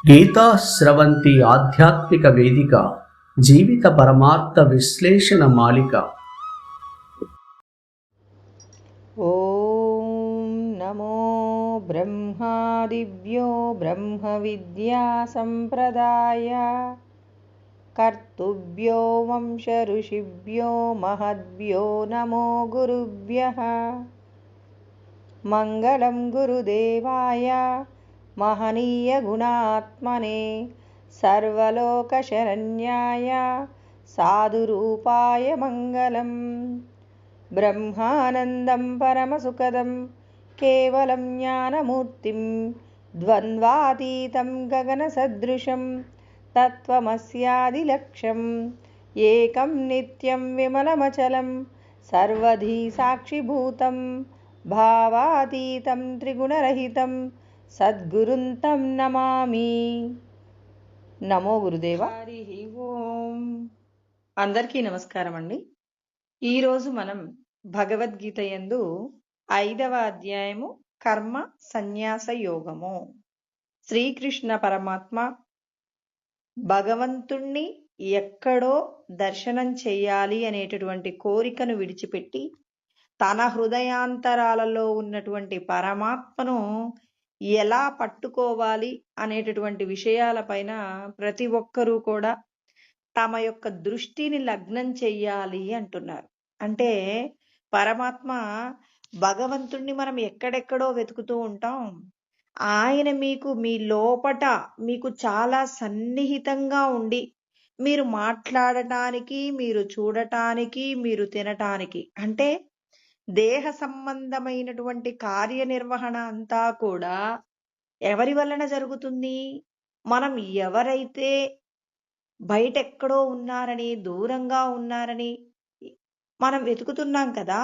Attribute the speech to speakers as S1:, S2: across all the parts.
S1: గీతా స్రవంతి ఆధ్యాత్మిక వేదిక, జీవిత పరమార్థ విశ్లేషణ మాలిక.
S2: ఓం నమో బ్రహ్మాదిభ్యో బ్రహ్మ విద్యా సంప్రదాయ కర్తుభ్యో వంశ ఋషిభ్యో మహద్భ్యో నమో గురుభ్యః. మంగళం గురుదేవాయ మహనీయ గుణాత్మనే సర్వలోకశరణ్యాయ సాధురూపాయ మంగళం. బ్రహ్మానందం పరమసుఖదం కేవలం జ్ఞానమూర్తిం ద్వంద్వాతీతం గగనసదృశం తత్వమస్యాదిలక్ష్యం ఏకం నిత్యం విమలమచలం సర్వధీ సాక్షిభూతం భావాతీతం త్రిగుణరహితం సద్గురుం తం నమామి. నమో గురుదేవ. హరి ఓం. అందరికీ నమస్కారం అండి. ఈరోజు మనం భగవద్గీత యందు 5వ అధ్యాయము కర్మ సన్యాస యోగము. శ్రీకృష్ణ పరమాత్మ భగవంతుణ్ణి ఎక్కడో దర్శనం చెయ్యాలి అనేటటువంటి కోరికను విడిచిపెట్టి తన హృదయాంతరాలలో ఉన్నటువంటి పరమాత్మను ఎలా పట్టుకోవాలి అనేటటువంటి విషయాలపైన ప్రతి ఒక్కరూ కూడా తమ యొక్క దృష్టిని లగ్నం చెయ్యాలి అంటున్నారు. అంటే పరమాత్మ భగవంతుణ్ణి మనం ఎక్కడెక్కడో వెతుకుతూ ఉంటాం. ఆయన మీకు మీ లోపట మీకు చాలా సన్నిహితంగా ఉండి మీరు మాట్లాడటానికి, మీరు చూడటానికి, మీరు తినటానికి, అంటే దేహ సంబంధమైనటువంటి కార్యనిర్వహణ అంతా కూడా ఎవరి వలన జరుగుతుంది? మనం ఎవరైతే బయటెక్కడో ఉన్నారని, దూరంగా ఉన్నారని మనం వెతుకుతున్నాం కదా,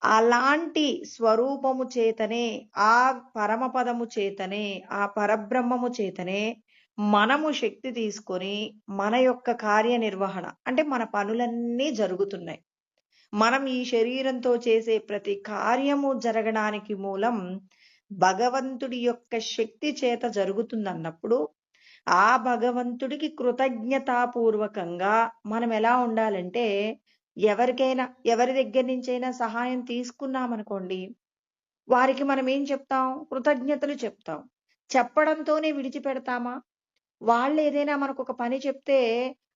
S2: అలాంటి స్వరూపము చేతనే, ఆ పరమపదము చేతనే, ఆ పరబ్రహ్మము చేతనే మనము శక్తి తీసుకొని మన యొక్క కార్యనిర్వహణ, అంటే మన పనులన్నీ జరుగుతున్నాయి. మనం ఈ శరీరంతో చేసే ప్రతి కార్యము జరగడానికి మూలం భగవంతుడి యొక్క శక్తి చేత జరుగుతుందన్నప్పుడు ఆ భగవంతుడికి కృతజ్ఞతాపూర్వకంగా మనం ఎలా ఉండాలంటే, ఎవరికైనా ఎవరి దగ్గర నుంచైనా సహాయం తీసుకున్నామనుకోండి, వారికి మనం ఏం చెప్తాం? కృతజ్ఞతలు చెప్తాం. చెప్పడంతోనే విడిచిపెడతామా? వాళ్ళు ఏదైనా మనకు ఒక పని చెప్తే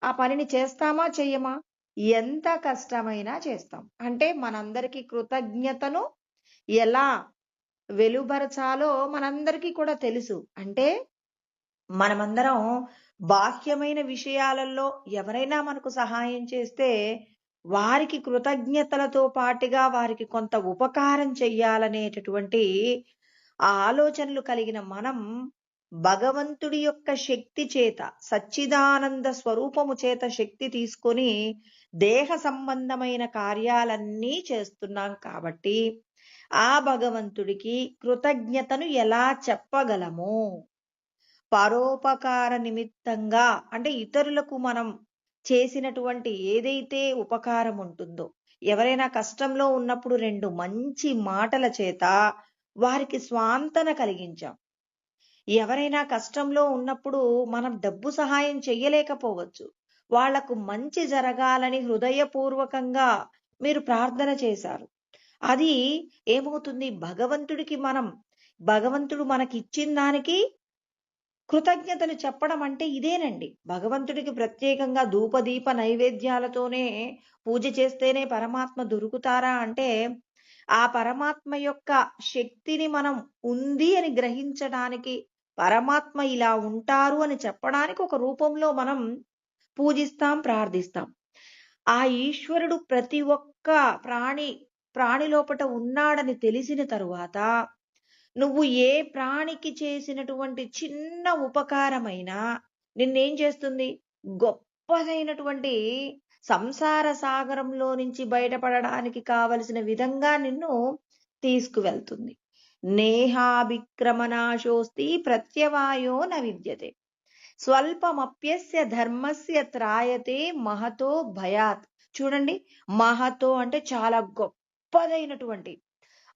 S2: ఆ పనిని చేస్తామా చెయ్యమా? ఎంత కష్టమైనా చేస్తాం. అంటే మనందరికీ కృతజ్ఞతను ఎలా వెలువరచాలో మనందరికీ కూడా తెలుసు. అంటే మనమందరం బాహ్యమైన విషయాలలో ఎవరైనా మనకు సహాయం చేస్తే వారికి కృతజ్ఞతలతో పాటుగా వారికి కొంత ఉపకారం చెయ్యాలనేటటువంటి ఆ ఆలోచనలు కలిగిన మనం భగవంతుడి యొక్క శక్తి చేత, సచ్చిదానంద స్వరూపము చేత శక్తి తీసుకొని దేహ సంబంధమైన కార్యాలన్నీ చేస్తున్నాం కాబట్టి ఆ భగవంతుడికి కృతజ్ఞతను ఎలా చెప్పగలము? పరోపకార నిమిత్తంగా, అంటే ఇతరులకు మనం చేసినటువంటి ఏదైతే ఉపకారం ఉంటుందో, ఎవరైనా కష్టంలో ఉన్నప్పుడు 2 మంచి మాటల చేత వారికి స్వాంతన కలిగించాం. ఎవరైనా కష్టంలో ఉన్నప్పుడు మనం డబ్బు సహాయం చెయ్యలేకపోవచ్చు. వాళ్లకు మంచి జరగాలని హృదయపూర్వకంగా మీరు ప్రార్థన చేశారు. అది ఏమవుతుంది? భగవంతుడు మనకిచ్చిన దానికి కృతజ్ఞతలు చెప్పడం అంటే ఇదేనండి. భగవంతుడికి ప్రత్యేకంగా ధూపదీప నైవేద్యాలతోనే పూజ చేస్తేనే పరమాత్మ దొరుకుతారా అంటే, ఆ పరమాత్మ యొక్క శక్తిని మనం ఉంది అని గ్రహించడానికి, పరమాత్మ ఇలా ఉంటారు అని చెప్పడానికి ఒక రూపంలో మనం పూజిస్తాం, ప్రార్థిస్తాం. ఆ ఈశ్వరుడు ప్రతి ఒక్క ప్రాణి లోపట ఉన్నాడని తెలిసిన తరువాత నువ్వు ఏ ప్రాణికి చేసినటువంటి చిన్న ఉపకారమైనా నిన్నేం చేస్తుంది? గొప్పదైనటువంటి సంసార సాగరంలో నుంచి బయటపడడానికి కావలసిన విధంగా నిన్ను తీసుకువెళ్తుంది. నేహాభిక్రమనాశోస్తి ప్రత్యవాయో న విద్యతే స్వల్పమప్యస్య ధర్మస్య త్రాయతే మహతో భయాత్. చూడండి, మహతో అంటే చాలా గొప్పదైనటువంటి,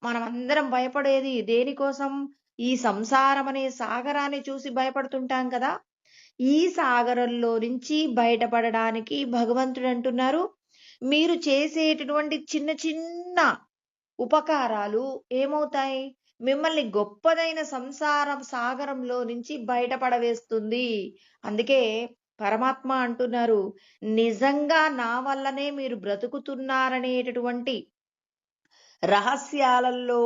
S2: మనమందరం భయపడేది దేనికోసం? ఈ సంసారం అనే సాగరాన్ని చూసి భయపడుతుంటాం కదా. ఈ సాగరంలో నుంచి బయటపడడానికి భగవంతుడు అంటున్నారు, మీరు చేసేటటువంటి చిన్న చిన్న ఉపకారాలు ఏమవుతాయి, మిమ్మల్ని గొప్పదైన సంసార సాగరంలో నుంచి బయటపడవేస్తుంది. అందుకే పరమాత్మ అంటున్నారు, నిజంగా నా వల్లనే మీరు బ్రతుకుతున్నారనేటటువంటి రహస్యాలలో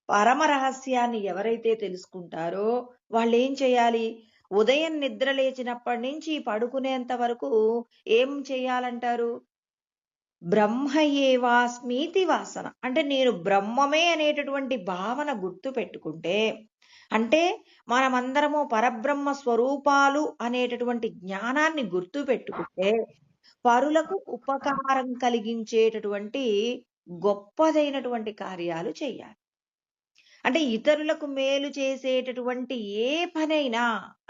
S2: పరమ రహస్యాన్ని ఎవరైతే తెలుసుకుంటారో వాళ్ళు ఏం చేయాలి, ఉదయం నిద్ర లేచినప్పటి నుంచి పడుకునేంత వరకు ఏం చేయాలంటారు, బ్రహ్మయేవాస్మీతి వాసన, అంటే నేను బ్రహ్మమే అనేటటువంటి భావన గుర్తు పెట్టుకుంటే, అంటే మనమందరము పరబ్రహ్మ స్వరూపాలు అనేటటువంటి జ్ఞానాన్ని గుర్తు పెట్టుకుంటే పరులకు ఉపకారం కలిగించేటటువంటి గొప్పదైనటువంటి కార్యాలు చేయాలి. అంటే ఇతరులకు మేలు చేసేటటువంటి ఏ పనైనా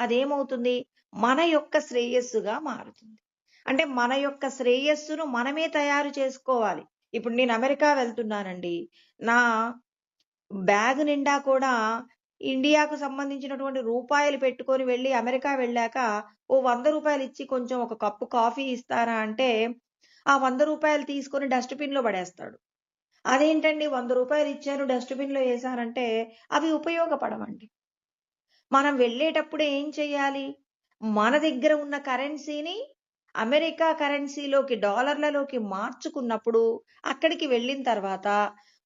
S2: అదేమవుతుంది, మన యొక్క శ్రేయస్సుగా మారుతుంది. అంటే మన యొక్క శ్రేయస్సును మనమే తయారు చేసుకోవాలి. ఇప్పుడు నేను అమెరికా వెళ్తున్నానండి, నా బ్యాగ్ నిండా కూడా ఇండియాకు సంబంధించినటువంటి రూపాయలు పెట్టుకొని వెళ్ళి అమెరికా వెళ్ళాక ఓ 100 రూపాయలు ఇచ్చి కొంచెం ఒక కప్పు కాఫీ ఇస్తారా అంటే ఆ 100 రూపాయలు తీసుకొని డస్ట్‌బిన్‌లో పడేస్తాడు. అదేంటండి 100 రూపాయలు ఇచ్చాను డస్ట్‌బిన్‌లో ఏసానంటే అవి ఉపయోగపడవండి. మనం వెళ్ళేటప్పుడు ఏం చేయాలి, మన దగ్గర ఉన్న కరెన్సీని అమెరికా కరెన్సీలోకి డాలర్లలోకి మార్చుకున్నప్పుడు అక్కడికి వెళ్ళిన తర్వాత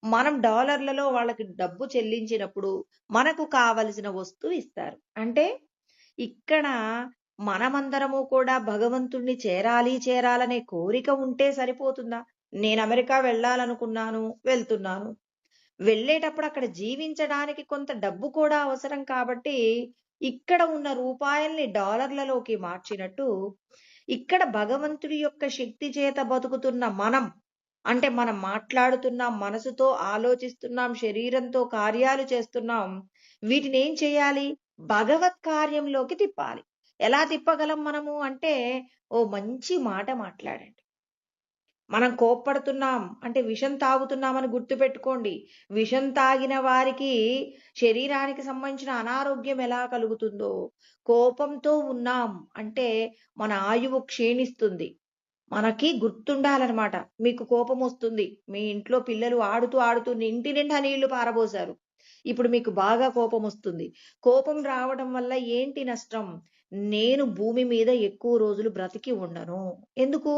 S2: మనం డాలర్లలో వాళ్ళకి డబ్బు చెల్లించినప్పుడు మనకు కావలసిన వస్తువు ఇస్తారు. అంటే ఇక్కడ మనమందరము కూడా భగవంతుణ్ణి చేరాలనే కోరిక ఉంటే సరిపోతుందా? నేను అమెరికా వెళ్ళాలనుకున్నాను, వెళ్తున్నాను. వెళ్ళేటప్పుడు అక్కడ జీవించడానికి కొంత డబ్బు కూడా అవసరం కాబట్టి ఇక్కడ ఉన్న రూపాయల్ని డాలర్లలోకి మార్చినట్టు ఇక్కడ భగవంతుడి యొక్క శక్తి చేత బతుకుతున్న మనం, అంటే మనం మాట్లాడుతున్నాం, మనసుతో ఆలోచిస్తున్నాం, శరీరంతో కార్యాలు చేస్తున్నాం, వీటిని ఏం చేయాలి, భగవత్ కార్యంలోకి తిప్పాలి. ఎలా తిప్పగలం మనము అంటే, ఓ మంచి మాట మాట్లాడండి. మనం కోప్పడుతున్నాం అంటే విషం తాగుతున్నామని గుర్తుపెట్టుకోండి. విషం తాగిన వారికి శరీరానికి సంబంధించిన అనారోగ్యం ఎలా కలుగుతుందో, కోపంతో ఉన్నాం అంటే మన ఆయువు క్షీణిస్తుంది. మనకి గుర్తుండాలన్నమాట. మీకు కోపం వస్తుంది, మీ ఇంట్లో పిల్లలు ఆడుతూ ఆడుతూ ఇంటి నిండా నీళ్లు పారబోసారు, ఇప్పుడు మీకు బాగా కోపం వస్తుంది. కోపం రావడం వల్ల ఏంటి నష్టం, నేను భూమి మీద ఎక్కువ రోజులు బ్రతికి ఉండను. ఎందుకు,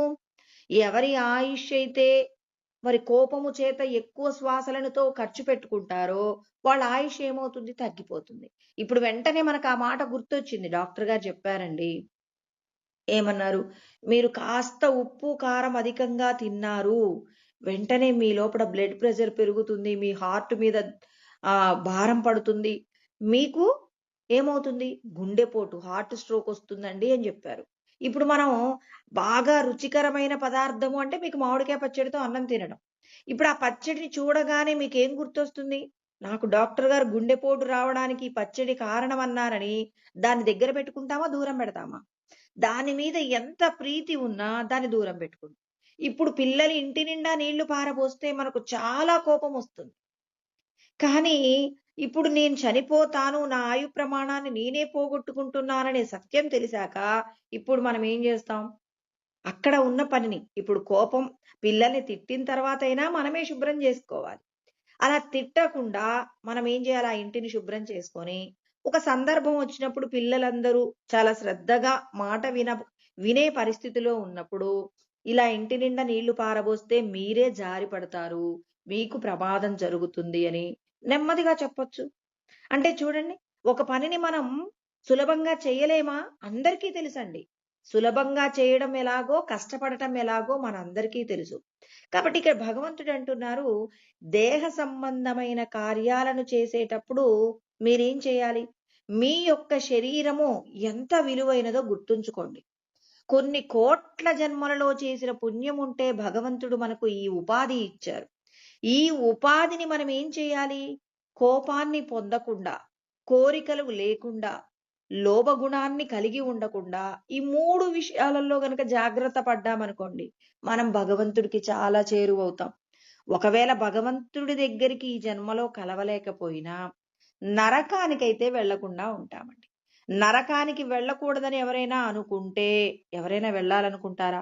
S2: ఎవరి ఆయుష్ అయితే మరి కోపము చేత ఎక్కువ శ్వాసలతో ఖర్చు పెట్టుకుంటారో వాళ్ళ ఆయుష్ ఏమవుతుంది, తగ్గిపోతుంది. ఇప్పుడు వెంటనే మనకు ఆ మాట గుర్తొచ్చింది, డాక్టర్ గారు చెప్పారండి. ఏమన్నారు, మీరు కాస్త ఉప్పు కారం అధికంగా తిన్నారు, వెంటనే మీ లోపల బ్లడ్ ప్రెషర్ పెరుగుతుంది, మీ హార్ట్ మీద భారం పడుతుంది, మీకు ఏమవుతుంది, గుండెపోటు, హార్ట్ స్ట్రోక్ వస్తుందండి అని చెప్పారు. ఇప్పుడు మనం బాగా రుచికరమైన పదార్థము అంటే మీకు మామిడికాయ పచ్చడితో అన్నం తినడం. ఇప్పుడు ఆ పచ్చడిని చూడగానే మీకు ఏం గుర్తొస్తుంది, నాకు డాక్టర్ గారు గుండెపోటు రావడానికి ఈ పచ్చడి కారణం అన్నారని దాన్ని దగ్గర పెట్టుకుంటామా, దూరం పెడతామా? దాని మీద ఎంత ప్రీతి ఉన్నా దాన్ని దూరం పెట్టుకుంటాం. ఇప్పుడు పిల్లలు ఇంటి నిండా నీళ్లు పారబోస్తే మనకు చాలా కోపం వస్తుంది. కానీ ఇప్పుడు నేను చనిపోతాను, నా ఆయు ప్రమాణాన్ని నేనే పోగొట్టుకుంటున్నాననే సత్యం తెలిసాక ఇప్పుడు మనం ఏం చేస్తాం, అక్కడ ఉన్న పనిని, ఇప్పుడు కోపం పిల్లల్ని తిట్టిన తర్వాతైనా మనమే శుభ్రం చేసుకోవాలి. అలా తిట్టకుండా మనం ఏం చేయాలి, ఆ ఇంటిని శుభ్రం చేసుకొని ఒక సందర్భం వచ్చినప్పుడు పిల్లలందరూ చాలా శ్రద్ధగా మాట వినే పరిస్థితిలో ఉన్నప్పుడు ఇలా ఇంటి నిండా నీళ్లు పారబోస్తే మీరే జారి పడతారు, మీకు ప్రమాదం జరుగుతుంది అని నెమ్మదిగా చెప్పొచ్చు. అంటే చూడండి, ఒక పనిని మనం సులభంగా చేయలేమా, అందరికీ తెలుసండి. సులభంగా చేయడం ఎలాగో కష్టపడటం ఎలాగో మనందరికీ తెలుసు. కాబట్టి ఇక్కడ భగవంతుడు అంటున్నారు, దేహ సంబంధమైన కార్యాలను చేసేటప్పుడు మీరేం చేయాలి, మీ యొక్క శరీరము ఎంత విలువైనదో గుర్తుంచుకోండి. కొన్ని కోట్ల జన్మలలో చేసిన పుణ్యం ఉంటే భగవంతుడు మనకు ఈ ఉపాధి ఇచ్చారు. ఈ ఉపాధిని మనం ఏం చేయాలి, కోపాన్ని పొందకుండా, కోరికలు లేకుండా, లోభగుణాన్ని కలిగి ఉండకుండా ఈ 3 విషయాలలో గనక జాగ్రత్త పడ్డామనుకోండి, మనం భగవంతుడికి చాలా చేరువవుతాం. ఒకవేళ భగవంతుడి దగ్గరికి ఈ జన్మలో కలవలేకపోయినా నరకానికైతే వెళ్లకుండా ఉంటామండి. నరకానికి వెళ్ళకూడదని ఎవరైనా అనుకుంటే, ఎవరైనా వెళ్ళాలనుకుంటారా?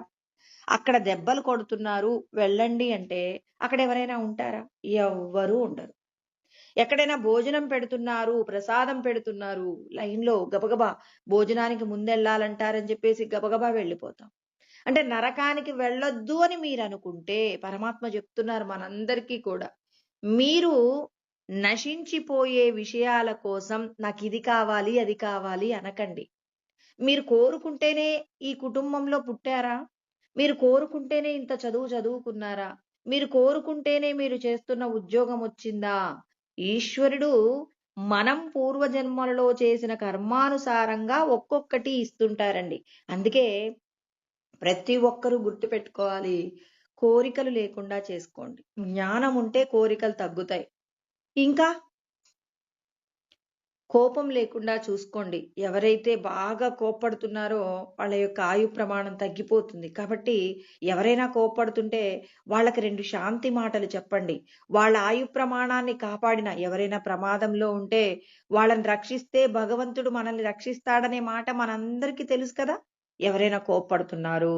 S2: అక్కడ దెబ్బలు కొడుతున్నారు వెళ్ళండి అంటే అక్కడ ఎవరైనా ఉంటారా? ఎవ్వరూ ఉండరు. ఎక్కడైనా భోజనం పెడుతున్నారు, ప్రసాదం పెడుతున్నారు, లైన్‌లో గబగబా భోజనానికి ముందెళ్ళాలంటారని చెప్పేసి గబగబా వెళ్ళిపోతాం. అంటే నరకానికి వెళ్ళొద్దు అని మీరనుకుంటే పరమాత్మ చెప్తున్నారు మనందరికీ కూడా. మీరు నశించిపోయే విషయాల కోసం నాకిది కావాలి, అది కావాలి అనకండి. మీరు కోరుకుంటేనే ఈ కుటుంబంలో పుట్టారా? మీరు కోరుకుంటేనే ఇంత చదువు చదువుకున్నారా? మీరు కోరుకుంటేనే మీరు చేస్తున్న ఉద్యోగం వచ్చిందా? ఈశ్వరుడు మనం పూర్వజన్మలలో చేసిన కర్మానుసారంగా ఒక్కొక్కటి ఇస్తుంటారండి. అందుకే ప్రతి ఒక్కరూ గుర్తుపెట్టుకోవాలి. కోరికలు లేకుండా చేసుకోండి. జ్ఞానం ఉంటే కోరికలు తగ్గుతాయి. ఇంకా కోపం లేకుండా చూసుకోండి. ఎవరైతే బాగా కోప్పడుతున్నారో వాళ్ళ యొక్క ఆయు ప్రమాణం తగ్గిపోతుంది. కాబట్టి ఎవరైనా కోప్పడుతుంటే వాళ్ళకి 2 శాంతి మాటలు చెప్పండి. వాళ్ళ ఆయు ప్రమాణాన్ని కాపాడిన ఎవరైనా ప్రమాదంలో ఉంటే వాళ్ళని రక్షిస్తే భగవంతుడు మనల్ని రక్షిస్తాడనే మాట మనందరికీ తెలుసు కదా! ఎవరైనా కోప్పడుతున్నారు.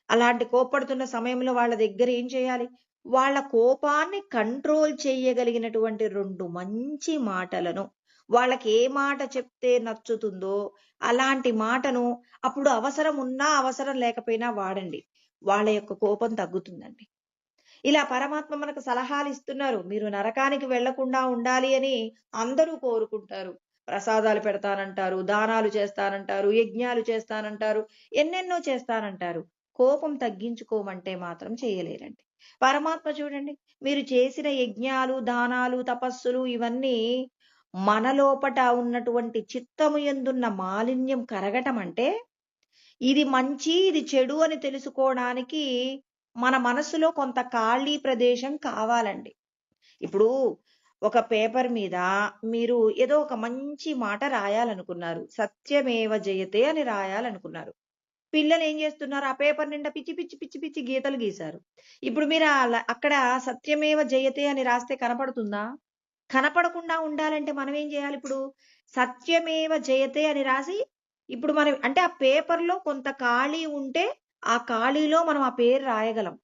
S2: అలాంటి కోప్పడుతున్న సమయంలో వాళ్ళ దగ్గర ఏం చేయాలి? వాళ్ళ కోపాన్ని కంట్రోల్ చేయగలిగినటువంటి 2 మంచి మాటలను వాళ్ళకి ఏ మాట చెప్తే నచ్చుతుందో అలాంటి మాటను అప్పుడు అవసరం ఉన్నా, అవసరం లేకపోయినా వాడండి. వాళ్ళ యొక్క కోపం తగ్గుతుందండి. ఇలా పరమాత్మ మనకు సలహాలు ఇస్తున్నారు. మీరు నరకానికి వెళ్ళకుండా ఉండాలి అని అందరూ కోరుకుంటారు. ప్రసాదాలు పెడతానంటారు, దానాలు చేస్తానంటారు, యజ్ఞాలు చేస్తానంటారు, ఎన్నెన్నో చేస్తానంటారు. కోపం తగ్గించుకోమంటే మాత్రం చేయలేరండి. పరమాత్మ చూడండి, మీరు చేసిన యజ్ఞాలు, దానాలు, తపస్సులు ఇవన్నీ మన లోపట ఉన్నటువంటి చిత్తము యందున్న మాలిన్యం కరగటం అంటే ఇది మంచి, ఇది చెడు అని తెలుసుకోవడానికి మన మనసులో కొంత ఖాళీ ప్రదేశం కావాలండి. ఇప్పుడు ఒక పేపర్ మీద మీరు ఏదో ఒక మంచి మాట రాయాలనుకున్నారు. సత్యమేవ జయతే అని రాయాలనుకున్నారు. పిల్లలు ఏం చేస్తున్నారు? ఆ పేపర్ నిండా పిచ్చి, పిచ్చి, పిచ్చి, పిచ్చి గీతలు గీశారు. ఇప్పుడు మీరు అక్కడ సత్యమేవ జయతే అని రాస్తే కనపడుతుందా? కనపడకుండా ఉండాలంటే మనం ఏం చేయాలి ఇప్పుడు? సత్యమేవ జయతే అని రాసి ఇప్పుడు మనం అంటే ఆ పేపర్‌లో కొంత ఖాళీ ఉంటే, ఆ ఖాళీలో మనం ఆ పేరు రాయగలం.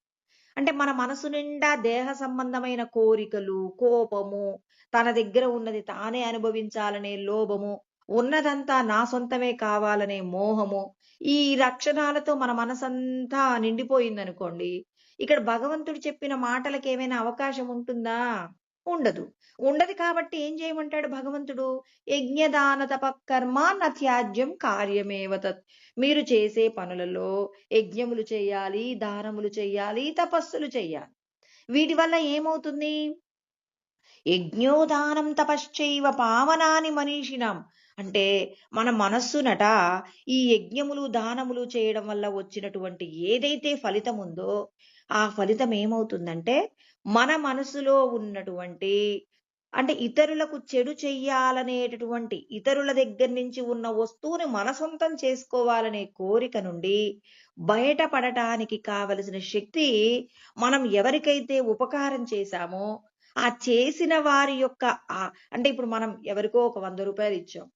S2: అంటే మన మనసు నిండా దేహ సంబంధమైన కోరికలు, కోపము, తన దగ్గర ఉన్నది తానే అనుభవించాలనే లోభము, ఉన్నదంతా నా సొంతమే కావాలనే మోహము, ఈ లక్షణాలతో మన మనసంతా నిండిపోయిందనుకోండి, ఇక్కడ భగవంతుడు చెప్పిన మాటలకేమైనా అవకాశం ఉంటుందా? ఉండదు. ఉండదు కాబట్టి ఏం చేయమంటాడు భగవంతుడు? యజ్ఞదాన తపకర్మ న త్యాజ్యం కార్యమేవ తత్. మీరు చేసే పనులలో యజ్ఞములు చెయ్యాలి, దానములు చెయ్యాలి, తపస్సులు చెయ్యాలి. వీటి వల్ల ఏమవుతుంది? యజ్ఞోదానం తపశ్చైవ పావనాని మనీషిణం. అంటే మన మనస్సునట ఈ యజ్ఞములు, దానములు చేయడం వల్ల వచ్చినటువంటి ఏదైతే ఫలితం ఉందో, ఆ ఫలితం ఏమవుతుందంటే, మన మనసులో ఉన్నటువంటి అంటే ఇతరులకు చెడు చెయ్యాలనేటటువంటి ఇతరుల దగ్గర నుంచి ఉన్న వస్తువుని మన సొంతం చేసుకోవాలనే కోరిక నుండి బయటపడటానికి కావలసిన శక్తి మనం ఎవరికైతే ఉపకారం చేశామో ఆ చేసిన వారి యొక్క అంటే ఇప్పుడు మనం ఎవరికో ఒక 100 రూపాయలు ఇచ్చాం.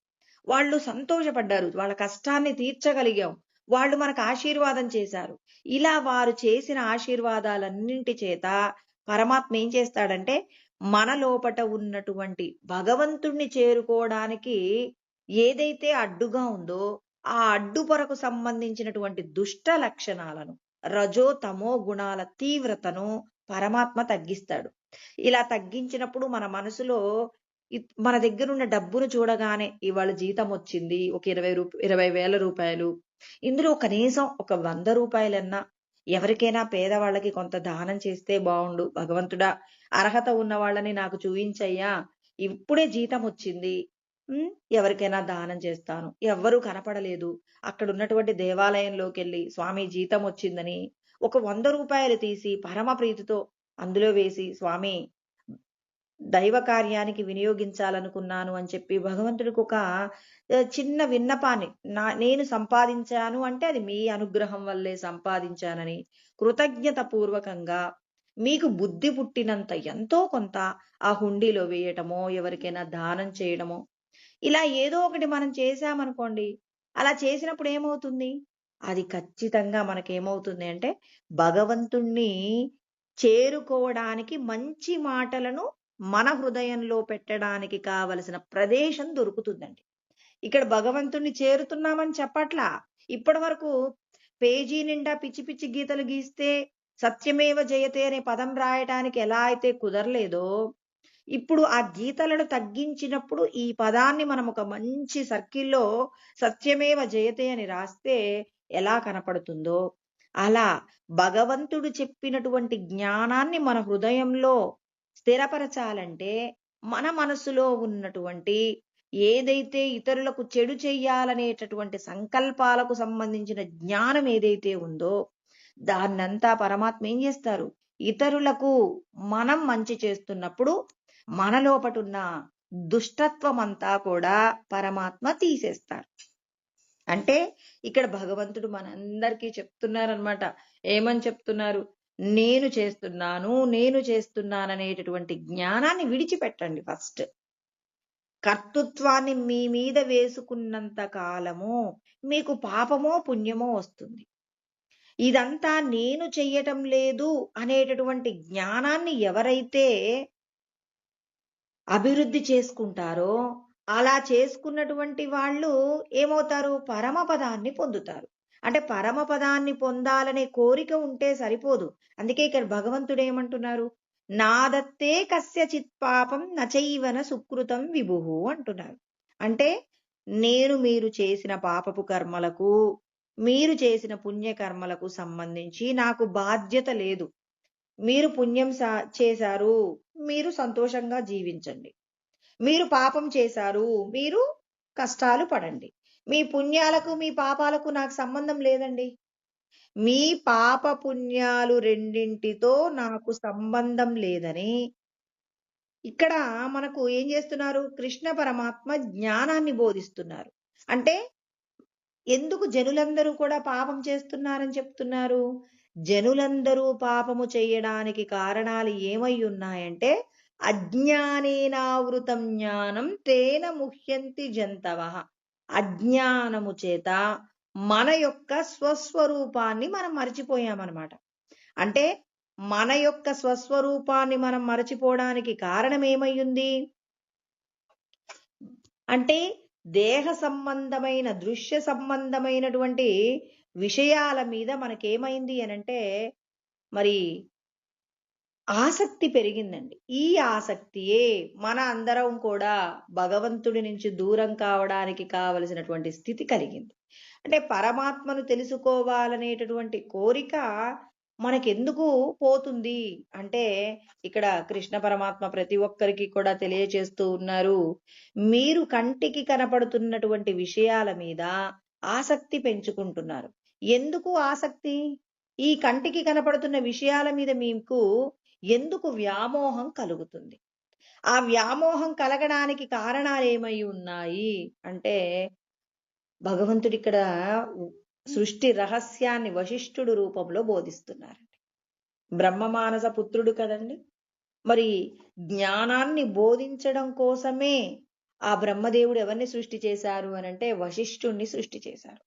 S2: వాళ్ళు సంతోషపడ్డారు. వాళ్ళ కష్టాన్ని తీర్చగలిగాం. వాళ్ళు మనకు ఆశీర్వాదం చేశారు. ఇలా వారు చేసిన ఆశీర్వాదాలన్నింటి చేత పరమాత్మ ఏం చేస్తాడంటే, మన లోపట ఉన్నటువంటి భగవంతుణ్ణి చేరుకోవడానికి ఏదైతే అడ్డుగా ఉందో, ఆ అడ్డుపరకు సంబంధించినటువంటి దుష్ట లక్షణాలను, రజో, తమో గుణాల తీవ్రతను పరమాత్మ తగ్గిస్తాడు. ఇలా తగ్గించినప్పుడు మన మనసులో మన దగ్గరున్న డబ్బును చూడగానే ఇవాళ జీతం వచ్చింది. ఒక 20,000 రూపాయలు. ఇందులో కనీసం ఒక 100 రూపాయలన్నా ఎవరికైనా పేదవాళ్ళకి కొంత దానం చేస్తే బావుండు. భగవంతుడా! అర్హత ఉన్న వాళ్ళని నాకు చూయించయ్యా! ఇప్పుడే జీతం వచ్చింది. హ్మ్. ఎవరికైనా దానం చేస్తాను. ఎవ్వరూ కనపడలేదు. అక్కడున్నటువంటి దేవాలయంలోకెళ్ళి స్వామి జీతం వచ్చిందని ఒక 100 రూపాయలు తీసి పరమ ప్రీతితో అందులో వేసి స్వామి దైవ కార్యానికి వినియోగించాలనుకున్నాను అని చెప్పి భగవంతుడికి ఒక చిన్న విన్నపాన్ని నేను సంపాదించాను అంటే అది మీ అనుగ్రహం వల్లే సంపాదించానని కృతజ్ఞత పూర్వకంగా మీకు బుద్ధి పుట్టినంత ఎంతో కొంత ఆ హుండీలో వేయటమో, ఎవరికైనా దానం చేయడమో, ఇలా ఏదో ఒకటి మనం చేశామనుకోండి, అలా చేసినప్పుడు ఏమవుతుంది? అది ఖచ్చితంగా మనకేమవుతుంది అంటే, భగవంతుణ్ణి చేరుకోవడానికి మంచి మాటలను మన హృదయంలో పెట్టడానికి కావలసిన ప్రదేశం దొరుకుతుందండి. ఇక్కడ భగవంతుణ్ణి చేరుతున్నామని చెప్పట్లా. ఇప్పటివరకు పేజీ నిండా పిచ్చి పిచ్చి గీతలు గీస్తే సత్యమేవ జయతే అనే పదం రాయటానికి ఎలా అయితే కుదరలేదో, ఇప్పుడు ఆ గీతలను తగ్గించినప్పుడు ఈ పదాన్ని మనం ఒక మంచి సర్కిల్‌లో సత్యమేవ జయతే అని రాస్తే ఎలా కనపడుతుందో, అలా భగవంతుడు చెప్పినటువంటి జ్ఞానాన్ని మన హృదయంలో స్థిరపరచాలంటే, మన మనసులో ఉన్నటువంటి ఏదైతే ఇతరులకు చెడు చెయ్యాలనేటటువంటి సంకల్పాలకు సంబంధించిన జ్ఞానం ఏదైతే ఉందో, దాన్నంతా పరమాత్మ ఏం చేస్తారు? ఇతరులకు మనం మంచి చేస్తున్నప్పుడు మన లోపటున్న దుష్టత్వమంతా కూడా పరమాత్మ తీసేస్తారు. అంటే ఇక్కడ భగవంతుడు మనందరికీ చెప్తున్నారనమాట. ఏమని చెప్తున్నారు? నేను చేస్తున్నాననేటటువంటి జ్ఞానాన్ని విడిచిపెట్టండి ఫస్ట్. కర్తృత్వాన్ని మీ మీద వేసుకున్నంత కాలము మీకు పాపమో, పుణ్యమో వస్తుంది. ఇదంతా నేను చెయ్యటం లేదు అనేటటువంటి జ్ఞానాన్ని ఎవరైతే అభివృద్ధి చేసుకుంటారో, అలా చేసుకున్నటువంటి వాళ్ళు ఏమవుతారు? పరమపదాన్ని పొందుతారు. అంటే పరమపదాన్ని పొందాలనే కోరిక ఉంటే సరిపోదు. అందుకే ఇక్కడ భగవంతుడేమంటున్నారు? నాదత్తే కస్యచిత్ పాపం నచైవన సుకృతం విభుః అంటున్నారు. అంటే నేను మీరు చేసిన పాపపు కర్మలకు, మీరు చేసిన పుణ్యకర్మలకు సంబంధించి నాకు బాధ్యత లేదు. మీరు పుణ్యం చేశారు, మీరు సంతోషంగా జీవించండి. మీరు పాపం చేశారు, మీరు కష్టాలు పడండి. మీ పుణ్యాలకు, మీ పాపాలకు నాకు సంబంధం లేదండి. మీ పాప పుణ్యాలు రెండింటితో నాకు సంబంధం లేదని ఇక్కడ మనకు ఏం చేస్తున్నారు? కృష్ణ పరమాత్మ జ్ఞానాన్ని బోధిస్తున్నారు. అంటే ఎందుకు జనులందరూ కూడా పాపం చేస్తున్నారని చెప్తున్నారు? జనులందరూ పాపము చేయడానికి కారణాలు ఏమై ఉన్నాయంటే, అజ్ఞానేనావృతం జ్ఞానం తేన ముహ్యంతి జంతవః. అజ్ఞానము చేత మన యొక్క స్వస్వరూపాన్ని మనం మర్చిపోయామన్నమాట. అంటే మన యొక్క స్వస్వరూపాన్ని మనం మరచిపోవడానికి కారణం ఏమయ్యుంది అంటే, దేహ సంబంధమైన, దృశ్య సంబంధమైనటువంటి విషయాల మీద మనకేమైంది అనంటే, మరి ఆసక్తి పెరిగిందండి. ఈ ఆసక్తియే మన అందరం కూడా భగవంతుడి నుంచి దూరం కావడానికి కావలసినటువంటి స్థితి కలిగింది. అంటే పరమాత్మను తెలుసుకోవాలనేటటువంటి కోరిక మనకెందుకు పోతుంది అంటే, ఇక్కడ కృష్ణ పరమాత్మ ప్రతి ఒక్కరికి కూడా తెలియచేస్తూ ఉన్నారు. మీరు కంటికి కనపడుతున్నటువంటి విషయాల మీద ఆసక్తి పెంచుకుంటున్నారు. ఎందుకు ఆసక్తి? ఈ కంటికి కనపడుతున్న విషయాల మీద మీకు ఎందుకు వ్యామోహం కలుగుతుంది? ఆ వ్యామోహం కలగడానికి కారణాలు ఏమై ఉన్నాయి అంటే, భగవంతుడిక్కడ సృష్టి రహస్యాన్ని వశిష్ఠుడు రూపంలో బోధిస్తున్నారండి. బ్రహ్మమానస పుత్రుడు కదండి. మరి జ్ఞానాన్ని బోధించడం కోసమే ఆ బ్రహ్మదేవుడు ఎవరిని సృష్టి చేశారు అనంటే వశిష్ఠుణ్ణి సృష్టి చేశారు.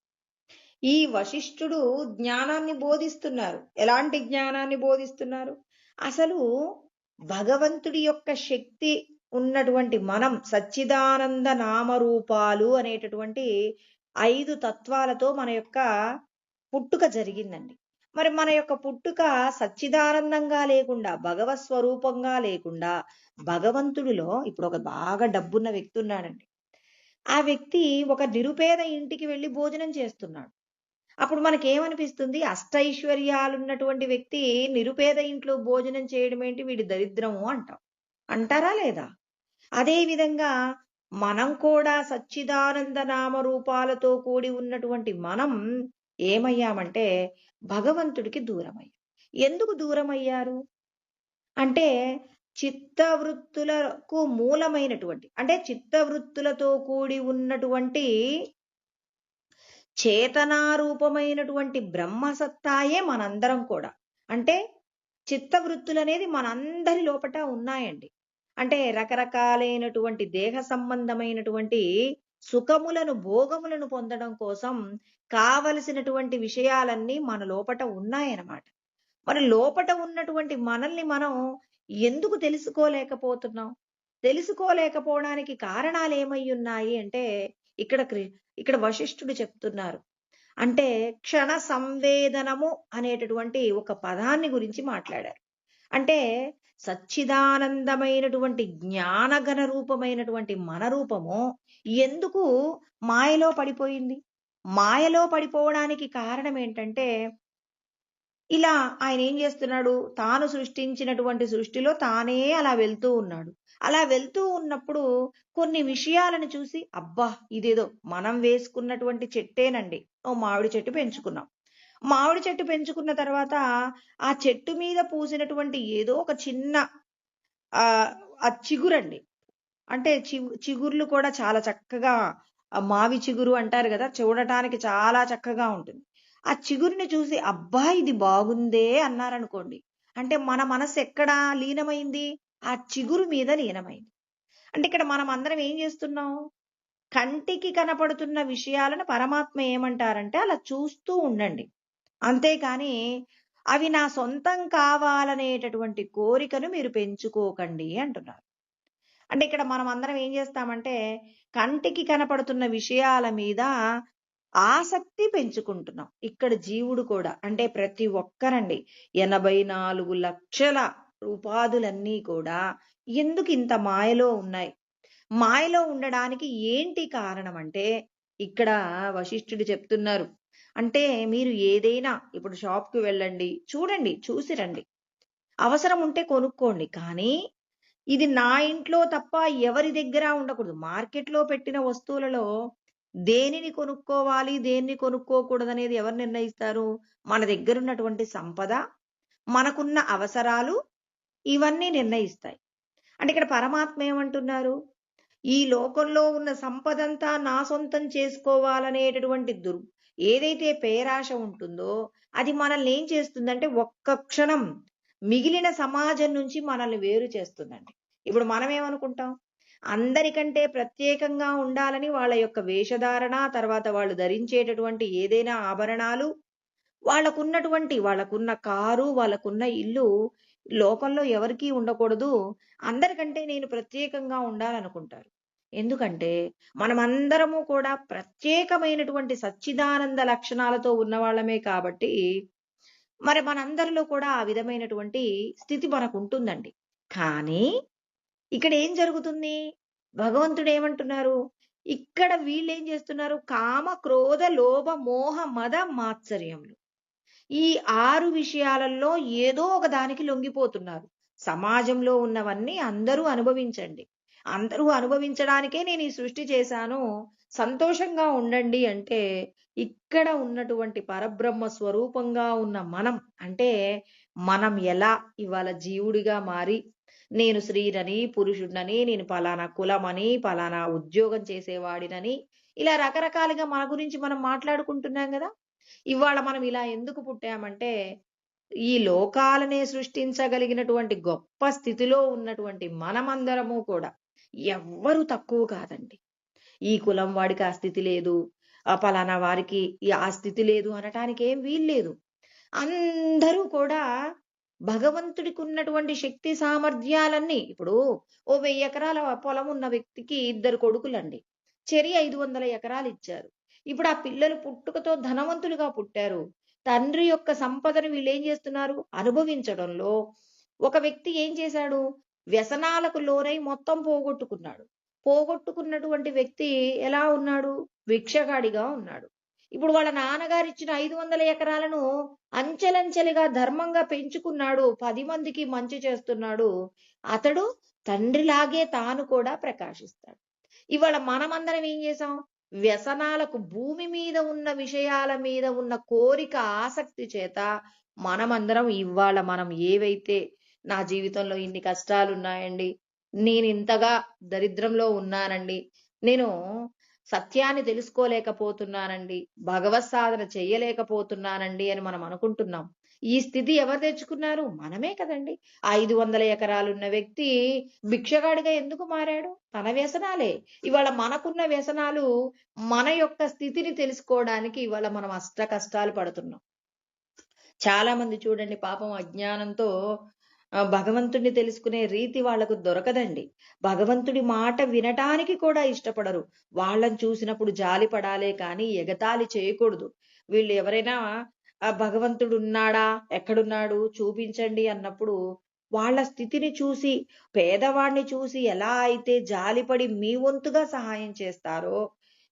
S2: ఈ వశిష్ఠుడు జ్ఞానాన్ని బోధిస్తున్నారు. ఎలాంటి జ్ఞానాన్ని బోధిస్తున్నారు? అసలు భగవంతుడి యొక్క శక్తి ఉన్నటువంటి మనం సచ్చిదానంద నామరూపాలు అనేటటువంటి 5 తత్వాలతో మన యొక్క పుట్టుక జరిగిందండి. మరి మన యొక్క పుట్టుక సచ్చిదానందంగా లేకుండా, భగవత్ స్వరూపంగా లేకుండా, భగవంతుడిలో ఇప్పుడు ఒక బాగా డబ్బున్న వ్యక్తి ఉన్నాడండి. ఆ వ్యక్తి ఒక నిరుపేద ఇంటికి వెళ్లి భోజనం చేస్తున్నాడు. అప్పుడు మనకేమనిపిస్తుంది? అష్టైశ్వర్యాలున్నటువంటి వ్యక్తి నిరుపేద ఇంట్లో భోజనం చేయడం ఏంటి? వీడి దరిద్రము అంటాం. అంటారా లేదా? అదే విధంగా మనం కూడా సచ్చిదానంద నామరూపాలతో కూడి ఉన్నటువంటి మనం ఏమయ్యామంటే భగవంతుడికి దూరమయ్యాం. ఎందుకు దూరమయ్యారు? అంటే చిత్తవృత్తులకు మూలమైనటువంటి, అంటే చిత్తవృత్తులతో కూడి ఉన్నటువంటి చేతనారూపమైనటువంటి బ్రహ్మసత్తాయే మనందరం కూడా. అంటే చిత్తవృత్తులు అనేది మనందరి లోపట ఉన్నాయండి. అంటే రకరకాలైనటువంటి దేహ సంబంధమైనటువంటి సుఖములను, భోగములను పొందడం కోసం కావలసినటువంటి విషయాలన్నీ మన లోపట ఉన్నాయన్నమాట. మన లోపట ఉన్నటువంటి మనల్ని మనం ఎందుకు తెలుసుకోలేకపోతున్నాం? తెలుసుకోలేకపోవడానికి కారణాలేమయ్యున్నాయి అంటే ఇక్కడ ఇక్కడ వశిష్ఠుడు చెప్తున్నారు. అంటే క్షణ సంవేదనము అనేటటువంటి ఒక పదాన్ని గురించి మాట్లాడారు. అంటే సచ్చిదానందమైనటువంటి జ్ఞానగణ రూపమైనటువంటి మన రూపము ఎందుకు మాయలో పడిపోయింది? మాయలో పడిపోవడానికి కారణం ఏంటంటే ఇలా ఆయన ఏం చేస్తున్నాడు? తాను సృష్టించినటువంటి సృష్టిలో తానే అలా వెళ్తూ ఉన్నాడు. అలా వెళ్తూ ఉన్నప్పుడు కొన్ని విషయాలను చూసి అబ్బా! ఇదేదో మనం వేసుకున్నటువంటి చెట్టేనండి. ఓ మామిడి చెట్టు పెంచుకున్నాం. మామిడి చెట్టు పెంచుకున్న తర్వాత ఆ చెట్టు మీద పూసినటువంటి ఏదో ఒక చిన్న ఆహ్, ఆ చిగురండి. అంటే చిగుర్లు కూడా చాలా చక్కగా మావి చిగురు అంటారు గదా! చూడటానికి చాలా చక్కగా ఉంటుంది. ఆ చిగురుని చూసి అబ్బా! ఇది బాగుందే అన్నారనుకోండి. అంటే మన మనస్సు ఎక్కడ లీనమైంది? ఆ చిగురు మీద లీనమైంది. అంటే ఇక్కడ మనం అందరం ఏం చేస్తున్నాం? కంటికి కనపడుతున్న విషయాలను పరమాత్మ ఏమంటారంటే అలా చూస్తూ ఉండండి. అంతేకాని అవి నా సొంతం కావాలనేటటువంటి కోరికను మీరు పెంచుకోకండి అంటున్నారు. అంటే ఇక్కడ మనం అందరం ఏం చేస్తామంటే కంటికి కనపడుతున్న విషయాల మీద ఆసక్తి పెంచుకుంటున్నాం. ఇక్కడ జీవుడు కూడా అంటే ప్రతి ఒక్కరండి 84 లక్షల ఉపాధులన్నీ కూడా ఎందుకు ఇంత మాయలో ఉన్నాయి? మాయలో ఉండడానికి ఏంటి కారణం అంటే ఇక్కడ వశిష్ఠుడు చెప్తున్నారు. అంటే మీరు ఏదైనా ఇప్పుడు షాప్‌కి వెళ్ళండి. చూడండి, చూసి రండి. అవసరం ఉంటే కొనుక్కోండి. కానీ ఇది నా ఇంట్లో తప్ప ఎవరి దగ్గర ఉండకూడదు. మార్కెట్‌లో పెట్టిన వస్తువులలో దేనిని కొనుక్కోవాలి, దేన్ని కొనుక్కోకూడదనేది ఎవరు నిర్ణయిస్తారు? మన దగ్గరున్నటువంటి సంపద, మనకున్న అవసరాలు ఇవన్నీ నిర్ణయిస్తాయి. అంటే ఇక్కడ పరమాత్మ ఏమంటున్నారు? ఈ లోకంలో ఉన్న సంపదంతా నా సొంతం చేసుకోవాలనేటటువంటి ఏదైతే పేరాశ ఉంటుందో, అది మనల్ని ఏం చేస్తుందంటే ఒక్క క్షణం మిగిలిన సమాజం నుంచి మనల్ని వేరు చేస్తుందండి. ఇప్పుడు మనం ఏమనుకుంటాం? అందరికంటే ప్రత్యేకంగా ఉండాలని వాళ్ళ యొక్క వేషధారణ, తర్వాత వాళ్ళు ధరించేటటువంటి ఏదైనా ఆభరణాలు, వాళ్ళకున్న కారు, వాళ్ళకున్న ఇల్లు లోకంలో ఎవరికీ ఉండకూడదు. అందరికంటే నేను ప్రత్యేకంగా ఉండాలనుకుంటారు. ఎందుకంటే మనమందరము కూడా ప్రత్యేకమైనటువంటి సచ్చిదానంద లక్షణాలతో ఉన్నవాళ్ళమే కాబట్టి, మరి మనందరిలో కూడా ఆ విధమైనటువంటి స్థితి మనకుంటుందండి. కానీ ఇక్కడ ఏం జరుగుతుంది? భగవంతుడు ఏమంటున్నారు? ఇక్కడ వీళ్ళేం చేస్తున్నారు? కామ, క్రోధ, లోభ, మోహ, మద, మాత్సర్యములు. ఈ 6 విషయాలలో ఏదో ఒక దానికి లొంగిపోతున్నారు. సమాజంలో ఉన్నవన్నీ అందరూ అనుభవించండి. అందరూ అనుభవించడానికే నేను ఈ సృష్టి చేశాను. సంతోషంగా ఉండండి అంటే, ఇక్కడ ఉన్నటువంటి పరబ్రహ్మ స్వరూపంగా ఉన్న మనం అంటే, మనం ఎలా ఇవాళ జీవుడిగా మారి, నేను స్త్రీనని, పురుషుడినని, నేను పలానా కులమని, పలానా ఉద్యోగం చేసేవాడినని, ఇలా రకరకాలుగా మన గురించి మనం మాట్లాడుకుంటున్నాం గదా! ఇవాళ మనం ఇలా ఎందుకు పుట్టామంటే, ఈ లోకాలనే సృష్టించగలిగినటువంటి గొప్ప స్థితిలో ఉన్నటువంటి మనమందరము కూడా ఎవ్వరు తక్కువ కాదండి. ఈ కులం వాడికి ఆ స్థితి లేదు. పలానా వారికి ఆ స్థితి లేదు అనటానికి ఏం వీల్లేదు. అందరూ కూడా భగవంతుడికి ఉన్నటువంటి శక్తి సామర్థ్యాలన్నీ ఇప్పుడు ఓ 1000 ఎకరాల పొలం ఉన్న వ్యక్తికి 2 కొడుకులండి. చెరి 500 ఎకరాలు ఇచ్చారు. ఇప్పుడు ఆ పిల్లలు పుట్టుకతో ధనవంతులుగా పుట్టారు. తండ్రి యొక్క సంపదను వీళ్ళేం చేస్తున్నారు? అనుభవించడంలో ఒక వ్యక్తి ఏం చేశాడు? వ్యసనాలకు లోనై మొత్తం పోగొట్టుకున్నాడు. పోగొట్టుకున్నటువంటి వ్యక్తి ఎలా ఉన్నాడు? భిక్షగాడిగా ఉన్నాడు. ఇప్పుడు వాళ్ళ నాన్నగారిచ్చిన 500 ఎకరాలను అంచెలంచెలుగా ధర్మంగా పెంచుకున్నాడు. 10 మందికి మంచి చేస్తున్నాడు. అతడు తండ్రిలాగే తాను కూడా ప్రకాశిస్తాడు. ఇవాళ మనమందరం ఏం చేసాం? వ్యసనాలకు భూమి మీద ఉన్న విషయాల మీద ఉన్న కోరిక, ఆసక్తి చేత మనమందరం ఇవాళ మనం ఏవైతే నా జీవితంలో ఇన్ని కష్టాలున్నాయండి. నేనింతగా దరిద్రంలో ఉన్నానండి. నేను సత్యాన్ని తెలుసుకోలేకపోతున్నానండి. భగవత్ సాధన చెయ్యలేకపోతున్నానండి అని మనం అనుకుంటున్నాం. ఈ స్థితి ఎవరు తెచ్చుకున్నారు? మనమే కదండి. 500 ఎకరాలున్న వ్యక్తి భిక్షగాడిగా ఎందుకు మారాడు? తన వ్యసనాలే. ఇవాళ మనకున్న వ్యసనాలు మన యొక్క స్థితిని తెలుసుకోవడానికి ఇవాళ మనం అష్ట కష్టాలు పడుతున్నాం. చాలా మంది చూడండి పాపం అజ్ఞానంతో భగవంతుడిని తెలుసుకునే రీతి వాళ్ళకు దొరకదండి. భగవంతుడి మాట వినటానికి కూడా ఇష్టపడరు. వాళ్ళని చూసినప్పుడు జాలి పడాలే కానీ ఎగతాళి చేయకూడదు. వీళ్ళు ఎవరైనా భగవంతుడు ఉన్నాడా? ఎక్కడున్నాడు? చూపించండి అన్నప్పుడు వాళ్ళ స్థితిని చూసి, పేదవాడిని చూసి ఎలా అయితే జాలిపడి మీ వంతుగా సహాయం చేస్తారో,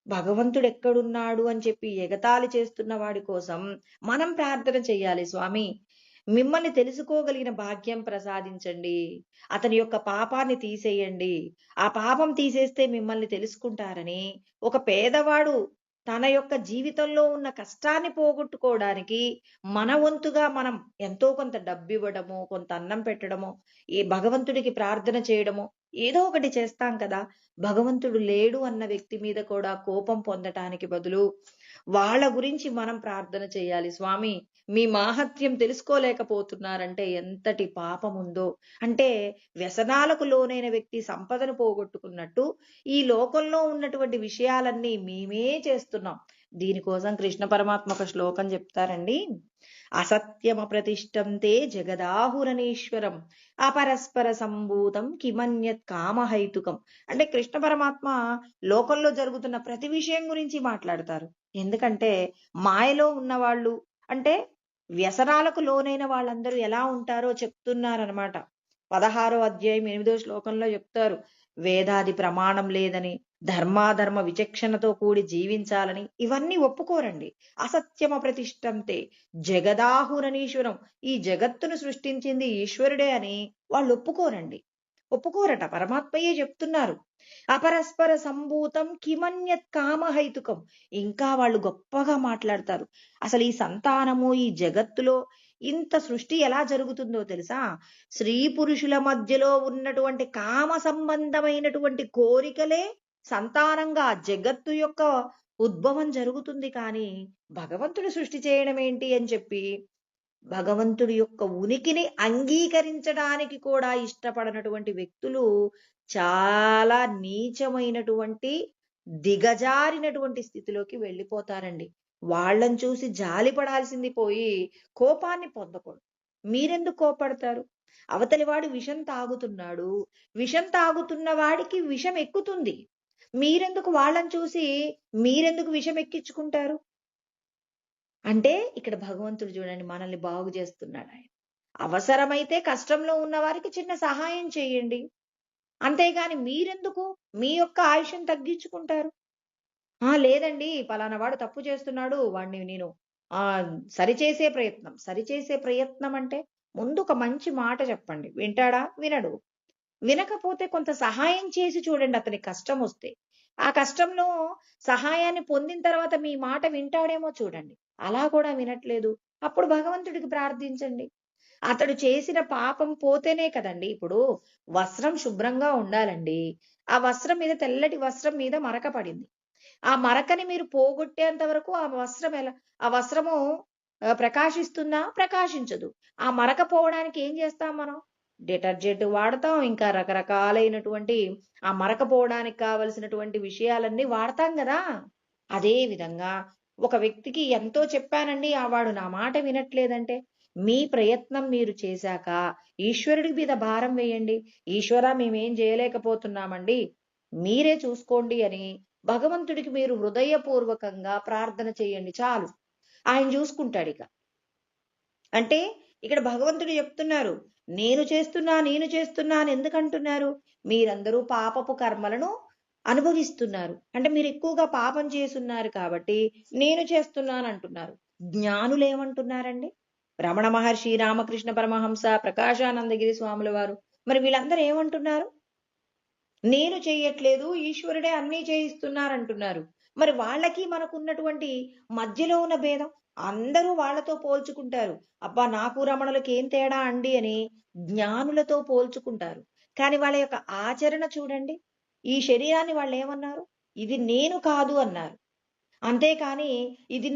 S2: భగవంతుడు ఎక్కడున్నాడు అని చెప్పి ఎగతాళి చేస్తున్న వాడి కోసం మనం ప్రార్థన చెయ్యాలి. స్వామి, మిమ్మల్ని తెలుసుకోగలిగిన భాగ్యం ప్రసాదించండి. అతని యొక్క పాపాన్ని తీసేయండి. ఆ పాపం తీసేస్తే మిమ్మల్ని తెలుసుకుంటారని ఒక పేదవాడు తన యొక్క జీవితంలో ఉన్న కష్టాన్ని పోగొట్టుకోవడానికి మన వంతుగా మనం ఎంతో కొంత డబ్బివ్వడమో, కొంత అన్నం పెట్టడమో, ఈ భగవంతుడికి ప్రార్థన చేయడమో ఏదో ఒకటి చేస్తాం కదా! భగవంతుడు లేడు అన్న వ్యక్తి మీద కూడా కోపం పొందటానికి బదులు వాళ్ళ గురించి మనం ప్రార్థన చేయాలి. స్వామి, మీ మాహాత్మ్యం తెలుసుకోలేకపోతున్నారంటే ఎంతటి పాపముందో. అంటే వ్యసనాలకు లోనైన వ్యక్తి సంపదను పోగొట్టుకున్నట్టు ఈ లోకంలో ఉన్నటువంటి విషయాలన్నీ మేమే చేస్తున్నాం. దీనికోసం కృష్ణ పరమాత్మ ఒక శ్లోకం చెప్తారండి. అసత్యమప్రతిష్టంతే జగదాహురనీశ్వరం అపరస్పర సంభూతం కిమన్యత్ కామహైతుకం. అంటే కృష్ణ పరమాత్మ లోకంలో జరుగుతున్న ప్రతి విషయం గురించి మాట్లాడతారు. ఎందుకంటే మాయలో ఉన్నవాళ్ళు, అంటే వ్యసనాలకు లోనైన వాళ్ళందరూ ఎలా ఉంటారో చెప్తున్నారనమాట. 16వ అధ్యాయం 8వ శ్లోకంలో చెప్తారు. వేదాది ప్రమాణం లేదని, ధర్మాధర్మ విచక్షణతో కూడి జీవించాలని ఇవన్నీ ఒప్పుకోరండి. అసత్యమ ప్రతిష్టంతే జగదాహురనీశ్వరం. ఈ జగత్తును సృష్టించింది ఈశ్వరుడే అని వాళ్ళు ఒప్పుకోరట. పరమాత్మయే చెప్తున్నారు. అపరస్పర సంభూతం కిమన్యత్ కామహైతుకం. ఇంకా వాళ్ళు గొప్పగా మాట్లాడతారు. అసలు ఈ సంతానము, ఈ జగత్తులో ఇంత సృష్టి ఎలా జరుగుతుందో తెలుసా? స్త్రీ పురుషుల మధ్యలో ఉన్నటువంటి కామ సంబంధమైనటువంటి కోరికలే సంతానంగా జగత్తు యొక్క ఉద్భవం జరుగుతుంది. కానీ భగవంతుడు సృష్టి చేయడం ఏంటి అని చెప్పి భగవంతుడి యొక్క ఉనికిని అంగీకరించడానికి కూడా ఇష్టపడనటువంటి వ్యక్తులు చాలా నీచమైనటువంటి, దిగజారినటువంటి స్థితిలోకి వెళ్ళిపోతారండి. వాళ్ళని చూసి జాలి పడాల్సింది పోయి కోపాన్ని పొందకూడదు. మీరెందుకు కోపడతారు? అవతలి వాడు విషం తాగుతున్నాడు. విషం తాగుతున్న వాడికి విషం ఎక్కుతుంది. మీరెందుకు విషం ఎక్కించుకుంటారు? అంటే ఇక్కడ భగవంతుడు చూడండి మనల్ని బాగు చేస్తున్నాడు ఆయన. అవసరమైతే కష్టంలో ఉన్న వారికి చిన్న సహాయం చేయండి. అంతేగాని మీరెందుకు మీ యొక్క ఆయుష్ని తగ్గించుకుంటారు? లేదండి పలానా వాడు తప్పు చేస్తున్నాడు, వాడిని నేను సరిచేసే ప్రయత్నం అంటే ముందు ఒక మంచి మాట చెప్పండి. వింటాడా? వినడు. వినకపోతే కొంత సహాయం చేసి చూడండి. అతనికి కష్టం వస్తే ఆ కష్టంలో సహాయాన్ని పొందిన తర్వాత మీ మాట వింటాడేమో చూడండి. అలా కూడా వినట్లేదు, అప్పుడు భగవంతుడికి ప్రార్థించండి. అతడు చేసిన పాపం పోతేనే కదండి. ఇప్పుడు వస్త్రం శుభ్రంగా ఉండాలండి. ఆ వస్త్రం మీద, తెల్లటి వస్త్రం మీద మరక పడింది. ఆ మరకని మీరు పోగొట్టేంత వరకు ఆ వస్త్రము ప్రకాశిస్తుందా? ప్రకాశించదు. ఆ మరక పోవడానికి ఏం చేస్తాం మనం? డిటర్జెంట్ వాడతాం, ఇంకా రకరకాలైనటువంటి ఆ మరక పోవడానికి కావలసినటువంటి విషయాలన్నీ వాడతాం కదా. అదే విధంగా ఒక వ్యక్తికి ఎంతో చెప్పానండి, వాడు నా మాట వినట్లేదంటే మీ ప్రయత్నం మీరు చేశాక ఈశ్వరుడి మీద భారం వేయండి. ఈశ్వరా, మేమేం చేయలేకపోతున్నామండి, మీరే చూసుకోండి అని భగవంతుడికి మీరు హృదయపూర్వకంగా ప్రార్థన చేయండి. చాలు, ఆయన చూసుకుంటాడు ఇక. అంటే ఇక్కడ భగవంతుడు చెప్తున్నారు, నేను చేస్తున్నా అని ఎందుకంటున్నారు? మీరందరూ పాపపు కర్మలను అనుభవిస్తున్నారు. అంటే మీరు ఎక్కువగా పాపం చేసున్నారు కాబట్టి నేను చేస్తున్నాను అంటున్నారు. జ్ఞానులు ఏమంటున్నారండి? రమణ మహర్షి, రామకృష్ణ పరమహంస, ప్రకాశానందగిరి స్వాముల వారు, మరి వీళ్ళందరూ ఏమంటున్నారు? నేను చేయట్లేదు, ఈశ్వరుడే అన్నీ చేయిస్తున్నారంటున్నారు. మరి వాళ్ళకి మనకున్నటువంటి మధ్యలో ఉన్న భేదం అందరూ వాళ్ళతో పోల్చుకుంటారు. అబ్బా, నాకు రమణులకి ఏం తేడా అండి అని జ్ఞానులతో పోల్చుకుంటారు. కానీ వాళ్ళ యొక్క ఆచరణ చూడండి. ఈ శరీరాన్ని వాళ్ళు ఏమన్నారు? ఇది నేను కాదు అన్నారు. అంతేకాని ఇది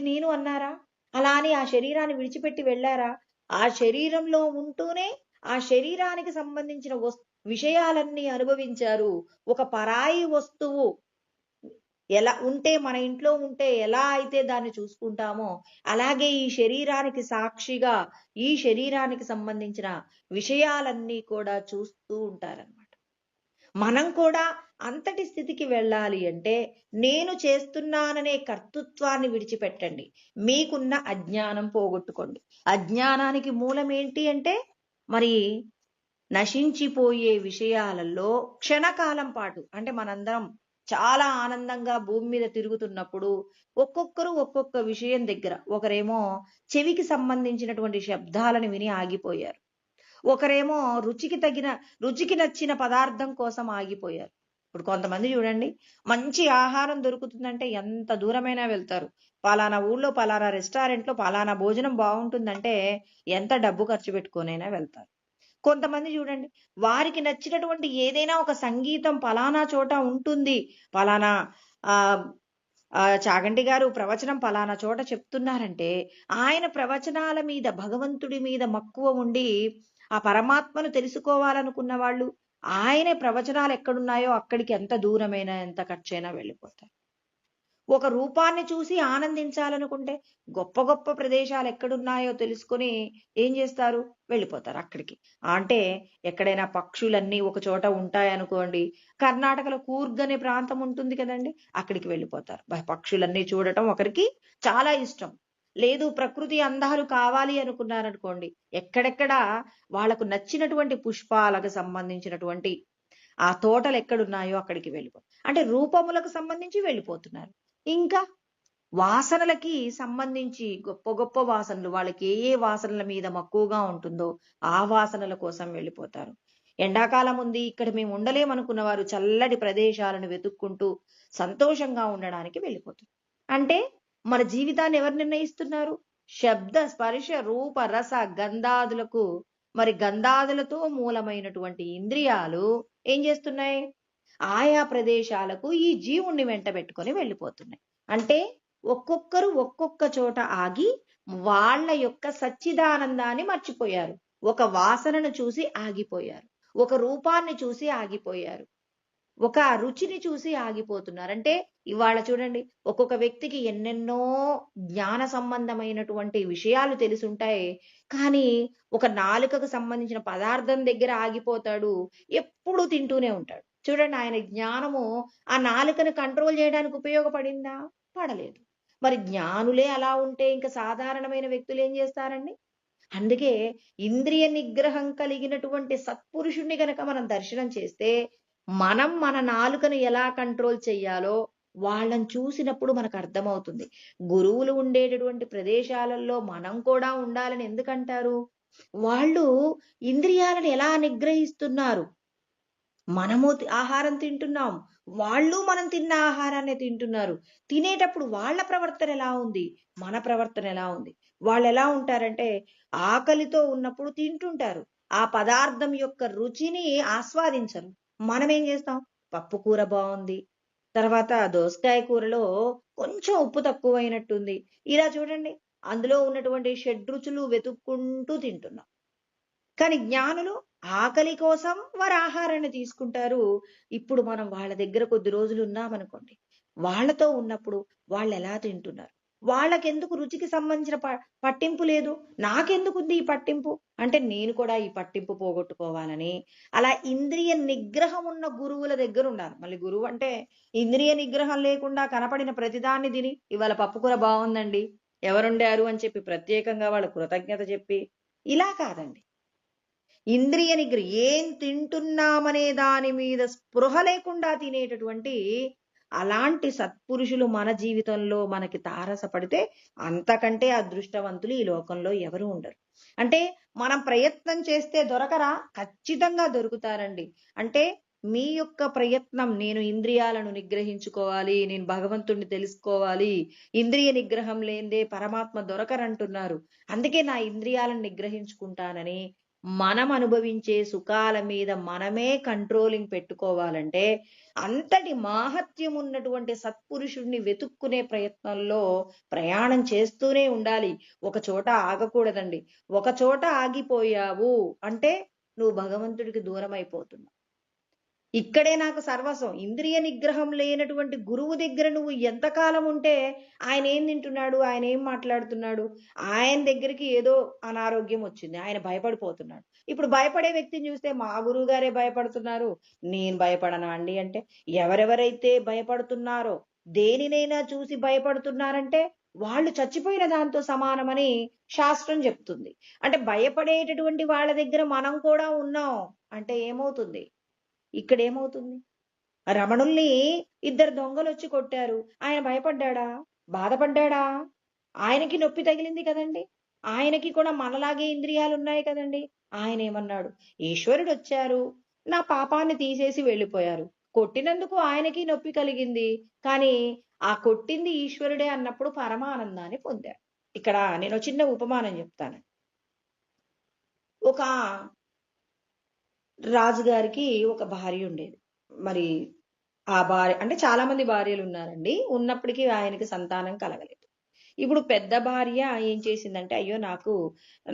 S2: నేను అన్నారా? అలా అని ఆ శరీరాన్ని విడిచిపెట్టి వెళ్ళారా? ఆ శరీరంలో ఉంటూనే ఆ శరీరానికి సంబంధించిన విషయాలన్నీ అనుభవించారు. ఒక పరాయి వస్తువు ఎలా ఉంటే, మన ఇంట్లో ఉంటే ఎలా అయితే దాన్ని చూసుకుంటామో, అలాగే ఈ శరీరానికి సాక్షిగా ఈ శరీరానికి సంబంధించిన విషయాలన్నీ కూడా చూస్తూ ఉంటారన్నమాట. మనం కూడా అంతటి స్థితికి వెళ్ళాలి అంటే, నేను చేస్తున్నాననే కర్తృత్వాన్ని విడిచిపెట్టండి. మీకున్న అజ్ఞానం పోగొట్టుకోండి. అజ్ఞానానికి మూలం ఏంటి అంటే, మరి నశించిపోయే విషయాలలో క్షణకాలం పాటు అంటే మనందరం చాలా ఆనందంగా భూమి మీద తిరుగుతున్నప్పుడు ఒక్కొక్కరు ఒక్కొక్క విషయం దగ్గర, ఒకరేమో చెవికి సంబంధించినటువంటి శబ్దాలను విని ఆగిపోయారు. ఒకరేమో రుచికి నచ్చిన పదార్థం కోసం ఆగిపోయారు. ఇప్పుడు కొంతమంది చూడండి, మంచి ఆహారం దొరుకుతుందంటే ఎంత దూరమైనా వెళ్తారు. పలానా ఊళ్ళో పలానా రెస్టారెంట్లో పలానా భోజనం బాగుంటుందంటే ఎంత డబ్బు ఖర్చు పెట్టుకొనైనా వెళ్తారు. కొంతమంది చూడండి, వారికి నచ్చినటువంటి ఏదైనా ఒక సంగీతం పలానా చోట ఉంటుంది, పలానా ఆ చాగంటి గారు ప్రవచనం పలానా చోట చెప్తున్నారంటే, ఆయన ప్రవచనాల మీద భగవంతుడి మీద మక్కువ ఉండి ఆ పరమాత్మను తెలుసుకోవాలనుకున్న వాళ్ళు ఆయన ప్రవచనాలు ఎక్కడున్నాయో అక్కడికి ఎంత దూరమైనా ఎంత ఖర్చైనా వెళ్ళిపోతారు. ఒక రూపాన్ని చూసి ఆనందించాలనుకుంటే గొప్ప గొప్ప ప్రదేశాలు ఎక్కడున్నాయో తెలుసుకొని ఏం చేస్తారు, వెళ్ళిపోతారు అక్కడికి. అంటే ఎక్కడైనా పక్షులన్నీ ఒక చోట ఉంటాయనుకోండి, కర్ణాటకలో కూర్గ్ అనే ప్రాంతం ఉంటుంది కదండి, అక్కడికి వెళ్ళిపోతారు. పక్షులన్నీ చూడటం ఒకరికి చాలా ఇష్టం. లేదు ప్రకృతి అందాలు కావాలి అనుకున్నారనుకోండి, ఎక్కడెక్కడ వాళ్ళకు నచ్చినటువంటి పుష్పాలకు సంబంధించినటువంటి ఆ తోటలు ఎక్కడున్నాయో అక్కడికి వెళ్ళిపోతారు. అంటే రూపములకు సంబంధించి వెళ్ళిపోతున్నారు. ఇంకా వాసనలకి సంబంధించి గొప్ప గొప్ప వాసనలు, వాళ్ళకి ఏ ఏ వాసనల మీద మక్కువగా ఉంటుందో ఆ వాసనల కోసం వెళ్ళిపోతారు. ఎండాకాలం ఉంది, ఇక్కడ మేము ఉండలేమనుకున్న వారు చల్లటి ప్రదేశాలను వెతుక్కుంటూ సంతోషంగా ఉండడానికి వెళ్ళిపోతారు. అంటే మన జీవితాన్ని ఎవరు నిర్ణయిస్తున్నారు? శబ్ద స్పర్శ రూప రస గంధాదులకు, మరి గంధాదులతో మూలమైనటువంటి ఇంద్రియాలు ఏం చేస్తున్నాయి? ఆయా ప్రదేశాలకు ఈ జీవుణ్ణి వెంట పెట్టుకొని వెళ్ళిపోతున్నాయి. అంటే ఒక్కొక్కరు ఒక్కొక్క చోట ఆగి వాళ్ళ యొక్క సచ్చిదానందాన్ని మర్చిపోయారు. ఒక వాసనను చూసి ఆగిపోయారు. ఒక రూపాన్ని చూసి ఆగిపోయారు. ఒక రుచిని చూసి ఆగిపోతున్నారు. అంటే ఇవాళ చూడండి, ఒక్కొక్క వ్యక్తికి ఎన్నెన్నో జ్ఞాన సంబంధమైనటువంటి విషయాలు తెలుసుంటాయి. కానీ ఒక నాలుకకు సంబంధించిన పదార్థం దగ్గర ఆగిపోతాడు. ఎప్పుడూ తింటూనే ఉంటాడు. చూడండి, ఆయన జ్ఞానము ఆ నాలుకను కంట్రోల్ చేయడానికి ఉపయోగపడిందా? పడలేదు. మరి జ్ఞానులే అలా ఉంటే ఇంకా సాధారణమైన వ్యక్తులు ఏం చేస్తారండి? అందుకే ఇంద్రియ నిగ్రహం కలిగినటువంటి సత్పురుషుణ్ణి గనక మనం దర్శనం చేస్తే, మనం మన నాలుకను ఎలా కంట్రోల్ చెయ్యాలో వాళ్ళని చూసినప్పుడు మనకు అర్థమవుతుంది. గురువులు ఉండేటటువంటి ప్రదేశాలలో మనం కూడా ఉండాలని ఎందుకంటారు? వాళ్ళు ఇంద్రియాలను ఎలా నిగ్రహిస్తున్నారు? మనము ఆహారం తింటున్నాం, వాళ్ళు మనం తిన్న ఆహారాన్ని తింటున్నారు. తినేటప్పుడు వాళ్ళ ప్రవర్తన ఎలా ఉంది, మన ప్రవర్తన ఎలా ఉంది? వాళ్ళు ఎలా ఉంటారంటే ఆకలితో ఉన్నప్పుడు తింటుంటారు, ఆ పదార్థం యొక్క రుచిని ఆస్వాదించరు. మనం ఏం చేస్తాం? పప్పు కూర బాగుంది, తర్వాత దోసకాయ కూరలో కొంచెం ఉప్పు తక్కువైనట్టుంది, ఇలా చూడండి, అందులో ఉన్నటువంటి షడ్రుచులు వెతుక్కుంటూ తింటున్నాం. కానీ జ్ఞానులు ఆకలి కోసం వారు ఆహారాన్ని తీసుకుంటారు. ఇప్పుడు మనం వాళ్ళ దగ్గర కొద్ది రోజులు ఉన్నామనుకోండి, వాళ్ళతో ఉన్నప్పుడు వాళ్ళు ఎలా తింటున్నారు, వాళ్ళకెందుకు రుచికి సంబంధించిన పట్టింపు లేదు, నాకెందుకుంది ఈ పట్టింపు? అంటే నేను కూడా ఈ పట్టింపు పోగొట్టుకోవాలని అలా ఇంద్రియ నిగ్రహం ఉన్న గురువుల దగ్గర ఉండాలి. మళ్ళీ గురువు అంటే ఇంద్రియ నిగ్రహం లేకుండా కనపడిన ప్రతిదాన్ని తిని ఇవాళ పప్పుకూర బాగుందండి, ఎవరుండారు అని చెప్పి ప్రత్యేకంగా వాళ్ళ కృతజ్ఞత చెప్పి ఇలా కాదండి. ఇంద్రియ నిగ్రహం, ఏం తింటున్నామనే దాని మీద స్పృహ లేకుండా తినేటటువంటి అలాంటి సత్పురుషులు మన జీవితంలో మనకి తారసపడితే అంతకంటే అదృష్టవంతులు ఈ లోకంలో ఎవరు ఉండరు. అంటే మనం ప్రయత్నం చేస్తే దొరకరా? ఖచ్చితంగా దొరుకుతారండి. అంటే మీ యొక్క ప్రయత్నం, నేను ఇంద్రియాలను నిగ్రహించుకోవాలి, నేను భగవంతుణ్ణి తెలుసుకోవాలి, ఇంద్రియ నిగ్రహం లేనిదే పరమాత్మ దొరకరంటున్నారు, అందుకే నా ఇంద్రియాలను నిగ్రహించుకుంటానని మనం అనుభవించే సుఖాల మీద మనమే కంట్రోలింగ్ పెట్టుకోవాలంటే అంతటి మాహత్యం ఉన్నటువంటి సత్పురుషుడిని వెతుక్కునే ప్రయత్నంలో ప్రయాణం చేస్తూనే ఉండాలి. ఒక చోట ఆగకూడదండి. ఒక చోట ఆగిపోయావు అంటే నువ్వు భగవంతుడికి దూరం అయిపోతున్నావు. ఇక్కడే నాకు సర్వస్వం. ఇంద్రియ నిగ్రహం లేనటువంటి గురువు దగ్గర నువ్వు ఎంతకాలం ఉంటే ఆయన ఏం తింటున్నాడు? ఆయన ఏం మాట్లాడుతున్నాడు? ఆయన దగ్గరికి ఏదో అనారోగ్యం వచ్చింది. ఆయన భయపడిపోతున్నాడు. ఇప్పుడు భయపడే వ్యక్తిని చూస్తే మా గురువు గారే భయపడుతున్నారు. నేను భయపడనా అండి అంటే, ఎవరెవరైతే భయపడుతున్నారో, దేనినైనా చూసి భయపడుతున్నారంటే వాళ్ళు చచ్చిపోయిన దాంతో సమానమని శాస్త్రం చెప్తుంది. అంటే భయపడేటటువంటి వాళ్ళ దగ్గర మనం కూడా ఉన్నాం అంటే ఏమవుతుంది? ఇక్కడేమవుతుంది? రమణుల్ని ఇద్దరు దొంగలొచ్చి కొట్టారు. ఆయన భయపడ్డాడా? బాధపడ్డాడా? ఆయనకి నొప్పి తగిలింది కదండీ! ఆయనకి కూడా మనలాగే ఇంద్రియాలున్నాయి కదండీ! ఆయనేమన్నాడు? ఈశ్వరుడొచ్చారు. నా పాపాన్ని తీసేసి వెళ్ళిపోయారు. కొట్టినందుకు ఆయనకి నొప్పి కలిగింది. కానీ ఆ కొట్టింది ఈశ్వరుడే అన్నప్పుడు పరమానందాన్ని పొందారు. ఇక్కడ నేనో చిన్న ఉపమానం చెప్తాను. ఒక రాజుగారికి ఒక భార్య ఉండేది. మరి ఆ భార్య అంటే చాలా మంది భార్యలున్నారండి. ఉన్నప్పటికీ ఆయనకి సంతానం కలగలేదు. ఇప్పుడు పెద్ద భార్య ఏం చేసిందంటే, అయ్యో! నాకు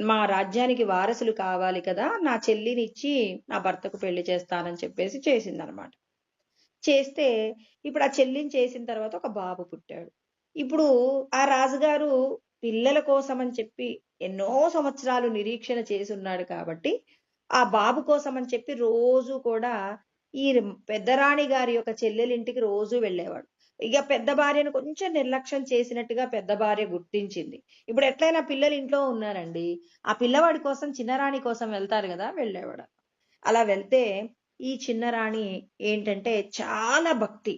S2: మా రాజ్యానికి వారసులు కావాలి కదా! నా చెల్లినిచ్చి నా భర్తకు పెళ్లి చేస్తానని చెప్పేసి చేసిందనమాట. చేస్తే ఇప్పుడు ఆ చెల్లిని చేసిన తర్వాత ఒక బాబు పుట్టాడు. ఇప్పుడు ఆ రాజుగారు పిల్లల కోసమని చెప్పి ఎన్నో సంవత్సరాలు నిరీక్షణ చేసున్నాడు కాబట్టి, ఆ బాబు కోసమని చెప్పి రోజు కూడా ఈ పెద్దరాణి గారి యొక్క చెల్లెలింటికి రోజు వెళ్ళేవాడు. ఇక పెద్ద భార్యను కొంచెం నిర్లక్ష్యం చేసినట్టుగా పెద్ద భార్య గుర్తించింది. ఇప్పుడు ఎట్లైనా పిల్లలు ఇంట్లో ఉన్నారండి. ఆ పిల్లవాడి కోసం చిన్నరాణి కోసం వెళ్తారు గదా! వెళ్ళేవాడు. అలా వెళ్తే ఈ చిన్నరాణి ఏంటంటే చాలా భక్తి.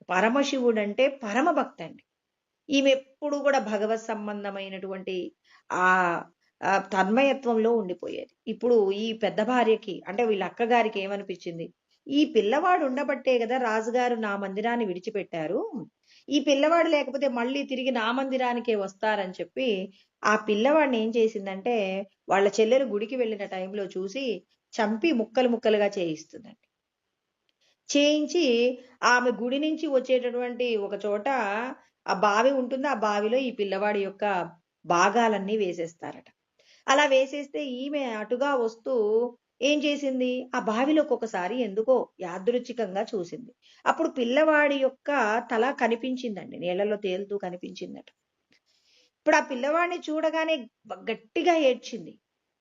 S2: పరమశివుడంటే పరమ భక్తండి. ఈమె ఎప్పుడు కూడా భగవత్ సంబంధమైనటువంటి ఆ తన్మయత్వంలో ఉండిపోయేది. ఇప్పుడు ఈ పెద్ద భార్యకి అంటే వీళ్ళ అక్కగారికి ఏమనిపించింది? ఈ పిల్లవాడు ఉండబట్టే కదా రాజుగారు నా మందిరాన్ని విడిచిపెట్టారు. ఈ పిల్లవాడు లేకపోతే మళ్ళీ తిరిగి నా మందిరానికే వస్తారని చెప్పి ఆ పిల్లవాడిని ఏం చేసిందంటే వాళ్ళ చెల్లెలు గుడికి వెళ్ళిన టైంలో చూసి చంపి ముక్కలు ముక్కలుగా చేయిస్తుందండి. చేయించి ఆమె గుడి నుంచి వచ్చేటటువంటి ఒక చోట ఆ బావి ఉంటుంది. ఆ బావిలో ఈ పిల్లవాడి యొక్క భాగాలన్నీ వేసేస్తారట. అలా వేసేస్తే ఈమె అటుగా వస్తూ ఏం చేసింది? ఆ బావిలోకి ఒకసారి ఎందుకో యాదృచ్ఛికంగా చూసింది. అప్పుడు పిల్లవాడి యొక్క తల కనిపించిందండి. నీళ్ళలో తేలుతూ కనిపించిందట. ఇప్పుడు ఆ పిల్లవాడిని చూడగానే గట్టిగా ఏడ్చింది.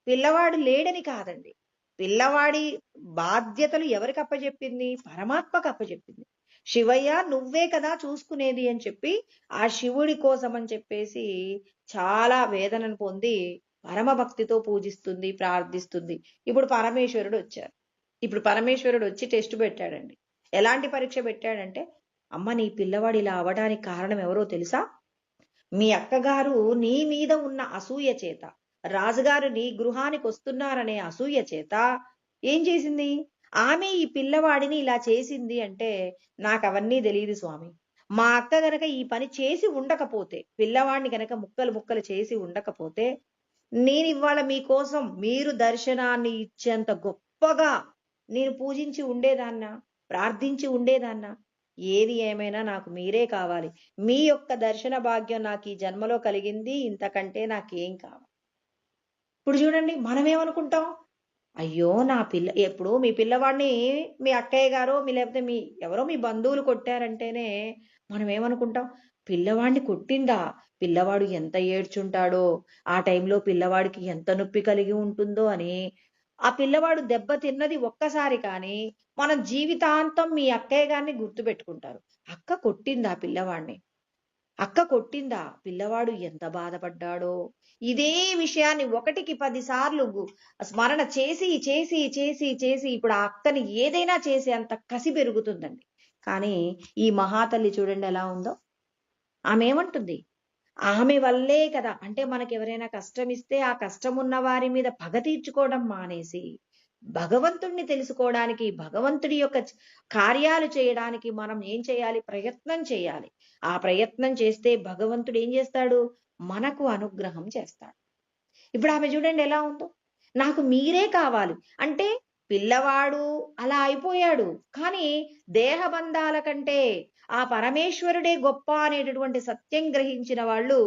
S2: పిల్లవాడు లేడని కాదండి. పిల్లవాడి బాధ్యతలు ఎవరికి అప్పజెప్పింది? పరమాత్మకు అప్పజెప్పింది. శివయ్య నువ్వే కదా చూసుకునేది అని చెప్పి, ఆ శివుడి కోసం అని చెప్పేసి చాలా వేదనను పొంది పరమ భక్తితో పూజిస్తుంది, ప్రార్థిస్తుంది. ఇప్పుడు పరమేశ్వరుడొచ్చారు. ఇప్పుడు పరమేశ్వరుడొచ్చి టెస్ట్ పెట్టాడండి. ఎలాంటి పరీక్ష పెట్టాడంటే, "అమ్మ నీ పిల్లవాడు ఇలా అవ్వడానికి కారణం ఎవరో తెలుసా? మీ అక్కగారు నీ మీద ఉన్న అసూయ చేత, రాజుగారు నీ గృహానికొస్తున్నారనే అసూయ చేత ఏం చేసింది? ఆమె ఈ పిల్లవాడిని ఇలా చేసింది అంటే నాకవన్నీ తెలీదు స్వామి. మా అక్క గనక ఈ పని చేసి ఉండకపోతే, పిల్లవాడిని గనక ముక్కలు ముక్కలు చేసి ఉండకపోతే, నేనివ్వాళ మీకోసం మీరు దర్శనాన్ని ఇచ్చేంత గొప్పగా నేను పూజించి ఉండేదాన్నా? ప్రార్థించి ఉండేదాన్నా? ఏది ఏమైనా నాకు మీరే కావాలి. మీ యొక్క దర్శన భాగ్యం నాకు ఈ జన్మలో కలిగింది. ఇంతకంటే నాకేం కావాలి." ఇప్పుడు చూడండి మనమేమనుకుంటాం? అయ్యో! నా పిల్ల ఎప్పుడు మీ పిల్లవాడిని మీ అక్కయ్య గారో, లేకపోతే మీ ఎవరో మీ బంధువులు కొట్టారంటేనే మనమేమనుకుంటాం? పిల్లవాడిని కొట్టిందా? పిల్లవాడు ఎంత ఏడ్చుంటాడో, ఆ టైంలో పిల్లవాడికి ఎంత నొప్పి కలిగి ఉంటుందో అని, ఆ పిల్లవాడు దెబ్బ తిన్నది ఒక్కసారి కానీ, మనం జీవితాంతం మీ అక్కయ్య గారిని గుర్తుపెట్టుకుంటారు. అక్క కొట్టిందా పిల్లవాడిని? అక్క కొట్టిందా? పిల్లవాడు ఎంత బాధపడ్డాడో! ఇదే విషయాన్ని 1కి 10 సార్లు స్మరణ చేసి, చేసి, చేసి, చేసి ఇప్పుడు ఆ అక్కని ఏదైనా చేసేంత కసి పెరుగుతుందండి. కానీ ఈ మహాతల్లి చూడండి ఎలా ఉందో. ఆమేమంటుంది? ఆమె వల్లే కదా! అంటే మనకెవరైనా కష్టమిస్తే, ఆ కష్టమున్న వారి మీద పగ తీర్చుకోవడం మానేసి, భగవంతుడిని తెలుసుకోవడానికి, భగవంతుడి యొక్క కార్యాలు చేయడానికి మనం ఏం చేయాలి? ప్రయత్నం చేయాలి. ఆ ప్రయత్నం చేస్తే భగవంతుడు ఏం చేస్తాడు? మనకు అనుగ్రహం చేస్తాడు. ఇప్పుడు ఆమె చూడండి ఎలా ఉందో. నాకు మీరే కావాలి అంటే పిల్లవాడు అలా అయిపోయాడు. కానీ దేహబంధాల కంటే ఆ పరమేశ్వరుడే గొప్ప అనేటటువంటి సత్యం గ్రహించిన వాళ్ళు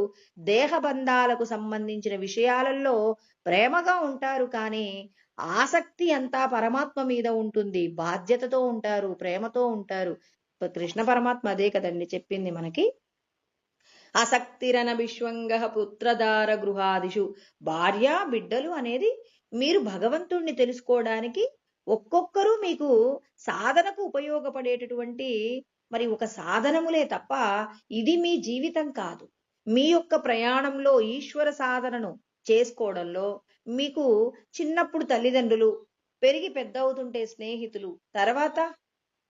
S2: దేహబంధాలకు సంబంధించిన విషయాలలో ప్రేమగా ఉంటారు. కానీ ఆసక్తి అంతా పరమాత్మ మీద ఉంటుంది. బాధ్యతతో ఉంటారు, ప్రేమతో ఉంటారు. కృష్ణ పరమాత్మ అదే కదండి చెప్పింది మనకి. ఆసక్తిరన విశ్వంగ పుత్రదార గృహాదిషు. భార్య బిడ్డలు అనేది మీరు భగవంతుణ్ణి తెలుసుకోవడానికి ఒక్కొక్కరు మీకు సాధనకు ఉపయోగపడేటటువంటి మరి ఒక సాధనములే తప్ప ఇది మీ జీవితం కాదు. మీ యొక్క ప్రయాణంలో ఈశ్వర సాధనను చేసుకోవడంలో మీకు చిన్నప్పుడు తల్లిదండ్రులు, పెరిగి పెద్ద అవుతుంటే స్నేహితులు, తర్వాత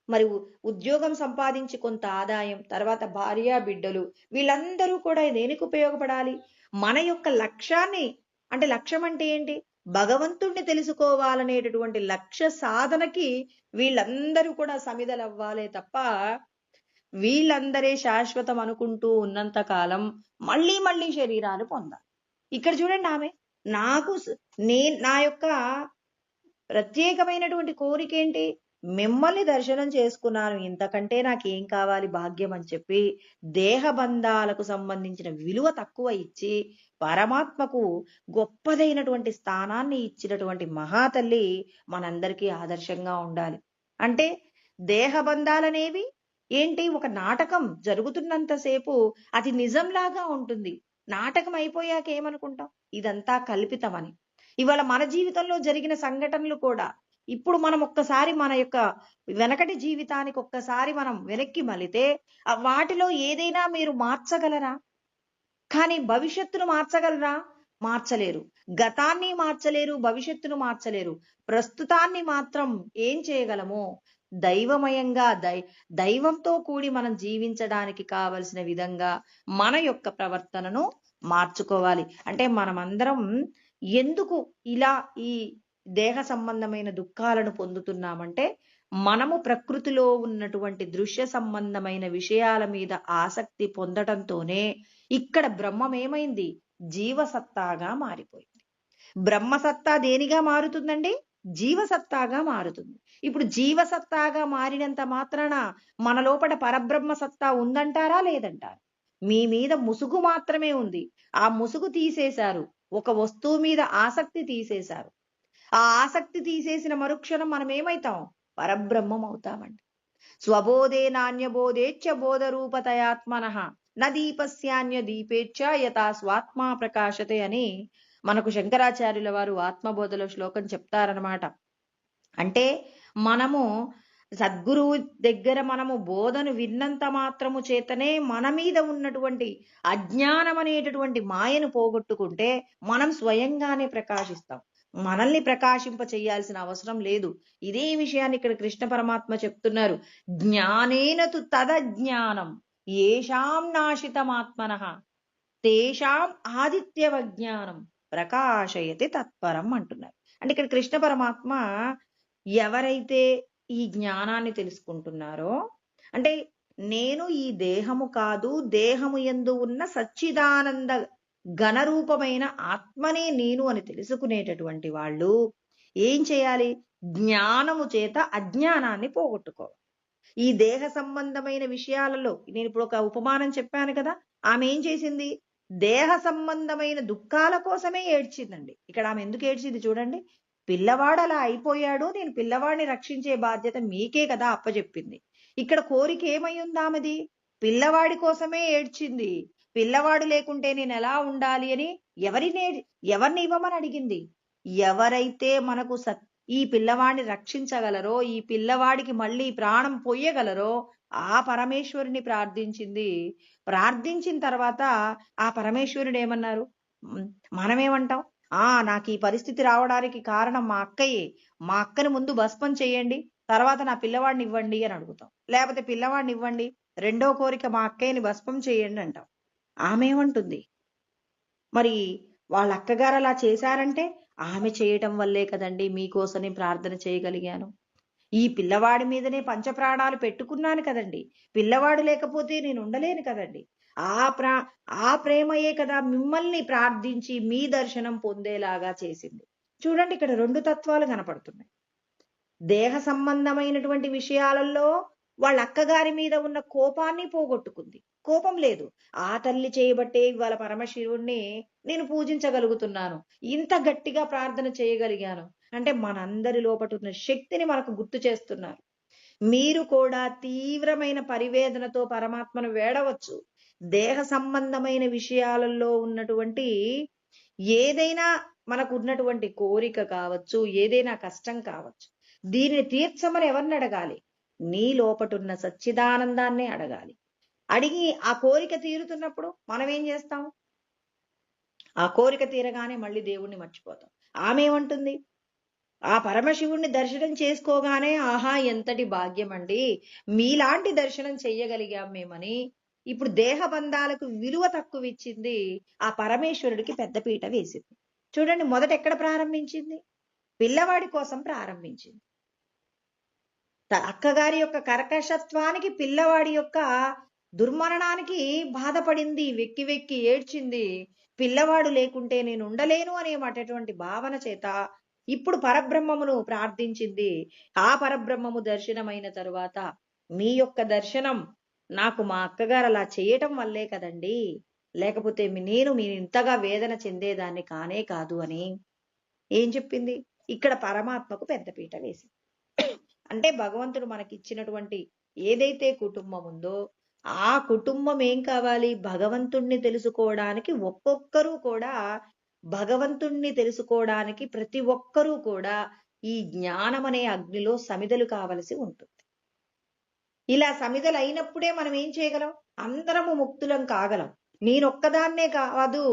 S2: మరి ఉద్యోగం సంపాదించి కొంత ఆదాయం, తర్వాత భార్య బిడ్డలు, వీళ్ళందరూ కూడా దేనికి ఉపయోగపడాలి? మన యొక్క లక్ష్యాన్ని, అంటే లక్ష్యం అంటే ఏంటి? భగవంతుణ్ణి తెలుసుకోవాలనేటటువంటి లక్ష్య సాధనకి వీళ్ళందరూ కూడా సమిధలవ్వాలే తప్ప వీళ్ళందరే శాశ్వతం అనుకుంటూ ఉన్నంత కాలం మళ్ళీ మళ్ళీ శరీరాలు పొందాలి. ఇక్కడ చూడండి, ఆమె నా యొక్క ప్రత్యేకమైనటువంటి కోరిక ఏంటి? మిమ్మల్ని దర్శనం చేసుకున్నాను, ఇంతకంటే నాకేం కావాలి భాగ్యం అని చెప్పి దేహ బంధాలకు సంబంధించిన విలువ తక్కువ ఇచ్చి పరమాత్మకు గొప్పదైనటువంటి స్థానాన్ని ఇచ్చినటువంటి మహాతల్లి మనందరికీ ఆదర్శంగా ఉండాలి. అంటే దేహ బంధాలనేవి ఏంటి? ఒక నాటకం జరుగుతున్నంతసేపు అది నిజంలాగా ఉంటుంది. నాటకం అయిపోయాక ఏమనుకుంటాం? ఇదంతా కల్పితమని. ఇవాళ మన జీవితంలో జరిగిన సంఘటనలు కూడా ఇప్పుడు మనం ఒక్కసారి మన యొక్క వెనకటి జీవితానికి ఒక్కసారి మనం వెనక్కి మలితే వాటిలో ఏదైనా మీరు మార్చగలరా? కానీ భవిష్యత్తును మార్చగలరా? మార్చలేరు. గతాన్ని మార్చలేరు, భవిష్యత్తును మార్చలేరు. ప్రస్తుతాన్ని మాత్రం ఏం చేయగలము? దైవమయంగా దైవంతో కూడి మనం జీవించడానికి కావలసిన విధంగా మన యొక్క ప్రవర్తనను మార్చుకోవాలి. అంటే మనమందరం ఎందుకు ఇలా ఈ దేహ సంబంధమైన దుఃఖాలను పొందుతున్నామంటే మనము ప్రకృతిలో ఉన్నటువంటి దృశ్య సంబంధమైన విషయాల మీద ఆసక్తి పొందటంతోనే ఇక్కడ బ్రహ్మం ఏమైంది? జీవసత్తాగా మారిపోయింది. బ్రహ్మసత్తా దేనిగా మారుతుందండి? జీవసత్తాగా మారుతుంది. ఇప్పుడు జీవసత్తాగా మారినంత మాత్రాన మన లోపల పరబ్రహ్మ సత్తా ఉందంటారా? లేదంటారా? మీ మీద ముసుగు మాత్రమే ఉంది. ఆ ముసుగు తీసేశారు. ఒక వస్తువు మీద ఆసక్తి తీసేశారు. ఆ ఆసక్తి తీసేసిన మరుక్షణం మనం ఏమైతాం? పరబ్రహ్మం అవుతామండి. స్వబోధే నాణ్యబోధేచ్ఛ బోధరూపతయాత్మనః న దీపస్యాన్య దీపేచ్ఛ యథా స్వాత్మా ప్రకాశతే అని మనకు శంకరాచార్యుల వారు ఆత్మబోధలో శ్లోకం చెప్తారనమాట. అంటే మనము సద్గురువు దగ్గర మనము బోధను విన్నంత మాత్రము చేతనే మన మీద ఉన్నటువంటి అజ్ఞానం అనేటటువంటి మాయను పోగొట్టుకుంటే మనం స్వయంగానే ప్రకాశిస్తాం. మనల్ని ప్రకాశింప చేయాల్సిన అవసరం లేదు. ఇదే విషయాన్ని ఇక్కడ కృష్ణ పరమాత్మ చెప్తున్నారు. జ్ఞానేనతు తదజ్ఞానం ఏషాం నాశితమాత్మనః తేషాం ఆదిత్యవజ్ఞానం ప్రకాశయతి తత్పరం అంటున్నారు. అంటే ఇక్కడ కృష్ణ పరమాత్మ ఎవరైతే ఈ జ్ఞానాన్ని తెలుసుకుంటున్నారో, అంటే నేను ఈ దేహము కాదు, దేహము యందు ఉన్న సచ్చిదానంద ఘనరూపమైన ఆత్మనే నేను అని తెలుసుకునేటటువంటి వాళ్ళు ఏం చేయాలి? జ్ఞానము చేత అజ్ఞానాన్ని పోగొట్టుకోవాలి. ఈ దేహ సంబంధమైన విషయాలలో నేను ఇప్పుడు ఒక ఉపమానం చెప్పాను కదా, ఆమె ఏం చేసింది? దేహ సంబంధమైన దుఃఖాల కోసమే ఏడ్చిందండి. ఇక్కడ ఆమె ఎందుకు ఏడ్చింది చూడండి. పిల్లవాడు అలా అయిపోయాడు, నేను పిల్లవాడిని రక్షించే బాధ్యత మీకే కదా అప్పచెప్పింది. ఇక్కడ కోరిక ఏమై ఉంది ఆమెది? పిల్లవాడి కోసమే ఏడ్చింది. పిల్లవాడు లేకుంటే నేను ఎలా ఉండాలి అని ఎవరిని ఇవ్వమని అడిగింది? ఎవరైతే మనకు ఈ పిల్లవాడిని రక్షించగలరో, ఈ పిల్లవాడికి మళ్ళీ ప్రాణం పోయగలరో ఆ పరమేశ్వరుని ప్రార్థించింది. ప్రార్థించిన తర్వాత ఆ పరమేశ్వరుడు ఏమన్నారు? మనమేమంటాం? నాకు ఈ పరిస్థితి రావడానికి కారణం మా అక్కయ్యే. మా అక్కని ముందు భస్మం చేయండి, తర్వాత నా పిల్లవాడిని ఇవ్వండి అని అడుగుతాం. లేకపోతే పిల్లవాడిని ఇవ్వండి, రెండో కోరిక మా అక్కయ్యని భస్మం చేయండి అంటాం. ఆమె ఏమంటుంది? మరి వాళ్ళ అక్కగారు అలా చేశారంటే ఆమె చేయటం వల్లే కదండి మీకోసమే ప్రార్థన చేయగలిగాను. ఈ పిల్లవాడి మీదనే పంచప్రాణాలు పెట్టుకున్నాను కదండి. పిల్లవాడు లేకపోతే నేను ఉండలేను కదండి. ఆ ప్రేమయే కదా మిమ్మల్ని ప్రార్థించి మీ దర్శనం పొందేలాగా చేసింది. చూడండి, ఇక్కడ రెండు తత్వాలు కనపడుతున్నాయి. దేహ సంబంధమైనటువంటి విషయాలలో వాళ్ళ అక్కగారి మీద ఉన్న కోపాన్ని పోగొట్టుకుంది. కోపం లేదు. ఆ తల్లి చేయబట్టే ఇవాళ పరమశివుణ్ణి నేను పూజించగలుగుతున్నాను. ఇంత గట్టిగా ప్రార్థన చేయగలిగాను. అంటే మనందరి లోపటున్న శక్తిని మనకు గుర్తు చేస్తున్నారు. మీరు కూడా తీవ్రమైన పరివేదనతో పరమాత్మను వేడవచ్చు. దేహ సంబంధమైన విషయాలలో ఉన్నటువంటి ఏదైనా మనకు ఉన్నటువంటి కోరిక కావచ్చు, ఏదైనా కష్టం కావచ్చు, దీనిని తీర్చమని ఎవరిని అడగాలి? నీ లోపటున్న సచ్చిదానందాన్నే అడగాలి. అడిగి ఆ కోరిక తీరుతున్నప్పుడు మనం ఏం చేస్తాం? ఆ కోరిక తీరగానే మళ్ళీ దేవుణ్ణి మర్చిపోతాం. ఆమె ఏమంటుంది? ఆ పరమశివుణ్ణి దర్శనం చేసుకోగానే ఆహా ఎంతటి భాగ్యమండి, మీలాంటి దర్శనం చెయ్యగలిగాం మేమని. ఇప్పుడు దేహ బంధాలకు విలువ తక్కువ ఇచ్చింది, ఆ పరమేశ్వరుడికి పెద్దపీట వేసింది. చూడండి, మొదట ఎక్కడ ప్రారంభించింది? పిల్లవాడి కోసం ప్రారంభించింది. అక్కగారి యొక్క కర్కశత్వానికి, పిల్లవాడి యొక్క దుర్మరణానికి బాధపడింది, వెక్కి వెక్కి ఏడ్చింది. పిల్లవాడు లేకుంటే నేను ఉండలేను అనేటటువంటి భావన చేత ఇప్పుడు పరబ్రహ్మమును ప్రార్థించింది. ఆ పరబ్రహ్మము దర్శనమైన తరువాత మీ యొక్క దర్శనం నాకు మా అక్కగారు అలా చేయటం వల్లే కదండి, లేకపోతే నేను ఇంతగా వేదన చెందేదాన్ని కానే కాదు అని ఏం చెప్పింది? ఇక్కడ పరమాత్మకు పెద్దపీట వేసింది. అంటే భగవంతుడు మనకిచ్చినటువంటి ఏదైతే కుటుంబం ఉందో ఆ కుటుంబం ఏం కావాలి? భగవంతుణ్ణి తెలుసుకోవడానికి ఒక్కొక్కరూ కూడా భగవంతుణ్ణి తెలుసుకోవడానికి ప్రతి ఒక్కరూ కూడా ఈ జ్ఞానం అనే అగ్నిలో సమిధలు కావలసి ఉంటుంది. ఇలా సమిధలు అయినప్పుడే మనం ఏం చేయగలం? అందరము ముక్తులం కాగలం. నేనొక్కదాన్నే కాదు,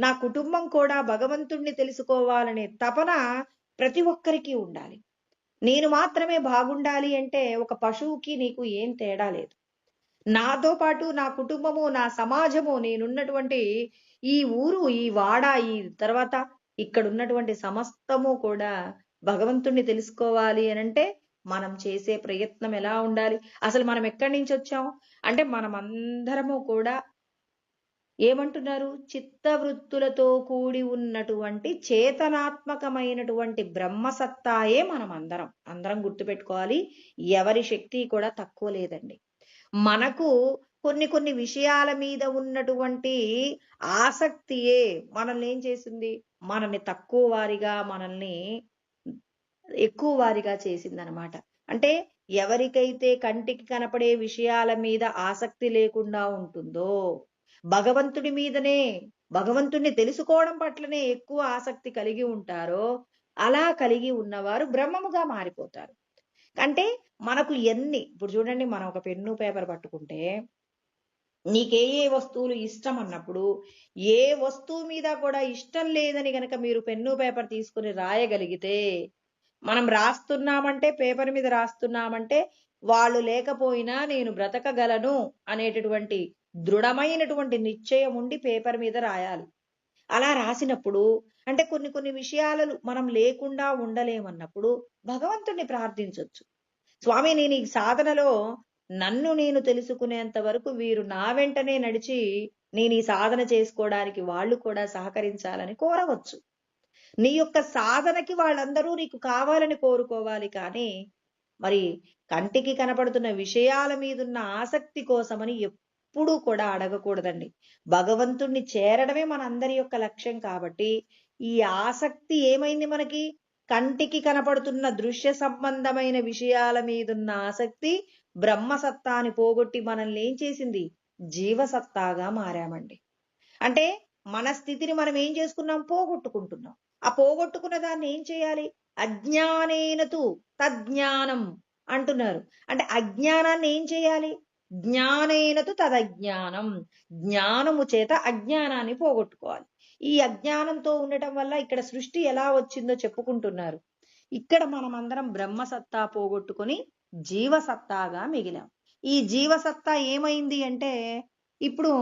S2: నా కుటుంబం కూడా భగవంతుణ్ణి తెలుసుకోవాలనే తపన ప్రతి ఒక్కరికి ఉండాలి. నేను మాత్రమే బాగుండాలి అంటే ఒక పశువుకి నీకు ఏం తేడా లేదు. నాతో పాటు నా కుటుంబము, నా సమాజము, నేనున్నటువంటి ఈ ఊరు, ఈ వాడ, ఈ తర్వాత ఇక్కడ ఉన్నటువంటి సమస్తము కూడా భగవంతుణ్ణి తెలుసుకోవాలి అనంటే మనం చేసే ప్రయత్నం ఎలా ఉండాలి? అసలు మనం ఎక్కడి నుంచి వచ్చాం అంటే మనమందరము కూడా ఏమంటున్నారు? చిత్తవృత్తులతో కూడి ఉన్నటువంటి చేతనాత్మకమైనటువంటి బ్రహ్మసత్తాయే మనం అందరం. అందరం గుర్తుపెట్టుకోవాలి, ఎవరి శక్తి కూడా తక్కువ లేదండి. మనకు కొన్ని కొన్ని విషయాల మీద ఉన్నటువంటి ఆసక్తియే మనల్ని ఏం చేసింది? మనల్ని తక్కువ వారిగా, మనల్ని ఎక్కువ వారిగా చేసిందనమాట. అంటే ఎవరికైతే కంటికి కనపడే విషయాల మీద ఆసక్తి లేకుండా ఉంటుందో, భగవంతుడి మీదనే, భగవంతుడిని తెలుసుకోవడం పట్లనే ఎక్కువ ఆసక్తి కలిగి ఉంటారో, అలా కలిగి ఉన్నవారు బ్రహ్మముగా మారిపోతారు. అంటే మనకు ఇప్పుడు చూడండి, మనం ఒక పెన్ను పేపర్ పట్టుకుంటే నీకే ఏ వస్తువులు ఇష్టం అన్నప్పుడు, ఏ వస్తువు మీద కూడా ఇష్టం లేదని గనక మీరు పెన్ను పేపర్ తీసుకుని రాయగలిగితే, మనం రాస్తున్నామంటే, పేపర్ మీద రాస్తున్నామంటే వాళ్ళు లేకపోయినా నేను బ్రతకగలను అనేటటువంటి దృఢమైనటువంటి నిశ్చయం ఉండి పేపర్ మీద రాయాలి. అలా రాసినప్పుడు అంటే కొన్ని కొన్ని విషయాలు మనం లేకుండా ఉండలేమన్నప్పుడు భగవంతుణ్ణి ప్రార్థించొచ్చు. స్వామి, నేను ఈ సాధనలో నన్ను నేను తెలుసుకునేంత వరకు వీరు నా వెంటనే నడిచి నేను ఈ సాధన చేసుకోవడానికి వాళ్ళు కూడా సహకరించాలని కోరవచ్చు. నీ యొక్క సాధనకి వాళ్ళందరూ నీకు కావాలని కోరుకోవాలి. కానీ మరి కంటికి కనపడుతున్న విషయాల మీదున్న ఆసక్తి కోసమని ఎప్పుడూ కూడా అడగకూడదండి. భగవంతుణ్ణి చేరడమే మనందరి యొక్క లక్ష్యం. కాబట్టి ఈ ఆసక్తి ఏమైంది మనకి? కంటికి కనపడుతున్న దృశ్య సంబంధమైన విషయాల మీదున్న ఆసక్తి బ్రహ్మసత్తాని పోగొట్టి మనల్ని ఏం చేసింది? జీవసత్తాగా మారామండి. అంటే మన స్థితిని మనం ఏం చేసుకున్నాం? పోగొట్టుకుంటున్నాం. ఆ పోగొట్టుకున్న దాన్ని ఏం చేయాలి? అజ్ఞానేనతు తజ్ఞానం అంటున్నారు. అంటే అజ్ఞానాన్ని ఏం చేయాలి? జ్ఞానేనతు తదజ్ఞానం, జ్ఞానము చేత అజ్ఞానాన్ని పోగొట్టుకోవాలి. ఈ అజ్ఞానంతో ఉండటం వల్ల ఇక్కడ సృష్టి ఎలా వచ్చిందో చెప్పుకుంటున్నారు. ఇక్కడ మనమందరం బ్రహ్మసత్తా పోగొట్టుకొని జీవసత్తాగా మిగిలాం. ఈ జీవసత్తా ఏమైంది అంటే ఇప్పుడు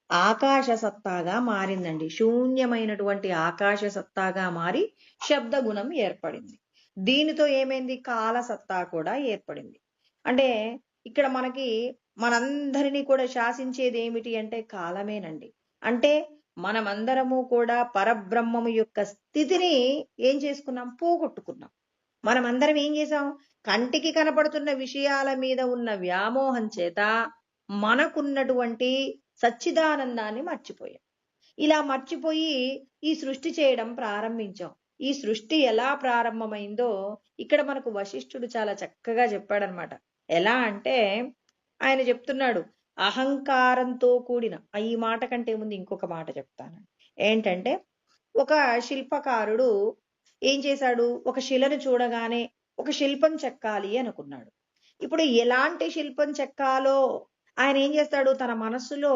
S2: ఆకాశ సత్తాగా మారిందండి. శూన్యమైనటువంటి ఆకాశ సత్తాగా మారి శబ్ద గుణం ఏర్పడింది. దీనితో ఏమైంది? కాల సత్తా కూడా ఏర్పడింది. అంటే ఇక్కడ మనకి మనందరినీ కూడా శాసించేది ఏమిటి అంటే కాలమేనండి. అంటే మనమందరము కూడా పరబ్రహ్మము యొక్క స్థితిని ఏం చేసుకున్నాం? పోగొట్టుకున్నాం. మనమందరం ఏం చేసాం? కంటికి కనపడుతున్న విషయాల మీద ఉన్న వ్యామోహం చేత మనకున్నటువంటి సచ్చిదానందాన్ని మర్చిపోయాం. ఇలా మర్చిపోయి ఈ సృష్టి చేయడం ప్రారంభించాం. ఈ సృష్టి ఎలా ప్రారంభమైందో ఇక్కడ మనకు వశిష్ఠుడు చాలా చక్కగా చెప్పాడనమాట. ఎలా అంటే ఆయన చెప్తున్నాడు, అహంకారంతో కూడిన ఈ మాట కంటే ముందు ఇంకొక మాట చెప్తాను. ఏంటంటే ఒక శిల్పకారుడు ఏం చేశాడు? ఒక శిలను చూడగానే ఒక శిల్పం చెక్కాలి అనుకున్నాడు. ఇప్పుడు ఎలాంటి శిల్పం చెక్కాలో ఆయన ఏం చేస్తాడు? తన మనస్సులో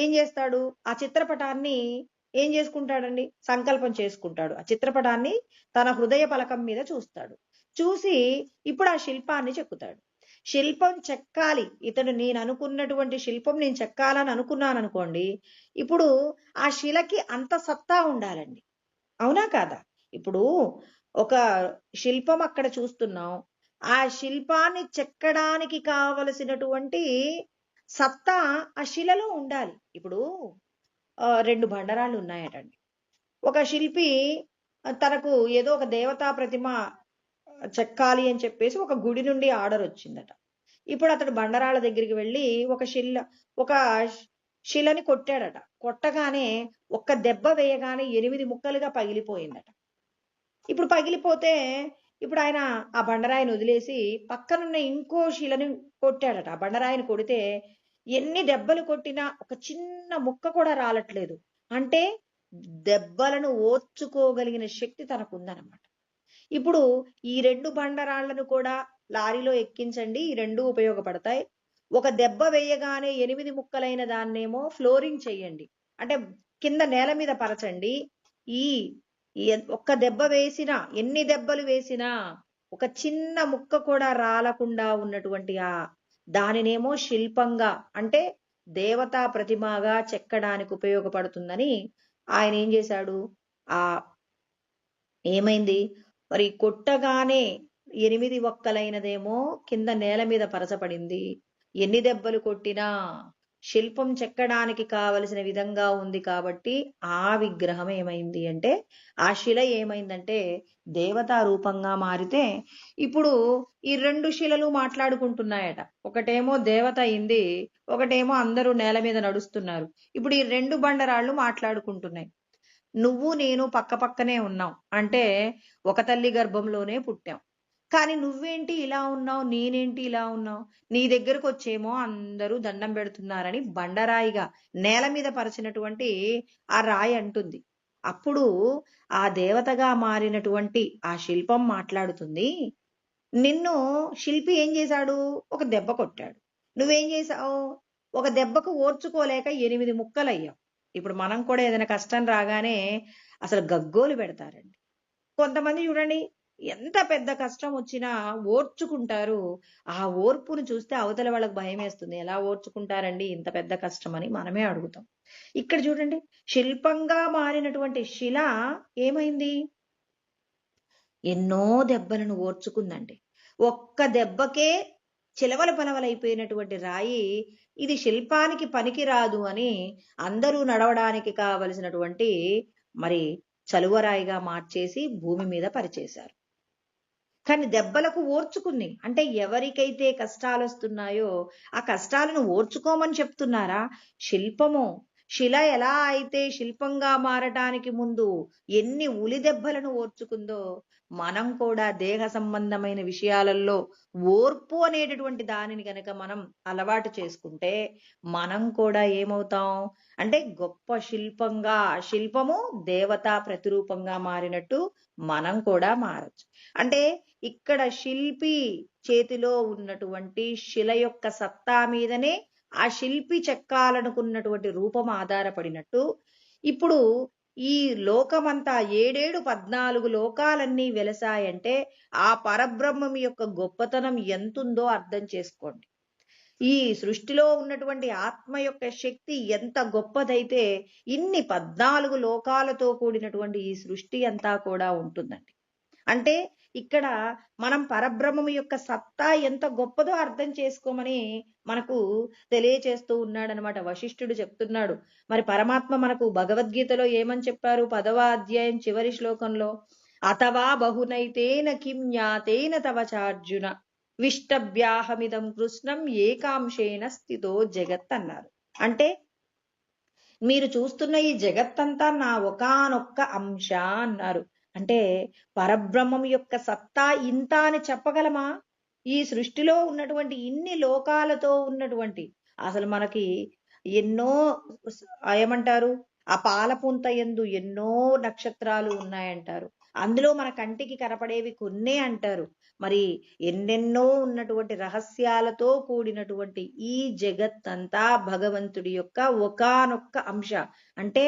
S2: ఏం చేస్తాడు? ఆ చిత్రపటాన్ని ఏం చేసుకుంటాడండి? సంకల్పం చేసుకుంటాడు. ఆ చిత్రపటాన్ని తన హృదయ పలకం మీద చూస్తాడు. చూసి ఇప్పుడు ఆ శిల్పాన్ని చెక్కుతాడు. శిల్పం చెక్కాలి, ఇతడు నేను అనుకున్నటువంటి శిల్పం నేను చెక్కాలని అనుకున్నాను అనుకోండి, ఇప్పుడు ఆ శిలకి అంత సత్తా ఉండాలండి. అవునా కాదా? ఇప్పుడు ఒక శిల్పం అక్కడ చూస్తున్నాం. ఆ శిల్పాన్ని చెక్కడానికి కావలసినటువంటి సత్తా ఆ శిలలో ఉండాలి. ఇప్పుడు 2 బండరాళ్ళు ఉన్నాయటండి. ఒక శిల్పి తనకు ఏదో ఒక దేవతా ప్రతిమ చెక్కాలి అని చెప్పేసి ఒక గుడి నుండి ఆర్డర్ వచ్చిందట. ఇప్పుడు అతడు బండరాళ్ళ దగ్గరికి వెళ్ళి ఒక శిలని కొట్టాడట. కొట్టగానే ఒక్క దెబ్బ వేయగానే 8 ముక్కలుగా పగిలిపోయిందట. ఇప్పుడు పగిలిపోతే ఇప్పుడు ఆయన ఆ బండరాయిని వదిలేసి పక్కనున్న ఇంకో శిలని కొట్టాడట. ఆ బండరాయిని కొడితే ఎన్ని దెబ్బలు కొట్టినా ఒక చిన్న ముక్క కూడా రాలట్లేదు. అంటే దెబ్బలను ఓర్చుకోగలిగిన శక్తి తనకుందనమాట. ఇప్పుడు ఈ 2 బండరాళ్లను కూడా లారీలో ఎక్కించండి. ఈ 2 ఉపయోగపడతాయి. ఒక దెబ్బ వేయగానే 8 ముక్కలైన దాన్నేమో ఫ్లోరింగ్ చెయ్యండి. అంటే కింద నేల మీద పరచండి. ఈ ఒక్క దెబ్బ వేసినా, ఎన్ని దెబ్బలు వేసినా ఒక చిన్న ముక్క కూడా రాలకుండా ఉన్నటువంటి దానినేమో శిల్పంగా అంటే దేవతా ప్రతిమగా చెక్కడానికి ఉపయోగపడుతుందని ఆయన ఏం చేశాడు? ఆ ఏమైంది? మరి కొట్టగానే 8 ఒక్కలైనదేమో కింద నేల మీద పరచబడింది. ఎన్ని దెబ్బలు కొట్టినా శిల్పం చెక్కడానికి కావలసిన విధంగా ఉంది కాబట్టి ఆ విగ్రహం ఏమైంది అంటే, ఆ శిల ఏమైందంటే దేవతా రూపంగా మారితే ఇప్పుడు ఈ 2 శిలలు మాట్లాడుకుంటున్నాయట. ఒకటేమో దేవత అయింది, ఒకటేమో అందరూ నేల మీద నడుస్తున్నారు. ఇప్పుడు ఈ 2 బండరాళ్ళు మాట్లాడుకుంటున్నాయి. నువ్వు నేను పక్కపక్కనే ఉన్నాం. అంటే ఒక తల్లి గర్భంలోనే పుట్టాం. కానీ నువ్వేంటి ఇలా ఉన్నావు? నేనేంటి ఇలా ఉన్నావు? నీ దగ్గరకొచ్చేమో అందరూ దండం పెడుతున్నారని బండరాయిగా నేల మీద పరిచినటువంటి ఆ రాయి అంటుంది. అప్పుడు ఆ దేవతగా మారినటువంటి ఆ శిల్పం మాట్లాడుతుంది. నిన్ను శిల్పి ఏం చేశాడు? ఒక దెబ్బ కొట్టాడు. నువ్వేం చేశావు? ఒక దెబ్బకు ఓర్చుకోలేక 8 ముక్కలయ్యావు. ఇప్పుడు మనం కూడా ఏదైనా కష్టం రాగానే అసలు గగ్గోలు పెడతారండి. కొంతమంది చూడండి, ఎంత పెద్ద కష్టం వచ్చినా ఓర్చుకుంటారు. ఆ ఓర్పును చూస్తే అవతల వాళ్ళకి భయమేస్తుంది. ఎలా ఓర్చుకుంటారండి ఇంత పెద్ద కష్టం అని మనమే అడుగుతాం. ఇక్కడ చూడండి, శిల్పంగా మారినటువంటి శిల ఏమైంది? ఎన్నో దెబ్బలను ఓర్చుకుందండి. ఒక్క దెబ్బకే చిలవల పలవలైపోయినటువంటి రాయి ఇది శిల్పానికి పనికిరాదు అని అందరూ నడవడానికి కావలసినటువంటి మరి చలువరాయిగా మార్చేసి భూమి మీద పరిచేశారు. కానీ దెబ్బలకు ఓర్చుకుంది. అంటే ఎవరికైతే కష్టాలు వస్తున్నాయో ఆ కష్టాలను ఓర్చుకోమని చెప్తున్నారా? శిల్పము శిల ఎలా అయితే శిల్పంగా మారటానికి ముందు ఎన్ని ఉలి దెబ్బలను ఓర్చుకుందో మనం కూడా దేహ సంబంధమైన విషయాలలో ఓర్పు అనేటటువంటి దానిని కనుక మనం అలవాటు చేసుకుంటే మనం కూడా ఏమవుతాం అంటే గొప్ప శిల్పంగా, శిల్పము దేవతా ప్రతిరూపంగా మారినట్టు మనం కూడా మారచ్చు. అంటే ఇక్కడ శిల్పి చేతిలో ఉన్నటువంటి శిల యొక్క సత్తా మీదనే ఆ శిల్పి చెక్కాలనుకున్నటువంటి రూపం ఆధారపడినట్టు ఇప్పుడు ఈ లోకమంతా 7 14 లోకాలన్నీ వెలసాయంటే ఆ పరబ్రహ్మం యొక్క గొప్పతనం ఎంతుందో అర్థం చేసుకోండి. ఈ సృష్టిలో ఉన్నటువంటి ఆత్మ యొక్క శక్తి ఎంత గొప్పదైతే ఇన్ని 14 లోకాలతో కూడినటువంటి ఈ సృష్టి అంతా కూడా ఉంటుందండి. అంటే ఇక్కడ మనం పరబ్రహ్మము యొక్క సత్తా ఎంత గొప్పదో అర్థం చేసుకోమని మనకు తెలియచేస్తూ ఉన్నాడనమాట. వశిష్ఠుడు చెప్తున్నాడు. మరి పరమాత్మ మనకు భగవద్గీతలో ఏమని చెప్పారు? 10వ అధ్యాయం చివరి శ్లోకంలో, అథవా బహునైతేన కిం జ్ఞాతేన తవ చార్జున విష్టభ్యాహమిదం కృష్ణం ఏకాంశేన స్థితో జగత్ అన్నారు. అంటే మీరు చూస్తున్న ఈ జగత్తంతా నా ఒకానొక్క అంశ అన్నారు. అంటే పరబ్రహ్మం యొక్క సత్తా ఇంత అని చెప్పగలమా? ఈ సృష్టిలో ఉన్నటువంటి ఇన్ని లోకాలతో ఉన్నటువంటి అసలు మనకి ఎన్నో ఏమంటారు, ఆ పాలపుంత యందు ఎన్నో నక్షత్రాలు ఉన్నాయంటారు. అందులో మన కంటికి కనపడేవి కొన్నే అంటారు. మరి ఎన్నెన్నో ఉన్నటువంటి రహస్యాలతో కూడినటువంటి ఈ జగత్తంతా భగవంతుడి యొక్క ఒకానొక్క అంశ. అంటే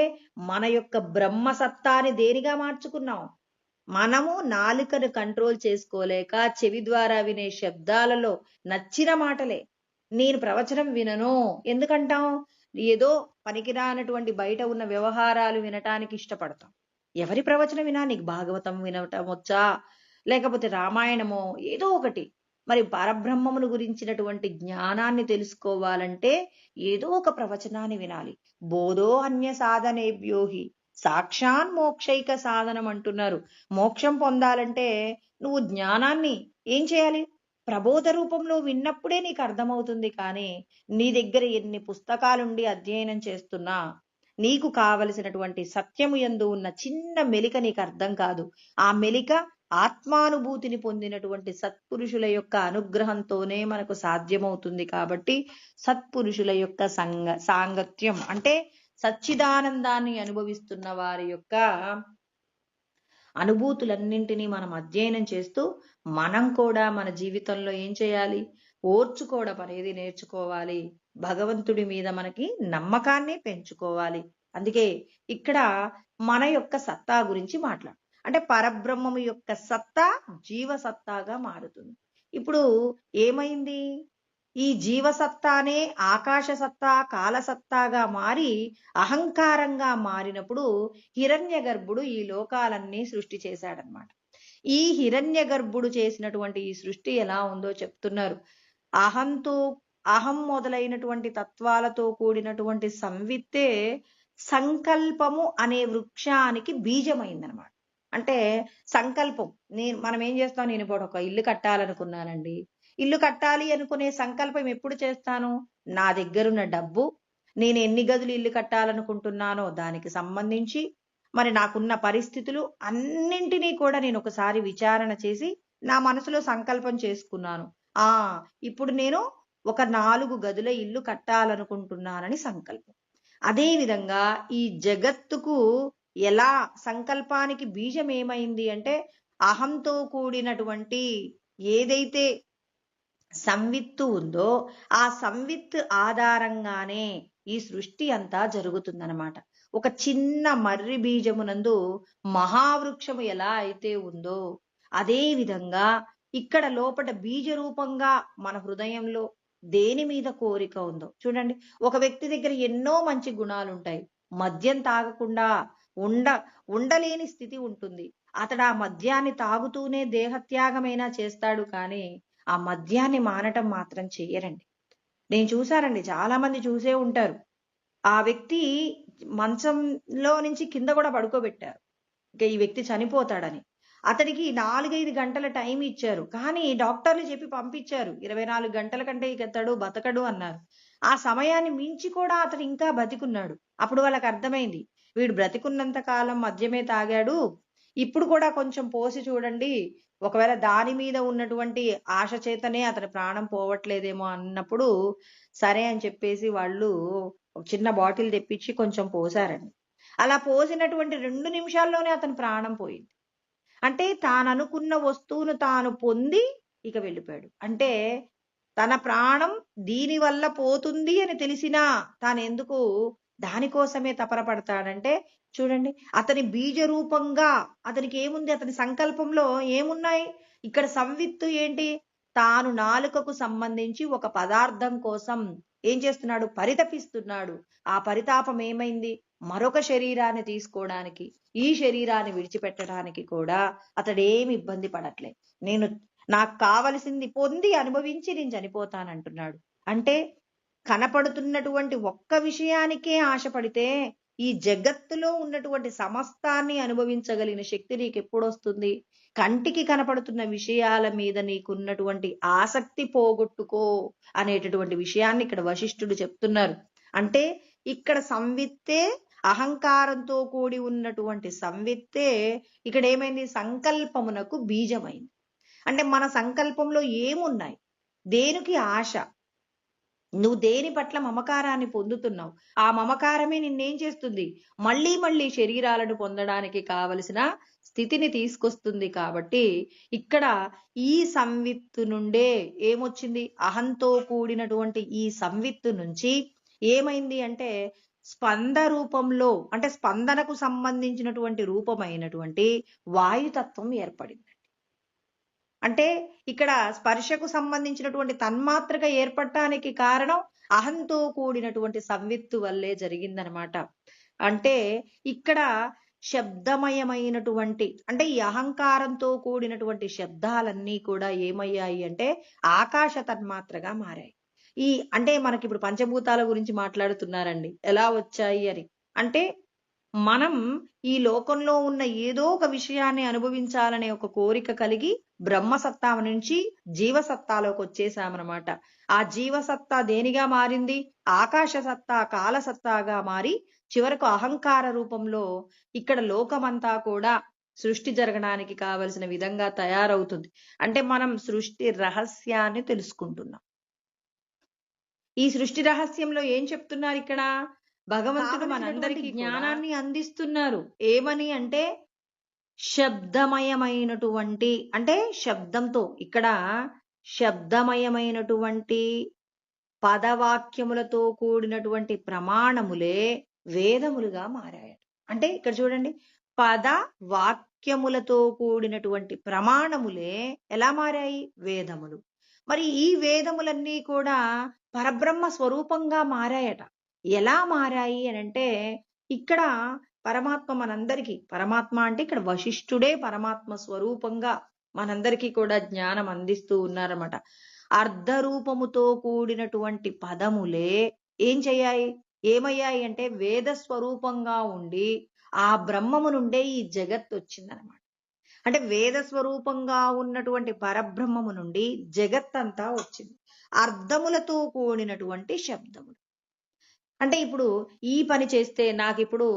S2: మన యొక్క బ్రహ్మ సత్తాని దేనిగా మార్చుకున్నాం? మనము నాలుకను కంట్రోల్ చేసుకోలేక చెవి ద్వారా వినే శబ్దాలలో నచ్చిన మాటలే. నేను ప్రవచనం వినను ఎందుకంటాం? ఏదో పనికిరానటువంటి బయట ఉన్న వ్యవహారాలు వినటానికి ఇష్టపడతాం. ఎవరి ప్రవచనం వినా నీకు భాగవతం వినటం వచ్చా, లేకపోతే రామాయణమో ఏదో ఒకటి. మరి పరబ్రహ్మమును గురించినటువంటి జ్ఞానాన్ని తెలుసుకోవాలంటే ఏదో ఒక ప్రవచనాన్ని వినాలి. బోధో అన్య సాధనేభ్యోహి సాక్షాన్ మోక్షైక సాధనం అంటున్నారు. మోక్షం పొందాలంటే నువ్వు జ్ఞానాన్ని ఏం చేయాలి? ప్రబోధ రూపంలో విన్నప్పుడే నీకు అర్థమవుతుంది. కానీ నీ దగ్గర ఎన్ని పుస్తకాలుండి అధ్యయనం చేస్తున్నా నీకు కావలసినటువంటి సత్యము యందు ఉన్న చిన్న మెలిక నీకు అర్థం కాదు. ఆ మెలిక ఆత్మానుభూతిని పొందినటువంటి సత్పురుషుల యొక్క అనుగ్రహంతోనే మనకు సాధ్యమవుతుంది. కాబట్టి సత్పురుషుల యొక్క సాంగత్యం అంటే సచ్చిదానందాన్ని అనుభవిస్తున్న వారి యొక్క అనుభూతులన్నింటినీ మనం అధ్యయనం చేస్తూ మనం కూడా మన జీవితంలో ఏం చేయాలి? ఓర్చుకోవడం అనేది నేర్చుకోవాలి. భగవంతుడి మీద మనకి నమ్మకాన్ని పెంచుకోవాలి. అందుకే ఇక్కడ మన యొక్క సత్తా గురించి మాట్లాడు. అంటే పరబ్రహ్మము యొక్క సత్తా జీవసత్తాగా మారుతుంది. ఇప్పుడు ఏమైంది? ఈ జీవసత్తానే ఆకాశ సత్తా కాలసత్తాగా మారి అహంకారంగా మారినప్పుడు హిరణ్య గర్భుడు ఈ లోకాలన్నీ సృష్టి చేశాడనమాట. ఈ హిరణ్య గర్భుడు చేసినటువంటి ఈ సృష్టి ఎలా ఉందో చెప్తున్నారు. అహం మొదలైనటువంటి తత్వాలతో కూడినటువంటి సంవిత్తే సంకల్పము అనే వృక్షానికి బీజమైందనమాట. అంటే సంకల్పం, మనం ఏం చేస్తాం? నేను ఇప్పుడు ఒక ఇల్లు కట్టాలనుకున్నానండి. ఇల్లు కట్టాలి అనుకునే సంకల్పం ఎప్పుడు చేస్తాను? నా దగ్గరున్న డబ్బు, నేను ఎన్ని గదులు ఇల్లు కట్టాలనుకుంటున్నానో దానికి సంబంధించి, మరి నాకున్న పరిస్థితులు అన్నింటినీ కూడా నేను ఒకసారి విచారణ చేసి నా మనసులో సంకల్పం చేసుకున్నాను. ఇప్పుడు నేను ఒక 4 గదుల ఇల్లు కట్టాలనుకుంటున్నానని సంకల్పం. అదే విధంగా ఈ జగత్తుకు ఎలా సంకల్పానికి బీజం ఏమైంది అంటే అహంతో కూడినటువంటి ఏదైతే సంవిత్తు ఉందో ఆ సంవిత్ ఆధారంగానే ఈ సృష్టి అంతా జరుగుతుందన్నమాట. ఒక చిన్న మర్రి బీజమునందు మహావృక్షము ఎలా అయితే ఉందో అదే విధంగా ఇక్కడ లోపల బీజ రూపంగా మన హృదయంలో దేని మీద కోరిక ఉందో చూడండి. ఒక వ్యక్తి దగ్గర ఎన్నో మంచి గుణాలు ఉంటాయి. మద్యం తాగకుండా ఉండలేని స్థితి ఉంటుంది. అతడు ఆ మద్యాన్ని తాగుతూనే దేహత్యాగమైనా చేస్తాడు, కానీ ఆ మద్యాన్ని మానటం మాత్రం చెయ్యరండి. నేను చూశానండి, చాలా మంది చూసే ఉంటారు. ఆ వ్యక్తి మంచంలో నుంచి కింద కూడా పడుకోబెట్టారు, ఇక ఈ వ్యక్తి చనిపోతాడని. అతడికి 4-5 గంటల టైం ఇచ్చారు, కానీ డాక్టర్లు చెప్పి పంపించారు 24 గంటల కంటే ఇక అతడు బతకడు అన్నారు. ఆ సమయాన్ని మించి కూడా అతడు ఇంకా బతికున్నాడు. అప్పుడు వాళ్ళకి అర్థమైంది, వీడు బ్రతికున్నంత కాలం మద్యమే తాగాడు, ఇప్పుడు కూడా కొంచెం పోసి చూడండి, ఒకవేళ దాని మీద ఉన్నటువంటి ఆశ చేతనే అతని ప్రాణం పోవట్లేదేమో అన్నప్పుడు సరే అని చెప్పేసి వాళ్ళు ఒక చిన్న బాటిల్ తెప్పించి కొంచెం పోసారండి. అలా పోసినటువంటి 2 నిమిషాల్లోనే అతని ప్రాణం పోయింది. అంటే తాను అనుకున్న వస్తువును తాను పొంది ఇక వెళ్ళిపోయాడు. అంటే తన ప్రాణం దీని వల్ల పోతుంది అని తెలిసినా తాను ఎందుకు దానికోసమే తపన పడతాడంటే చూడండి, అతని బీజ రూపంగా అతనికి ఏముంది, అతని సంకల్పంలో ఏమున్నాయి? ఇక్కడ సంవిత్తు ఏంటి? తాను నాలుకకు సంబంధించి ఒక పదార్థం కోసం ఏం చేస్తున్నాడు? పరితపిస్తున్నాడు. ఆ పరితాపం ఏమైంది? మరొక శరీరాన్ని తీసుకోవడానికి, ఈ శరీరాన్ని విడిచిపెట్టడానికి కూడా అతడేమి ఇబ్బంది పడట్లే. నాకు కావలసింది పొంది అనుభవించి నేను చనిపోతానంటున్నాడు. అంటే కనపడుతున్నటువంటి ఒక్క విషయానికే ఆశపడితే ఈ జగత్తులో ఉన్నటువంటి సమస్తాన్ని అనుభవించగలిగిన శక్తి నీకెప్పుడొస్తుంది? కంటికి కనపడుతున్న విషయాల మీద నీకున్నటువంటి ఆసక్తి పోగొట్టుకో అనేటటువంటి విషయాన్ని ఇక్కడ వశిష్ఠుడు చెప్తున్నారు. అంటే ఇక్కడ సంవిత్తే, అహంకారంతో కూడి ఉన్నటువంటి సంవిత్తే ఇక్కడ ఏమైంది? సంకల్పమునకు బీజమైంది. అంటే మన సంకల్పంలో ఏమున్నాయి? దేనికి ఆశ? నువ్వు దేని పట్ల మమకారాన్ని పొందుతున్నావు? ఆ మమకారమే నిన్నేం చేస్తుంది? మళ్ళీ మళ్ళీ శరీరాలను పొందడానికి కావలసిన స్థితిని తీసుకొస్తుంది. కాబట్టి ఇక్కడ ఈ సంవిత్తు నుండే ఏమొచ్చింది? అహంతో కూడినటువంటి ఈ సంవిత్తు నుంచి ఏమైంది అంటే స్పంద రూపంలో, అంటే స్పందనకు సంబంధించినటువంటి రూపమైనటువంటి వాయుతత్వం ఏర్పడింది. అంటే ఇక్కడ స్పర్శకు సంబంధించినటువంటి తన్మాత్రగా ఏర్పడటానికి కారణం అహంతో కూడినటువంటి సంవిత్తు వల్లే జరిగిందనమాట. అంటే ఇక్కడ శబ్దమయమైనటువంటి, అంటే ఈ అహంకారంతో కూడినటువంటి శబ్దాలన్నీ కూడా ఏమయ్యాయి అంటే ఆకాశ తన్మాత్రగా మారాయి. అంటే మనకి ఇప్పుడు పంచభూతాల గురించి మాట్లాడుతున్నారండి, ఎలా వచ్చాయి అని. అంటే మనం ఈ లోకంలో ఉన్న ఏదో ఒక విషయాన్ని అనుభవించాలనే ఒక కోరిక కలిగి బ్రహ్మసత్తా నుంచి జీవసత్తాలోకి వచ్చేసామన్నమాట. ఆ జీవసత్తా దేనిగా మారింది? ఆకాశ సత్తా, కాలసత్తాగా మారి చివరకు అహంకార రూపంలో ఇక్కడ లోకమంతా కూడా సృష్టి జరగడానికి కావలసిన విధంగా తయారవుతుంది. అంటే మనం సృష్టి రహస్యాన్ని తెలుసుకుంటున్నాం. ఈ సృష్టి రహస్యంలో ఏం చెప్తున్నారు ఇక్కడ? భగవంతుడు మనందరికీ జ్ఞానాన్ని అందిస్తున్నారు. ఏమని అంటే శబ్దమయమైనటువంటి, అంటే శబ్దంతో, ఇక్కడ శబ్దమయమైనటువంటి పదవాక్యములతో కూడినటువంటి ప్రమాణములే వేదములుగా మారాయట. అంటే ఇక్కడ చూడండి, పద వాక్యములతో కూడినటువంటి ప్రమాణములే ఎలా మారాయి? వేదములు. మరి ఈ వేదములన్నీ కూడా పరబ్రహ్మ స్వరూపంగా మారాయట. ఎలా మారాయి అని అంటే ఇక్కడ పరమాత్మ మనందరికీ, పరమాత్మ అంటే ఇక్కడ వశిష్ఠుడే పరమాత్మ స్వరూపంగా మనందరికీ కూడా జ్ఞానం అందిస్తూ ఉన్నారన్నమాట. అర్ధరూపముతో కూడినటువంటి పదములే ఏమయ్యాయి అంటే వేద స్వరూపంగా ఉండి ఆ బ్రహ్మము నుండే ఈ జగత్ వచ్చిందనమాట. అంటే వేద స్వరూపంగా ఉన్నటువంటి పరబ్రహ్మము నుండి జగత్ అంతా వచ్చింది. అర్థములతో కూడినటువంటి శబ్దములు. అంటే ఇప్పుడు ఈ పని చేస్తే నాకు ఇప్పుడు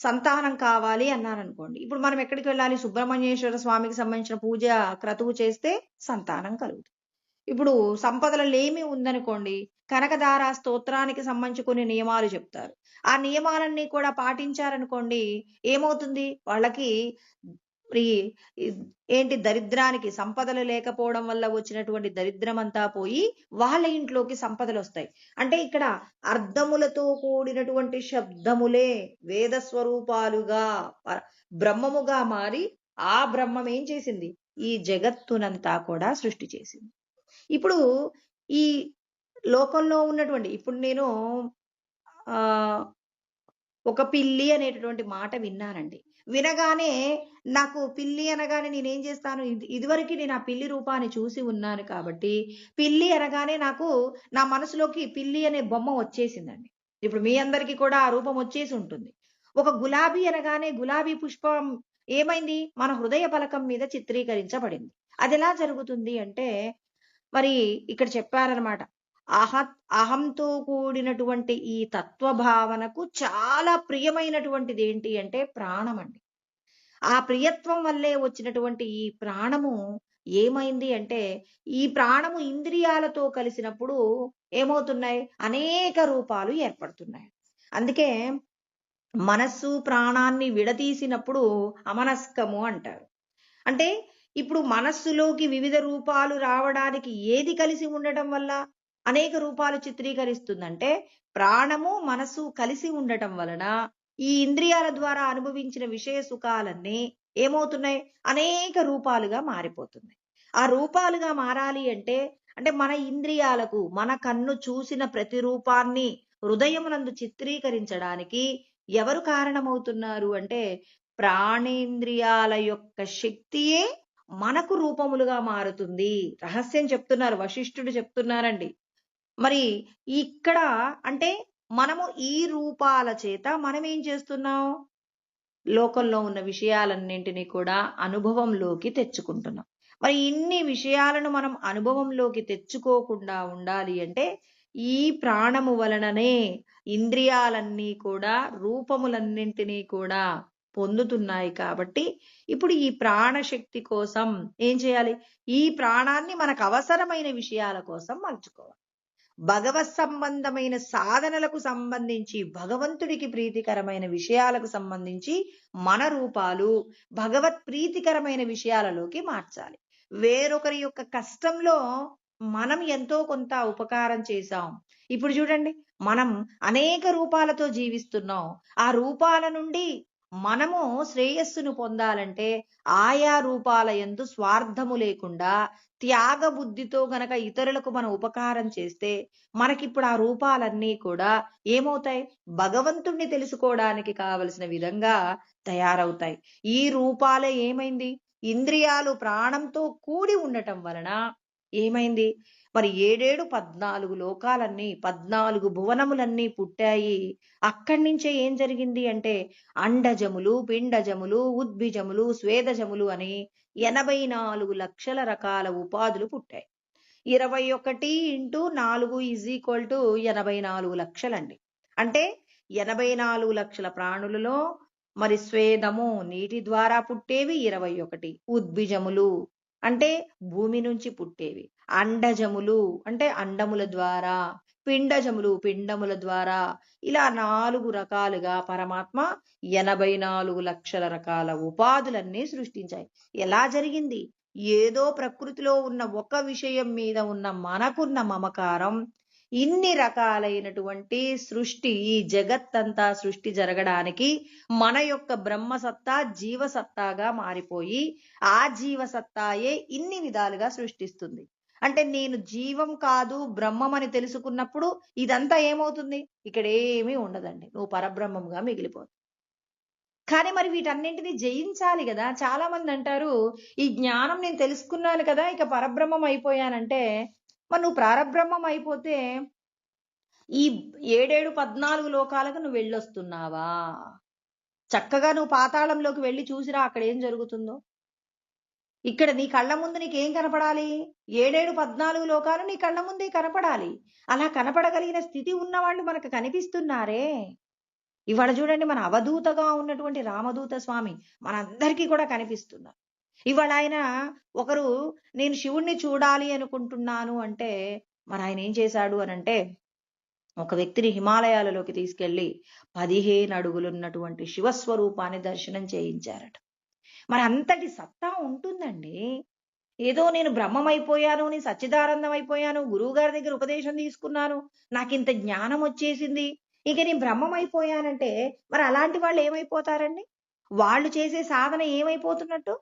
S2: సంతానం కావాలి అన్నాను అనుకోండి. ఇప్పుడు మనం ఎక్కడికి వెళ్ళాలి? సుబ్రహ్మణ్యేశ్వర స్వామికి సంబంధించిన పూజ క్రతువు చేస్తే సంతానం కలుగుతుంది. ఇప్పుడు సంపదల లేమి ఉందనుకోండి, కనకదార స్తోత్రానికి సంబంధించి కొన్ని నియమాలు చెప్తారు. ఆ నియమాలన్నీ కూడా పాటించారనుకోండి, ఏమవుతుంది? వాళ్ళకి ఏంటి దరిద్రానికి, సంపదలు లేకపోవడం వల్ల వచ్చినటువంటి దరిద్రం అంతా పోయి వాళ్ళ ఇంట్లోకి సంపదలు వస్తాయి. అంటే ఇక్కడ అర్థములతో కూడినటువంటి శబ్దములే వేద స్వరూపాలుగా బ్రహ్మముగా మారి ఆ బ్రహ్మం ఏం చేసింది? ఈ జగత్తునంతా కూడా సృష్టి చేసింది. ఇప్పుడు ఈ లోకంలో ఉన్నటువంటి, ఇప్పుడు నేను ఒక పిల్లి అనేటటువంటి మాట విన్నానండి. వినగానే నాకు పిల్లి అనగానే నేనేం చేస్తాను? ఇదివరకు నేను ఆ పిల్లి రూపాన్ని చూసి ఉన్నాను కాబట్టి పిల్లి అనగానే నాకు నా మనసులోకి పిల్లి అనే బొమ్మ వచ్చేసిందండి. ఇప్పుడు మీ అందరికీ కూడా ఆ రూపం వచ్చేసి ఉంటుంది. ఒక గులాబీ అనగానే గులాబీ పుష్పం ఏమైంది? మన హృదయ పలకం మీద చిత్రీకరించబడింది. అది ఎలా జరుగుతుంది అంటే మరి ఇక్కడ చెప్పారనమాట. అహంతో కూడినటువంటి ఈ తత్వభావనకు చాలా ప్రియమైనటువంటిది ఏంటి అంటే ప్రాణం అండి. ఆ ప్రియత్వం వల్లే వచ్చినటువంటి ఈ ప్రాణము ఏమైంది అంటే ఈ ప్రాణము ఇంద్రియాలతో కలిసినప్పుడు ఏమవుతున్నాయి? అనేక రూపాలు ఏర్పడుతున్నాయి. అందుకే మనస్సు ప్రాణాన్ని విడదీసినప్పుడు అమనస్కము అంటారు. అంటే ఇప్పుడు మనస్సులోకి వివిధ రూపాలు రావడానికి ఏది కలిసి ఉండటం వల్ల అనేక రూపాలు చిత్రీకరిస్తుందంటే ప్రాణము మనసు కలిసి ఉండటం వలన ఈ ఇంద్రియాల ద్వారా అనుభవించిన విషయ సుఖాలన్నీ ఏమవుతున్నాయి? అనేక రూపాలుగా మారిపోతున్నాయి. ఆ రూపాలుగా మారాలి అంటే మన ఇంద్రియాలకు మన కన్ను చూసిన ప్రతి రూపాన్ని హృదయమునందు చిత్రీకరించడానికి ఎవరు కారణమవుతున్నారు అంటే ప్రాణేంద్రియాల యొక్క శక్తియే మనకు రూపములుగా మారుతుంది. రహస్యం చెప్తున్నారు, వశిష్ఠుడు చెప్తున్నారండి. మరి ఇక్కడ అంటే మనము ఈ రూపాల చేత మనం ఏం చేస్తున్నాం? లోకంలో ఉన్న విషయాలన్నింటినీ కూడా అనుభవంలోకి తెచ్చుకుంటున్నాం. మరి ఇన్ని విషయాలను మనం అనుభవంలోకి తెచ్చుకోకుండా ఉండాలి అంటే ఈ ప్రాణము వలననే ఇంద్రియాలన్నీ కూడా రూపములన్నింటినీ కూడా పొందుతున్నాయి. కాబట్టి ఇప్పుడు ఈ ప్రాణశక్తి కోసం ఏం చేయాలి? ఈ ప్రాణాన్ని మనకు అవసరమైన విషయాల కోసం మలుచుకోవాలి. భగవత్ సంబంధమైన సాధనలకు సంబంధించి, భగవంతుడికి ప్రీతికరమైన విషయాలకు సంబంధించి మన రూపాలు భగవత్ ప్రీతికరమైన విషయాలలోకి మార్చాలి. వేరొకరి యొక్క కష్టంలో మనం ఎంతో కొంత ఉపకారం చేశాం. ఇప్పుడు చూడండి, మనం అనేక రూపాలతో జీవిస్తున్నాం. ఆ రూపాల నుండి మనము శ్రేయస్సును పొందాలంటే ఆయా రూపాల యందు స్వార్థము లేకుండా త్యాగ బుద్ధితో గనక ఇతరులకు మనం ఉపకారం చేస్తే మనకిప్పుడు ఆ రూపాలన్నీ కూడా ఏమవుతాయి? భగవంతుణ్ణి తెలుసుకోవడానికి కావలసిన విధంగా తయారవుతాయి. ఈ రూపాలే ఏమైంది? ఇంద్రియాలు ప్రాణంతో కూడి ఉండటం వలన ఏమైంది? మరి 7 14 లోకాలన్నీ 14 భువనములన్నీ పుట్టాయి. అక్కడి నుంచే ఏం జరిగింది అంటే అండజములు, పిండజములు, ఉద్భిజములు, స్వేదజములు అని 84 లక్షల రకాల ఉపాధులు పుట్టాయి. 21 ఇంటూ 4 ఈజ్ ఈక్వల్ టు 84 లక్షలండి. అంటే 84 లక్షల ప్రాణులలో మరి స్వేదము నీటి ద్వారా పుట్టేవి 21, ఉద్భిజములు అంటే భూమి నుంచి పుట్టేవి, అండజములు అంటే అండముల ద్వారా, పిండజములు పిండముల ద్వారా, ఇలా 4 రకాలుగా పరమాత్మ 84 లక్షల రకాల ఉపాధులన్నీ సృష్టించాయి. ఎలా జరిగింది? ఏదో ప్రకృతిలో ఉన్న ఒక విషయం మీద ఉన్న మనకున్న మమకారం ఇన్ని రకాలైనటువంటి సృష్టి, ఈ జగత్తంతా సృష్టి జరగడానికి మన యొక్క బ్రహ్మసత్తా జీవసత్తాగా మారిపోయి ఆ జీవసత్తాయే ఇన్ని విధాలుగా సృష్టిస్తుంది. అంటే నేను జీవం కాదు బ్రహ్మం అని తెలుసుకున్నప్పుడు ఇదంతా ఏమవుతుంది? ఇక్కడ ఏమీ ఉండదండి, నువ్వు పరబ్రహ్మంగా మిగిలిపోతావు. కానీ మరి వీటన్నింటినీ జయించాలి కదా. చాలా మంది అంటారు, ఈ జ్ఞానం నేను తెలుసుకున్నాను కదా, ఇక పరబ్రహ్మం అయిపోయానంటే, మరి నువ్వు పరబ్రహ్మం అయిపోతే ఈ 7 14 లోకాలకు నువ్వు వెళ్ళొస్తున్నావా? చక్కగా నువ్వు పాతాళంలోకి వెళ్ళి చూసిరా అక్కడ ఏం జరుగుతుందో. ఇక్కడ నీ కళ్ళ ముందు నీకేం కనపడాలి? 7 14 లోకాలు నీ కళ్ళ ముందే కనపడాలి. అలా కనపడగలిగిన స్థితి ఉన్నవాళ్ళు మనకు కనిపిస్తున్నారే. ఇవాళ చూడండి, మన అవధూతగా ఉన్నటువంటి రామదూత స్వామి మనందరికీ కూడా కనిపిస్తున్నారు. ఇవాళ ఆయన ఒకరు నేను శివుణ్ణి చూడాలి అనుకుంటున్నాను అంటే మరి ఆయన ఏం చేశాడు అనంటే ఒక వ్యక్తిని హిమాలయాలలోకి తీసుకెళ్లి 15 అడుగులున్నటువంటి శివస్వరూపాన్ని దర్శనం చేయించారట. మరి అంతటి సత్తా ఉంటుందండి. ఏదో నేను బ్రహ్మమైపోయాను, నేను సచ్చిదానందం అయిపోయాను, గురువు గారి దగ్గర ఉపదేశం తీసుకున్నాను, నాకింత జ్ఞానం వచ్చేసింది, ఇక నేను బ్రహ్మమైపోయానంటే మరి అలాంటి వాళ్ళు ఏమైపోతారండి? వాళ్ళు చేసే సాధన ఏమైపోతున్నట్టు?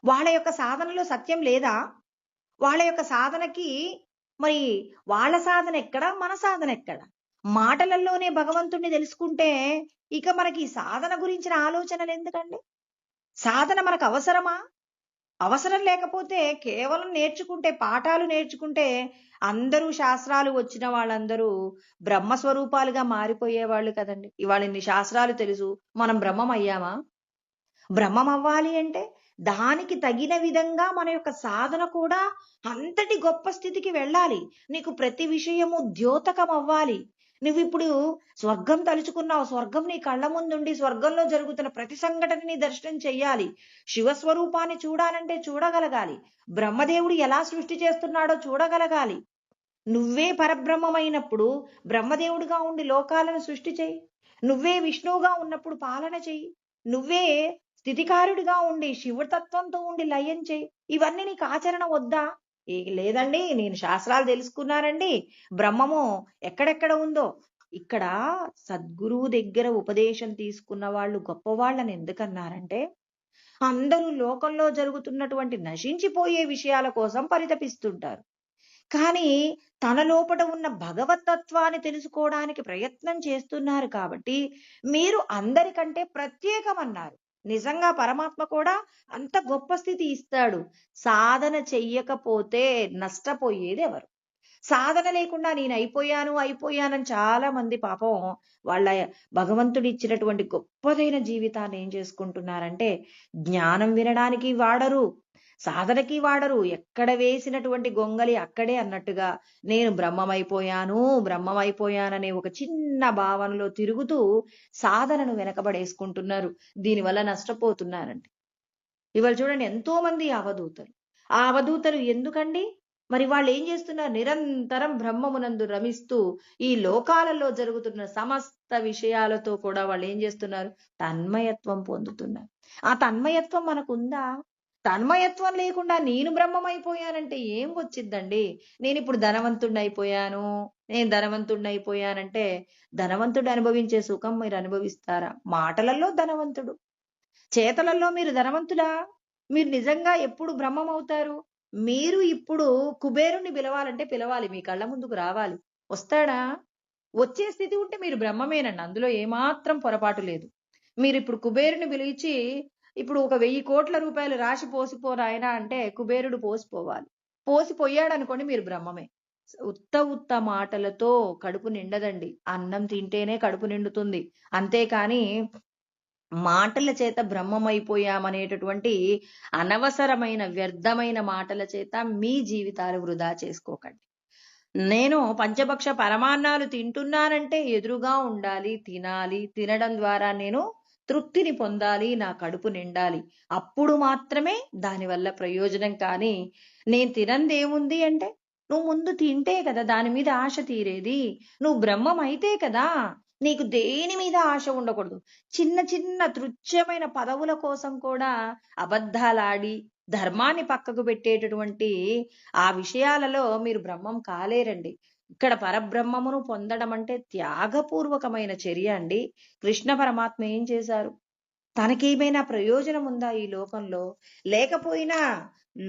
S2: వాళ్ళ యొక్క సాధనలో సత్యం లేదా? వాళ్ళ యొక్క సాధనకి మరి వాళ్ళ సాధన ఎక్కడ? మన సాధన ఎక్కడ? మాటలలోనే భగవంతుణ్ణి తెలుసుకుంటే ఇక మనకి ఈ సాధన గురించిన ఆలోచనలు ఎందుకండి? సాధన మనకు అవసరమా? అవసరం లేకపోతే కేవలం నేర్చుకుంటే, పాఠాలు నేర్చుకుంటే అందరూ శాస్త్రాలు వచ్చిన వాళ్ళందరూ బ్రహ్మస్వరూపాలుగా మారిపోయేవాళ్ళు కదండి. ఇవాళ ఇన్ని శాస్త్రాలు తెలుసు, మనం బ్రహ్మం అయ్యామా? బ్రహ్మం అవ్వాలి అంటే దానికి తగిన విధంగా మన యొక్క సాధన కూడా అంతటి గొప్ప స్థితికి వెళ్ళాలి. నీకు ప్రతి విషయము ద్యోతకం అవ్వాలి. నువ్విప్పుడు స్వర్గం తలుచుకున్నావు, స్వర్గం నీ కళ్ళ ముందుండి స్వర్గంలో జరుగుతున్న ప్రతి సంఘటనని దర్శనం చెయ్యాలి. శివస్వరూపాన్ని చూడాలంటే చూడగలగాలి. బ్రహ్మదేవుడు ఎలా సృష్టి చేస్తున్నాడో చూడగలగాలి. నువ్వే పరబ్రహ్మమైనప్పుడు బ్రహ్మదేవుడిగా ఉండి లోకాలను సృష్టి చెయ్యి. నువ్వే విష్ణువుగా ఉన్నప్పుడు పాలన చెయ్యి. నువ్వే స్థితికారుడిగా ఉండి శివతత్వంతో ఉండి లయం చేయి. ఇవన్నీ నీకు ఆచరణ వద్దా? లేదండి, నేను శాస్త్రాలు తెలుసుకున్నానండి, బ్రహ్మము ఎక్కడెక్కడ ఉందో. ఇక్కడ సద్గురువు దగ్గర ఉపదేశం తీసుకున్న వాళ్ళు గొప్పవాళ్ళని ఎందుకన్నారంటే అందరూ లోకంలో జరుగుతున్నటువంటి నశించిపోయే విషయాల కోసం పరితపిస్తుంటారు. కానీ తన లోపట ఉన్న భగవతత్వాన్ని తెలుసుకోవడానికి ప్రయత్నం చేస్తున్నారు కాబట్టి మీరు అందరికంటే ప్రత్యేకమన్నారు. నిజంగా పరమాత్మ కూడా అంత గొప్ప స్థితి ఇస్తాడు. సాధన చెయ్యకపోతే నష్టపోయేది ఎవరు? సాధన లేకుండా నేను అయిపోయానని చాలా మంది పాపం వాళ్ళ భగవంతుడు ఇచ్చినటువంటి గొప్పదైన జీవితాన్ని ఏం చేసుకుంటున్నారంటే, జ్ఞానం వినడానికి వాడరు, సాధనకి వాడరు. ఎక్కడ వేసినటువంటి గొంగలి అక్కడే అన్నట్టుగా నేను బ్రహ్మమైపోయాననే ఒక చిన్న భావనలో తిరుగుతూ సాధనను వెనకబడేసుకుంటున్నారు. దీనివల్ల నష్టపోతున్నారండి. ఇవాళ చూడండి ఎంతో మంది అవధూతలు. ఆ అవధూతలు ఎందుకండి? మరి వాళ్ళు ఏం చేస్తున్నారు? నిరంతరం బ్రహ్మమునందు రమిస్తూ ఈ లోకాలలో జరుగుతున్న సమస్త విషయాలతో కూడా వాళ్ళు ఏం చేస్తున్నారు? తన్మయత్వం పొందుతున్నారు. ఆ తన్మయత్వం మనకుందా? తన్మయత్వం లేకుండా నేను బ్రహ్మమైపోయానంటే ఏం వచ్చిద్దండి? నేనిప్పుడు ధనవంతుడినైపోయానంటే ధనవంతుడు అనుభవించే సుఖం మీరు అనుభవిస్తారా? మాటలలో ధనవంతుడు, చేతలలో మీరు ధనవంతులా? మీరు నిజంగా ఎప్పుడు బ్రహ్మమవుతారు? మీరు ఇప్పుడు కుబేరుణ్ణి పిలవాలంటే పిలవాలి. మీ కళ్ళ ముందుకు రావాలి. వస్తాడా? వచ్చే స్థితి ఉంటే మీరు బ్రహ్మమేనండి. అందులో ఏమాత్రం పొరపాటు లేదు. మీరిప్పుడు కుబేరుని పిలిచి ఇప్పుడు ఒక 1000 కోట్ల రూపాయలు రాశి పోసిపో నాయనా అంటే కుబేరుడు పోసిపోవాలి. పోసిపోయాడనుకోండి మీరు బ్రహ్మమే. ఉత్త మాటలతో కడుపు నిండదండి. అన్నం తింటేనే కడుపు నిండుతుంది. అంతేకాని మాటల చేత బ్రహ్మమైపోయామనేటటువంటి అనవసరమైన వ్యర్థమైన మాటల చేత మీ జీవితాలు వృధా చేసుకోకండి. నేను పంచభక్ష పరమాన్నాలు తింటున్నానంటే ఎదురుగా ఉండాలి, తినాలి. తినడం ద్వారా నేను తృప్తిని పొందాలి, నా కడుపు నిండాలి. అప్పుడు మాత్రమే దానివల్ల ప్రయోజనం. కానీ నేను తినందేముంది అంటే, నువ్వు ముందు తింటే కదా దాని మీద ఆశ తీరేది. నువ్వు బ్రహ్మం అయితే కదా నీకు దేని మీద ఆశ ఉండకూడదు. చిన్న తుచ్చమైన పదవుల కోసం కూడా అబద్ధాలాడి ధర్మాన్ని పక్కకు పెట్టేటటువంటి ఆ విషయాలలో మీరు బ్రహ్మం కాలేరండి. ఇక్కడ పరబ్రహ్మమును పొందడం అంటే త్యాగపూర్వకమైన చర్య అండి. కృష్ణ పరమాత్మ ఏం చేశారు? తనకేమైనా ప్రయోజనం ఉందా ఈ లోకంలో? లేకపోయినా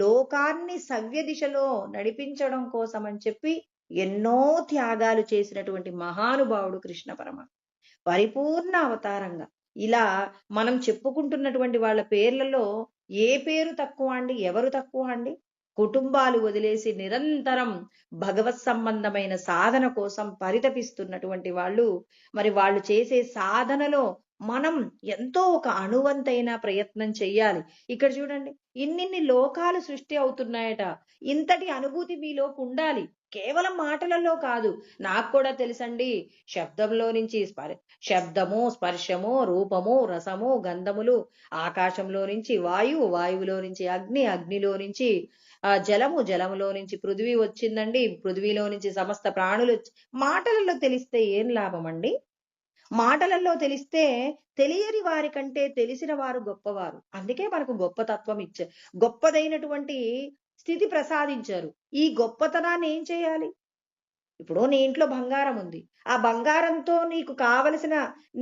S2: లోకాన్ని సవ్య దిశలో నడిపించడం కోసం అని చెప్పి ఎన్నో త్యాగాలు చేసినటువంటి మహానుభావుడు కృష్ణ పరమాత్మ. పరిపూర్ణ అవతారంగా ఇలా మనం చెప్పుకుంటున్నటువంటి వాళ్ళ పేర్లలో ఏ పేరు తక్కువ అండి? ఎవరు తక్కువ అండి? కుటుంబాలు వదిలేసి నిరంతరం భగవత్ సంబంధమైన సాధన కోసం పరితపిస్తున్నటువంటి వాళ్ళు. మరి వాళ్ళు చేసే సాధనలో మనం ఎంతో ఒక అణువంతైన ప్రయత్నం చెయ్యాలి. ఇక్కడ చూడండి, ఇన్నిన్ని లోకాలు సృష్టి అవుతున్నాయట. ఇంతటి అనుభూతి మీలోకి ఉండాలి. కేవలం మాటలలో కాదు. నాకు కూడా తెలుసండి, శబ్దంలో నుంచి శబ్దము, స్పర్శము, రూపము, రసము, గంధములు, ఆకాశంలో నుంచి వాయువు, వాయువులో నుంచి అగ్ని, అగ్నిలో నుంచి జలము, జలములో నుంచి పృథివీ వచ్చిందండి. పృథివీలో నుంచి సమస్త ప్రాణులు మాటలలో తెలిస్తే ఏం లాభం అండి? మాటలలో తెలిస్తే తెలియని వారి కంటే తెలిసిన వారు గొప్పవారు. అందుకే మనకు గొప్ప తత్వం ఇచ్చారు, గొప్పదైనటువంటి స్థితి ప్రసాదించారు. ఈ గొప్పతనాన్ని ఏం చేయాలి? ఇప్పుడు నీ ఇంట్లో బంగారం ఉంది. ఆ బంగారంతో నీకు కావలసిన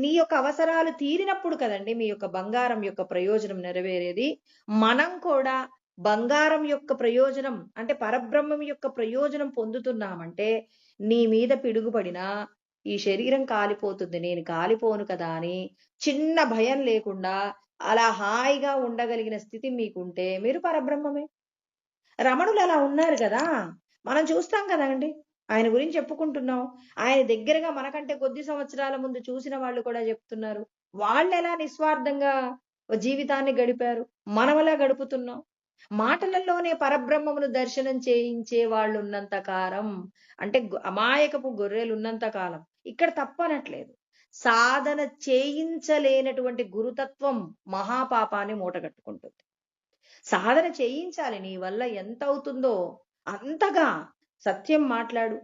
S2: నీ యొక్క అవసరాలు తీరినప్పుడు కదండి మీ యొక్క బంగారం యొక్క ప్రయోజనం నెరవేరేది. మనం కూడా బంగారం యొక్క ప్రయోజనం అంటే పరబ్రహ్మం యొక్క ప్రయోజనం పొందుతున్నామంటే నీ మీద పిడుగుపడినా ఈ శరీరం కాలిపోతుంది, నేను కాలిపోను కదా అని చిన్న భయం లేకుండా అలా హాయిగా ఉండగలిగిన స్థితి మీకుంటే మీరు పరబ్రహ్మమే. రమణులు అలా ఉన్నారు కదా, మనం చూస్తాం కదండి. ఆయన గురించి చెప్పుకుంటున్నాం. ఆయన దగ్గరగా మనకంటే కొద్ది సంవత్సరాల ముందు చూసిన వాళ్ళు కూడా చెప్తున్నారు. వాళ్ళు ఎలా నిస్వార్థంగా జీవితాన్ని గడిపారు, మనమలా గడుపుతున్నాం. మాటలలోనే పరబ్రహ్మమును దర్శనం చేయించే వాళ్ళు ఉన్నంత కాలం, అంటే అమాయకపు గొర్రెలు ఉన్నంత కాలం ఇక్కడ తప్పనట్లేదు. సాధన చేయించలేనటువంటి గురుతత్వం మహాపాపాన్ని మూటగట్టుకుంటుంది. సాధన చేయించాలి. నీ వల్ల ఎంత అవుతుందో అంతగా సత్యం మాట్లాడు,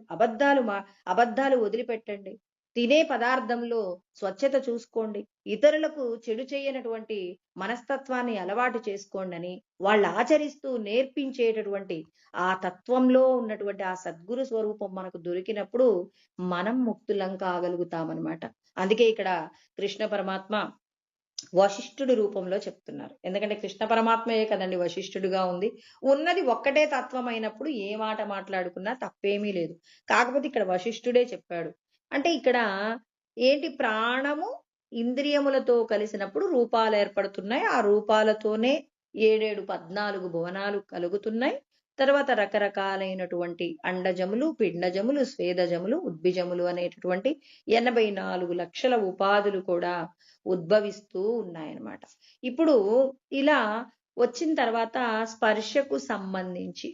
S2: అబద్ధాలు వదిలిపెట్టండి. తినే పదార్థంలో స్వచ్ఛత చూసుకోండి. ఇతరులకు చెడు చేయనటువంటి మనస్తత్వాన్ని అలవాటు చేసుకోండి అని వాళ్ళు ఆచరిస్తూ నేర్పించేటటువంటి ఆ తత్వంలో ఉన్నటువంటి ఆ సద్గురు స్వరూపం మనకు దొరికినప్పుడు మనం ముక్తులం కాగలుగుతామన్నమాట. అందుకే ఇక్కడ కృష్ణ పరమాత్మ వశిష్ఠుడి రూపంలో చెప్తున్నారు. ఎందుకంటే కృష్ణ పరమాత్మయే కదండి వశిష్ఠుడిగా ఉంది. ఉన్నది ఒక్కటే తత్వం అయినప్పుడు ఏ మాట మాట్లాడుకున్నా తప్పేమీ లేదు. కాకపోతే ఇక్కడ వశిష్ఠుడే చెప్పాడు. అంటే ఇక్కడ ఏంటి, ప్రాణము ఇంద్రియములతో కలిసినప్పుడు రూపాలు ఏర్పడుతున్నాయి. ఆ రూపాలతోనే 7, 14 భువనాలు కలుగుతున్నాయి. తర్వాత రకరకాలైనటువంటి అండజములు, పిండజములు, స్వేదజములు, ఉద్భిజములు అనేటటువంటి 84 లక్షల ఉపాధులు కూడా ఉద్భవిస్తూ ఉన్నాయన్నమాట. ఇప్పుడు ఇలా వచ్చిన తర్వాత స్పర్శకు సంబంధించి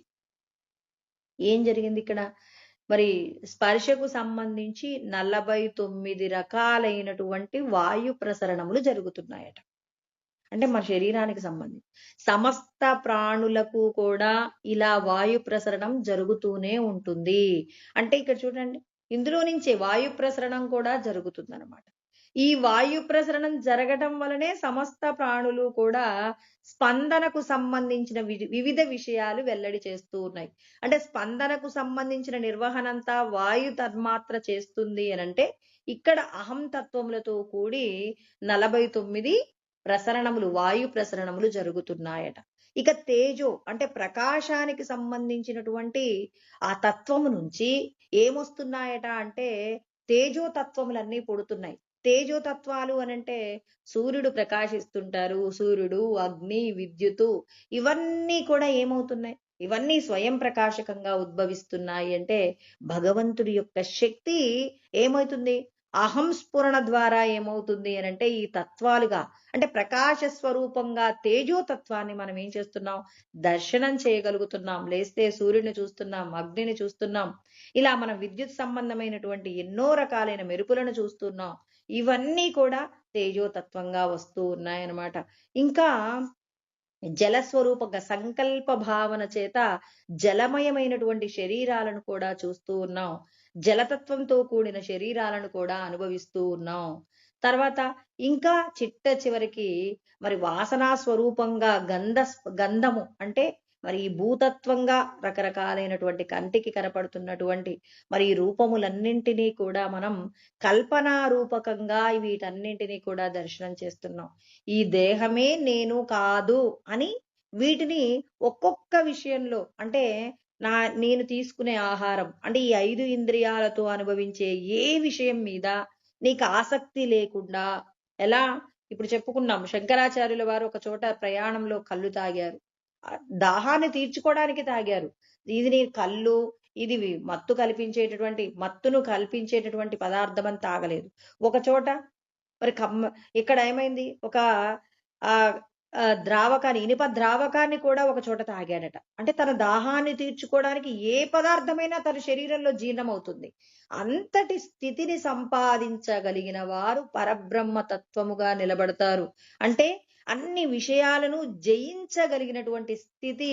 S2: ఏం జరిగింది ఇక్కడ? మరి స్పర్శకు సంబంధించి 49 రకాలైనటువంటి వాయు ప్రసరణములు జరుగుతున్నాయట. అంటే మన శరీరానికి సంబంధించి సమస్త ప్రాణులకు కూడా ఇలా వాయు ప్రసరణం జరుగుతూనే ఉంటుంది. అంటే ఇక్కడ చూడండి, ఇందులో నుంచే వాయు ప్రసరణం కూడా జరుగుతుందన్నమాట. ఈ వాయు ప్రసరణం జరగటం వలనే సమస్త ప్రాణులు కూడా స్పందనకు సంబంధించిన వివిధ విషయాలు వెల్లడి చేస్తూ ఉన్నాయి. అంటే స్పందనకు సంబంధించిన నిర్వహణంతా వాయు తన్మాత్ర చేస్తుంది అనంటే ఇక్కడ అహం తత్వములతో కూడి 49 ప్రసరణములు, వాయు ప్రసరణములు జరుగుతున్నాయట. ఇక తేజో అంటే ప్రకాశానికి సంబంధించినటువంటి ఆ తత్వము నుంచి ఏమొస్తున్నాయట అంటే తేజో తత్వములన్నీ పుడుతున్నాయి. తేజో తత్వాలు అనంటే సూర్యుడు ప్రకాశిస్తుంటారు. సూర్యుడు, అగ్ని, విద్యుత్తు ఇవన్నీ కూడా ఏమవుతున్నాయి? ఇవన్నీ స్వయం ప్రకాశకంగా ఉద్భవిస్తున్నాయి. అంటే భగవంతుడి యొక్క శక్తి ఏమవుతుంది? అహం స్ఫురణ ద్వారా ఏమవుతుంది అనంటే ఈ తత్వాలుగా అంటే ప్రకాశ స్వరూపంగా తేజో తత్వాన్ని మనం ఏం చేస్తున్నాం? దర్శనం చేయగలుగుతున్నాం. లేస్తే సూర్యుని చూస్తున్నాం, అగ్నిని చూస్తున్నాం. ఇలా మనం విద్యుత్ సంబంధమైనటువంటి ఎన్నో రకాలైన మెరుపులను చూస్తున్నాం. ఇవన్నీ కూడా తేజోతత్వంగా వస్తూ ఉన్నాయన్నమాట. ఇంకా జలస్వరూపంగా సంకల్ప భావన చేత జలమయమైనటువంటి శరీరాలను కూడా చూస్తూ ఉన్నాం. జలతత్వంతో కూడిన శరీరాలను కూడా అనుభవిస్తూ ఉన్నాం. తర్వాత ఇంకా చిట్ట చివరికి మరి వాసనా స్వరూపంగా గంధము అంటే మరి ఈ భూతత్వంగా రకరకాలైనటువంటి కంటికి కనపడుతున్నటువంటి మరి ఈ రూపములన్నింటినీ కూడా మనం కల్పనా రూపకంగా వీటన్నింటినీ కూడా దర్శనం చేస్తున్నాం. ఈ దేహమే నేను కాదు అని వీటిని ఒక్కొక్క విషయంలో అంటే నేను తీసుకునే ఆహారం అంటే ఈ 5 ఇంద్రియాలతో అనుభవించే ఏ విషయం మీద నీకు ఆసక్తి లేకుండా ఎలా ఇప్పుడు చెప్పుకున్నాం, శంకరాచార్యుల వారు ఒక చోట ప్రయాణంలో కళ్ళు తాగారు. దాహాన్ని తీర్చుకోవడానికి తాగారు. ఇది నీ కళ్ళు, ఇది మత్తును కల్పించేటటువంటి పదార్థం అని తాగలేదు. ఒక చోట మరి ఇక్కడ ఏమైంది, ఒక ఆ ద్రావకాన్ని, ఇనుప ద్రావకాన్ని కూడా ఒక చోట తాగాడట. అంటే తన దాహాన్ని తీర్చుకోవడానికి ఏ పదార్థమైనా తన శరీరంలో జీర్ణమవుతుంది. అంతటి స్థితిని సంపాదించగలిగిన వారు పరబ్రహ్మ తత్వముగా నిలబడతారు. అంటే అన్ని విషయాలను జయించగలిగినటువంటి స్థితి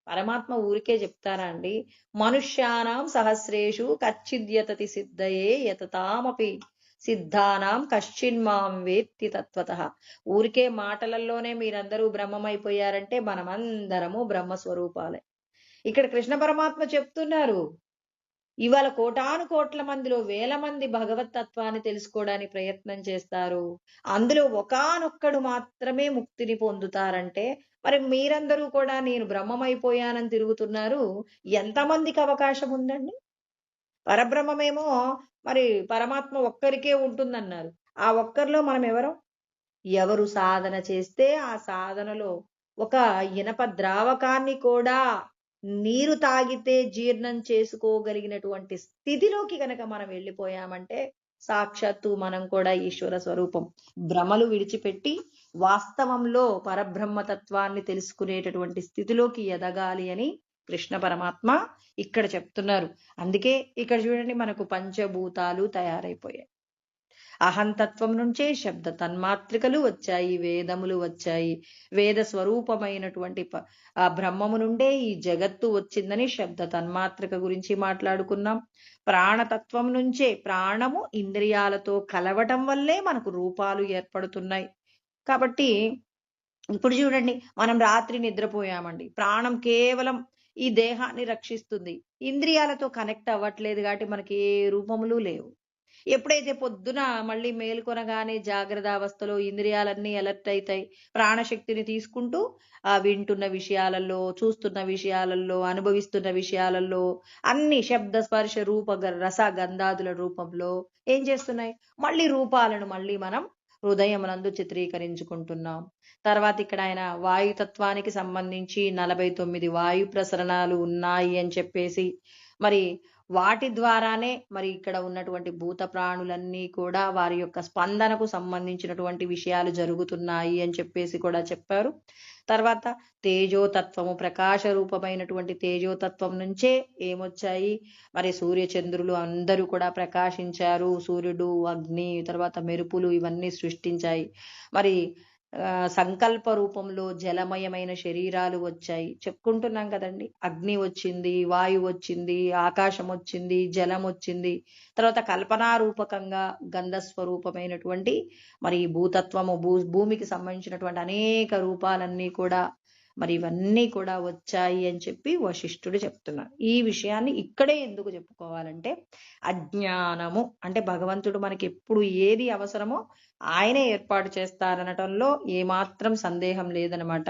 S2: పరమాత్మ ఊరికే చెప్తారా అండి? మనుష్యానాం సహస్రేషు కచ్చిద్యతతి సిద్ధయే యతతామపి సిద్ధానాం కశ్చిన్మాం వేత్తి తత్వతః. ఊరికే మాటలలోనే మీరందరూ బ్రహ్మమైపోయారంటే మనమందరము బ్రహ్మస్వరూపాలే. ఇక్కడ కృష్ణ పరమాత్మ చెప్తున్నారు, ఇవాళ కోటాను కోట్ల మందిలో వేల మంది భగవత్ తత్వాన్ని తెలుసుకోవడానికి ప్రయత్నం చేస్తారు. అందులో ఒకానొక్కడు మాత్రమే ముక్తిని పొందుతారంటే మరి మీరందరూ కూడా నేను బ్రహ్మమైపోయానని తిరుగుతున్నారు. ఎంతమందికి అవకాశం ఉందండి? పరబ్రహ్మమేమో మరి పరమాత్మ ఒక్కరికే ఉంటుందన్నారు. ఆ ఒక్కరిలో మనం ఎవరు సాధన చేస్తే ఆ సాధనలో ఒక ఇనప ద్రావకాన్ని కూడా నీరు తాగితే జీర్ణం చేసుకోగలిగినటువంటి స్థితిలోకి గనక మనం వెళ్ళిపోయామంటే సాక్షాత్తు మనం కూడా ఈశ్వర స్వరూపం. భ్రమలు విడిచిపెట్టి వాస్తవంలో పరబ్రహ్మతత్వాన్ని తెలుసుకునేటటువంటి స్థితిలోకి ఎదగాలి అని కృష్ణ పరమాత్మ ఇక్కడ చెప్తున్నారు. అందుకే ఇక్కడ చూడండి, మనకు పంచభూతాలు తయారైపోయాయి. అహంతత్వం నుంచే శబ్ద తన్మాత్రికలు వచ్చాయి, వేదములు వచ్చాయి. వేద స్వరూపమైనటువంటి ఆ బ్రహ్మము నుండే ఈ జగత్తు వచ్చిందని శబ్ద తన్మాత్రిక గురించి మాట్లాడుకున్నాం. ప్రాణతత్వం నుంచే ప్రాణము ఇంద్రియాలతో కలవటం వల్లే మనకు రూపాలు ఏర్పడుతున్నాయి. కాబట్టి ఇప్పుడు చూడండి, మనం రాత్రి నిద్రపోయామండి, ప్రాణం కేవలం ఈ దేహాన్ని రక్షిస్తుంది, ఇంద్రియాలతో కనెక్ట్ అవ్వట్లేదు కాబట్టి మనకి ఏ రూపములు లేవు. ఎప్పుడైతే పొద్దున మళ్ళీ మేల్కొనగానే జాగ్రత్తావస్థలో ఇంద్రియాలన్నీ అలర్ట్ అవుతాయి. ప్రాణశక్తిని తీసుకుంటూ వింటున్న విషయాలలో, చూస్తున్న విషయాలలో, అనుభవిస్తున్న విషయాలలో అన్ని శబ్ద, స్పర్శ, రూప, రస, గంధాదుల రూపంలో ఏం చేస్తున్నాయి? మళ్ళీ రూపాలను మళ్ళీ మనం హృదయమునందు చిత్రీకరించుకుంటున్నాం. తర్వాత ఇక్కడ ఆయన వాయుతత్వానికి సంబంధించి 49 వాయు ప్రసరణాలు ఉన్నాయి అని చెప్పేసి, మరి వాటి ద్వారానే మరి ఇక్కడ ఉన్నటువంటి భూత ప్రాణులన్నీ కూడా వారి యొక్క స్పందనకు సంబంధించినటువంటి విషయాలు జరుగుతున్నాయి అని చెప్పేసి కూడా చెప్పారు. తర్వాత తేజోతత్వము, ప్రకాశ రూపమైనటువంటి తేజోతత్వం నుంచే ఏమొచ్చాయి? మరి సూర్య చంద్రులు అందరూ కూడా ప్రకాశించారు. సూర్యుడు, అగ్ని, తర్వాత మెరుపులు ఇవన్నీ సృష్టించాయి. మరి సంకల్ప రూపంలో జలమయమైన శరీరాలు వచ్చాయి. చెప్పుకుంటున్నాం కదండి, అగ్ని వచ్చింది, వాయువు వచ్చింది, ఆకాశం వచ్చింది, జలం వచ్చింది. తర్వాత కల్పనా రూపకంగా గంధస్వరూపమైనటువంటి మరి భూతత్వము, భూమికి సంబంధించినటువంటి అనేక రూపాలన్నీ కూడా మరి ఇవన్నీ కూడా వచ్చాయి అని చెప్పి వశిష్ఠుడు చెప్తున్నారు. ఈ విషయాన్ని ఇక్కడే ఎందుకు చెప్పుకోవాలంటే, అజ్ఞానము అంటే భగవంతుడు మనకి ఎప్పుడు ఏది అవసరమో ఆయనే ఏర్పాటు చేస్తారనటంలో ఏమాత్రం సందేహం లేదనమాట.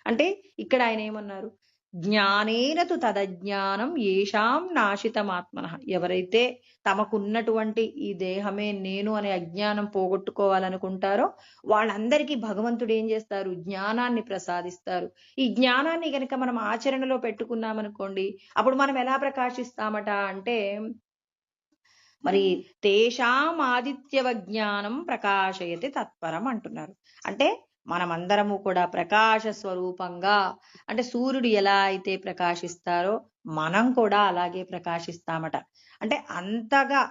S2: అంటే ఇక్కడ ఆయన ఏమన్నారు? జ్ఞానేనతు తదజ్ఞానం ఏషాం నాశితమాత్మన. ఎవరైతే తమకున్నటువంటి ఈ దేహమే నేను అనే అజ్ఞానం పోగొట్టుకోవాలనుకుంటారో వాళ్ళందరికీ భగవంతుడు ఏం చేస్తారు? జ్ఞానాన్ని ప్రసాదిస్తారు. ఈ జ్ఞానాన్ని కనుక మనం ఆచరణలో పెట్టుకున్నామనుకోండి, అప్పుడు మనం ఎలా ప్రకాశిస్తామట అంటే, మరి తేషాం ఆదిత్యవ జ్ఞానం ప్రకాశయతి తత్పరం అంటున్నారు. అంటే మనమందరము కూడా ప్రకాశ స్వరూపంగా, అంటే సూర్యుడు ఎలా అయితే ప్రకాశిస్తారో మనం కూడా అలాగే ప్రకాశిస్తామట. అంటే అంతగా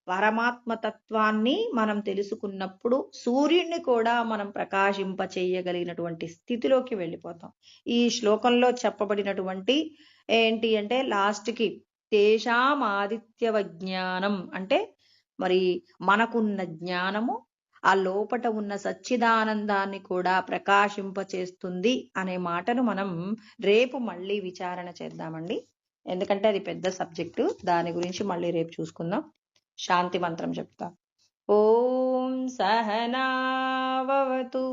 S2: పరమాత్మ తత్వాన్ని మనం తెలుసుకున్నప్పుడు సూర్యుడిని కూడా మనం ప్రకాశింప చేయగలిగినటువంటి స్థితిలోకి వెళ్ళిపోతాం. ఈ శ్లోకంలో చెప్పబడినటువంటి ఏంటి అంటే లాస్ట్కి తేషాం ఆదిత్యవ జ్ఞానం అంటే మరి మనకున్న జ్ఞానము ఆ లోపట ఉన్న సచ్చిదానందాన్ని కూడా ప్రకాశింపచేస్తుంది అనే మాటను మనం రేపు మళ్ళీ విచారణ చేద్దామండి. ఎందుకంటే అది పెద్ద సబ్జెక్టు, దాని గురించి మళ్ళీ రేపు చూసుకుందాం. శాంతి మంత్రం చెప్తా. ఓం సహనావతు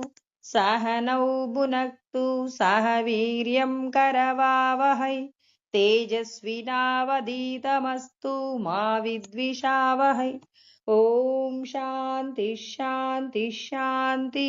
S2: సహనౌ భునక్తు సహ వీర్యం కరవావహై తేజస్వినావధీతమస్తు మా విద్విషావహై. ఓం శాంతి శాంతి శాంతి.